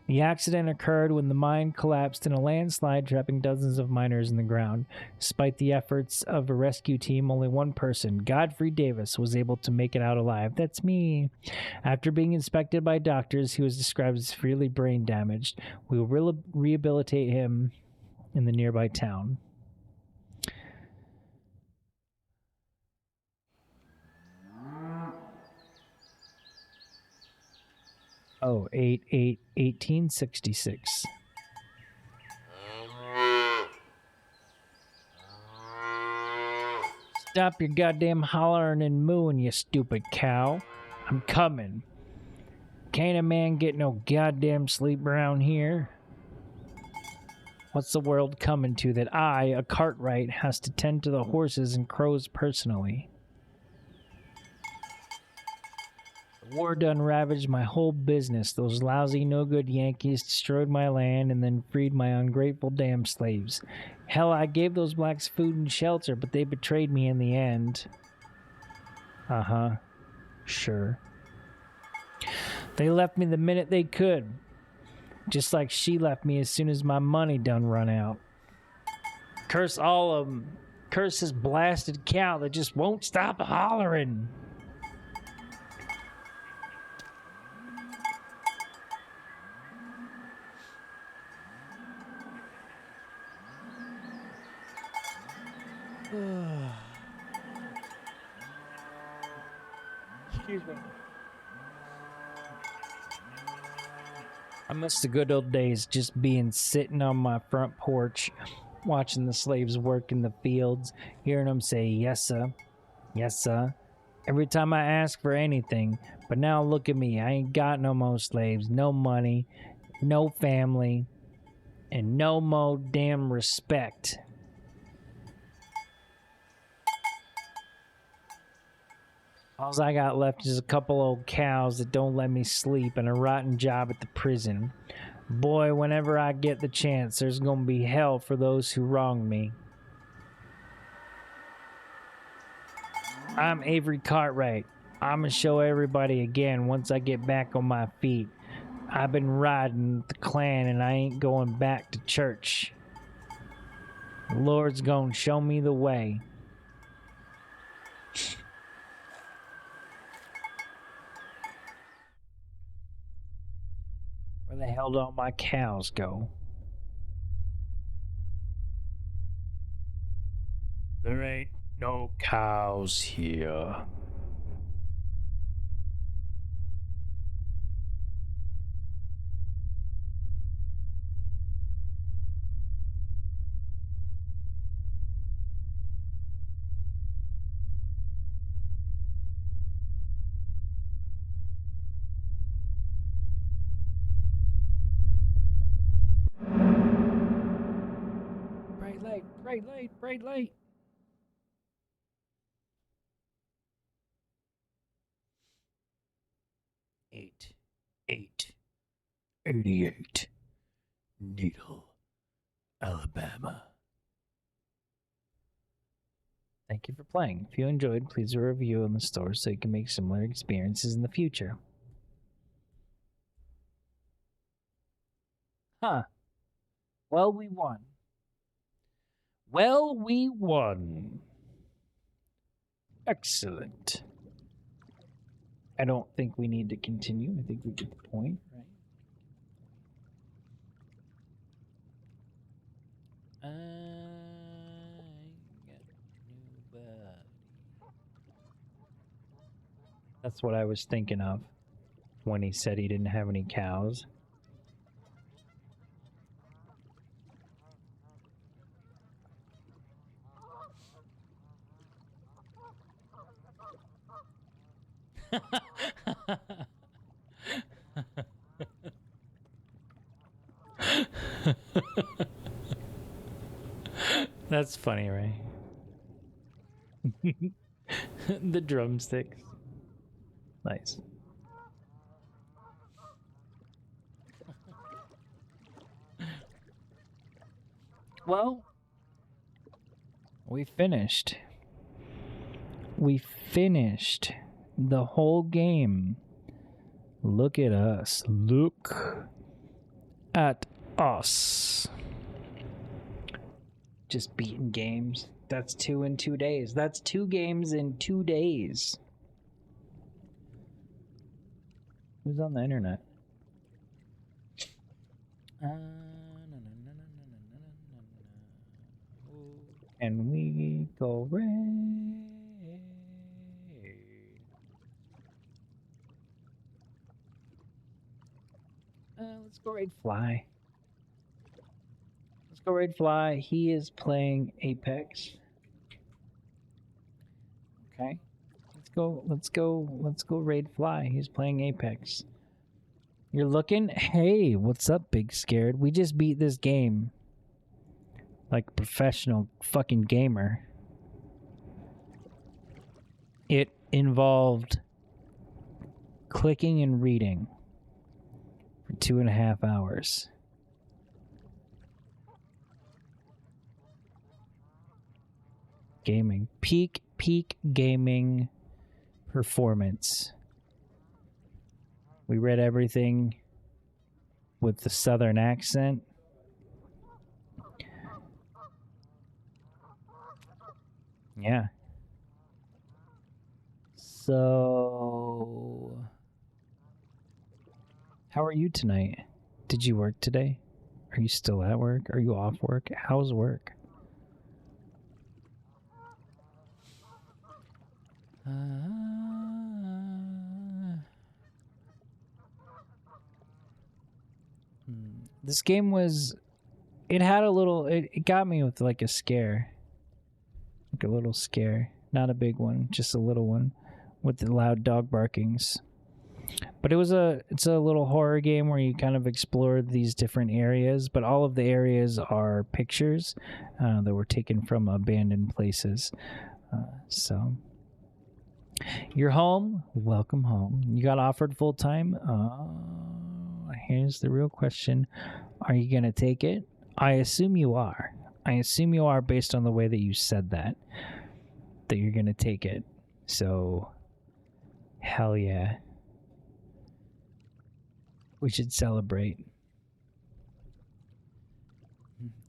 The accident occurred when the mine collapsed in a landslide, trapping dozens of miners in the ground. Despite the efforts of a rescue team, only one person, Godfrey Davis, was able to make it out alive. That's me. After being inspected by doctors, he was described as severely brain damaged. We will rehabilitate him in the nearby town. Oh, 8/8/1866. Stop your goddamn hollering and mooing, you stupid cow. I'm coming. Can't a man get no goddamn sleep around here? What's the world coming to that I, a Cartwright, has to tend to the horses and crows personally? The war done ravaged my whole business. Those lousy, no-good Yankees destroyed my land and then freed my ungrateful damn slaves. Hell, I gave those blacks food and shelter, but they betrayed me in the end. Uh-huh. Sure. They left me the minute they could. Just like she left me as soon as my money done run out. Curse all of them. Curse this blasted cow that just won't stop hollering. Excuse me. I miss the good old days, just sitting on my front porch, watching the slaves work in the fields, hearing them say, yes, sir, yes, sir, Every time I ask for anything, but now look at me. I ain't got no more slaves, no money, no family, and no more damn respect. All I got left is a couple old cows that don't let me sleep and a rotten job at the prison. Boy, whenever I get the chance, there's gonna be hell for those who wrong me. I'm Avery Cartwright. I'm gonna show everybody again once I get back on my feet. I've been riding with the clan and I ain't going back to church. The Lord's gonna show me the way. Where the hell did all my cows go? There ain't no cows here. Bright light, bright light, bright light. Eight. 88. Needle, Alabama. Thank you for playing. If you enjoyed, please leave a review on the store so you can make similar experiences in the future. Huh. Well, we won. Well, we won. Excellent. I don't think we need to continue. I think we get the point, right? I got nobody. That's what I was thinking of when he said he didn't have any cows. That's funny, right? The drumsticks. Nice. Well, we finished. We finished the whole game. Look at us. Look at us. Just beating games. That's 2 in 2 days. That's 2 games in 2 days. Who's on the internet? And we go raid. Let's go raid Fly. Let's go raid Fly. He is playing Apex. Okay. Let's go raid Fly. He's playing Apex. You're looking? Hey, what's up, Big Scared? We just beat this game. Like a professional fucking gamer. It involved clicking and reading for 2.5 hours. Gaming. Peak gaming performance. We read everything with the southern accent. Yeah. So, how are you tonight? Did you work today? Are you still at work? Are you off work? How's work? This game was, it had a little, it got me with like a scare. Like a little scare. Not a big one, just a little one. with the loud dog barkings. But it's a little horror game where you kind of explore these different areas, but all of the areas are pictures that were taken from abandoned places. So you're home. Welcome home. You got offered full time. Here's the real question: are you gonna take it? I assume you are. I assume you are based on the way that you said that you're gonna take it. So, hell yeah. We should celebrate.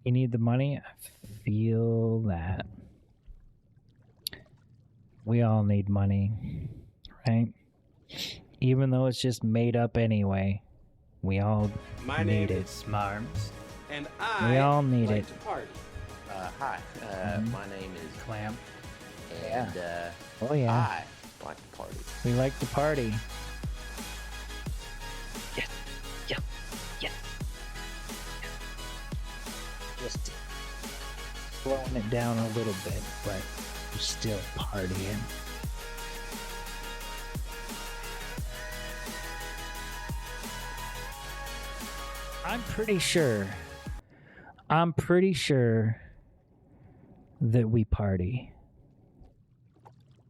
You need the money? I feel that. We all need money, right? Even though it's just made up anyway. We all need it. Smarms. And I We all need like it. to party. Hi, my name is Clam. and Oh yeah. I like to party. We like to party. Yes. Yeah. Yeah. Just slowing it down a little bit, but we're still partying. I'm pretty sure that we party.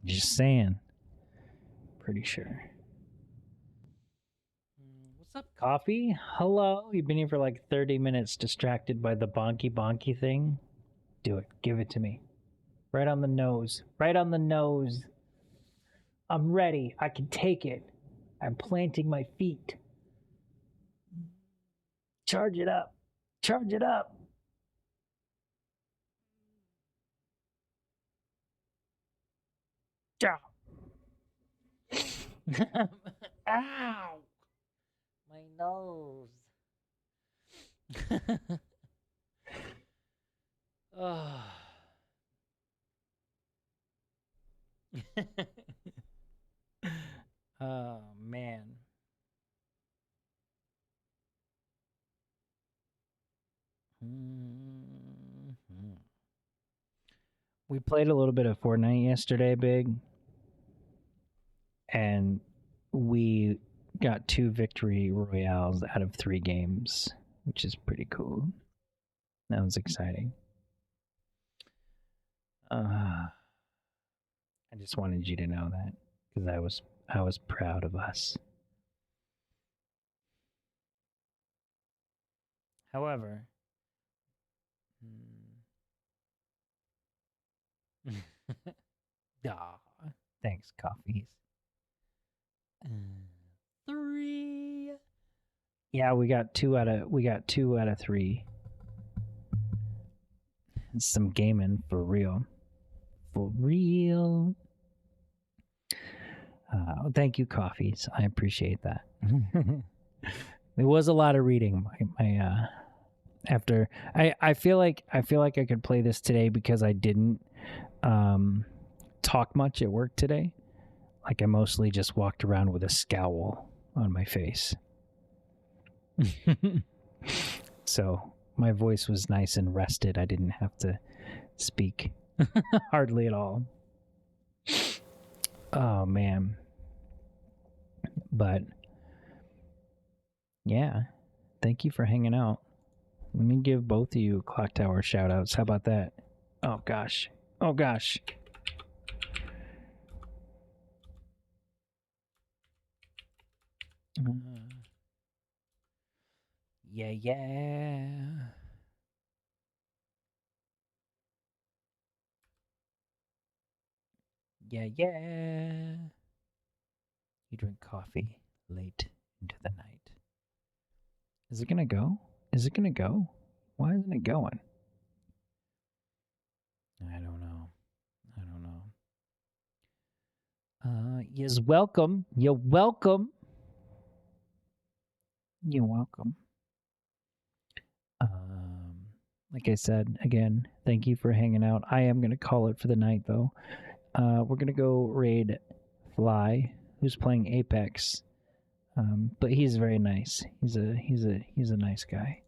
Just saying. Pretty sure. What's up, Coffee? Hello? You've been here for like 30 minutes distracted by the bonky thing? Do it. Give it to me. Right on the nose. Right on the nose. I'm ready. I can take it. I'm planting my feet. Charge it up. Charge it up. Ow! My nose. Oh. Oh, man. We played a little bit of Fortnite yesterday, Big. And we got 2 victory royales out of 3 games, which is pretty cool. That was exciting. I just wanted you to know that because I was proud of us. However, thanks, Coffees. 3. Yeah, we got 2 out of 3. Some gaming for real. For real. Thank you, Coffees. I appreciate that. There was a lot of reading. After I feel like I could play this today because I didn't talk much at work today. Like I mostly just walked around with a scowl on my face. So my voice was nice and rested. I didn't have to speak hardly at all. Oh, man. But, yeah. Thank you for hanging out. Let me give both of you Clock Tower shout-outs. How about that? Oh, gosh. Oh, gosh. Yeah, yeah. Yeah, yeah. You drink coffee late into the night. Is it gonna go? Is it gonna go? Why isn't it going? I don't know. I don't know. Yes, welcome. You're welcome. You're welcome. Like I said, again, thank you for hanging out. I am gonna call it for the night, though. We're gonna go raid Fly, who's playing Apex. But he's very nice. He's a nice guy.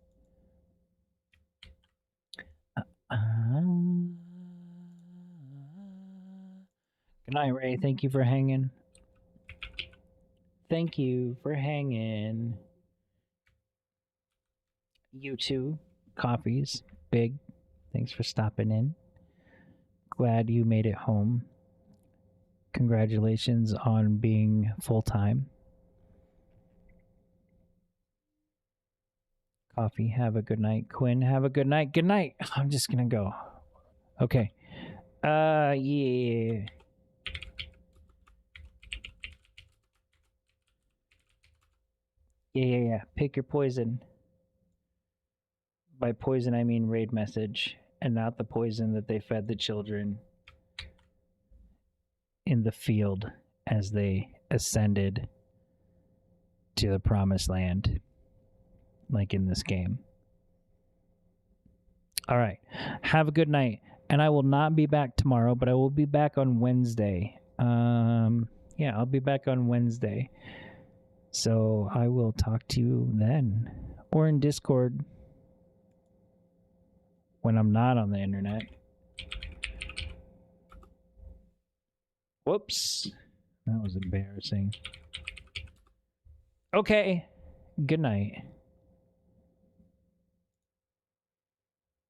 Good night, Ray. Thank you for hanging. Thank you for hanging. You too. Coffees. Big. Thanks for stopping in. Glad you made it home. Congratulations on being full-time. Coffee, have a good night. Quinn, have a good night. Good night. I'm just gonna go. Okay. Yeah. Yeah. Pick your poison. By poison, I mean raid message, and not the poison that they fed the children in the field as they ascended to the promised land, like in this game. All right. Have a good night. And I will not be back tomorrow, but I will be back on Wednesday. Yeah, I'll be back on Wednesday. So I will talk to you then. Or in Discord when I'm not on the internet. Whoops. That was embarrassing. Okay. Good night.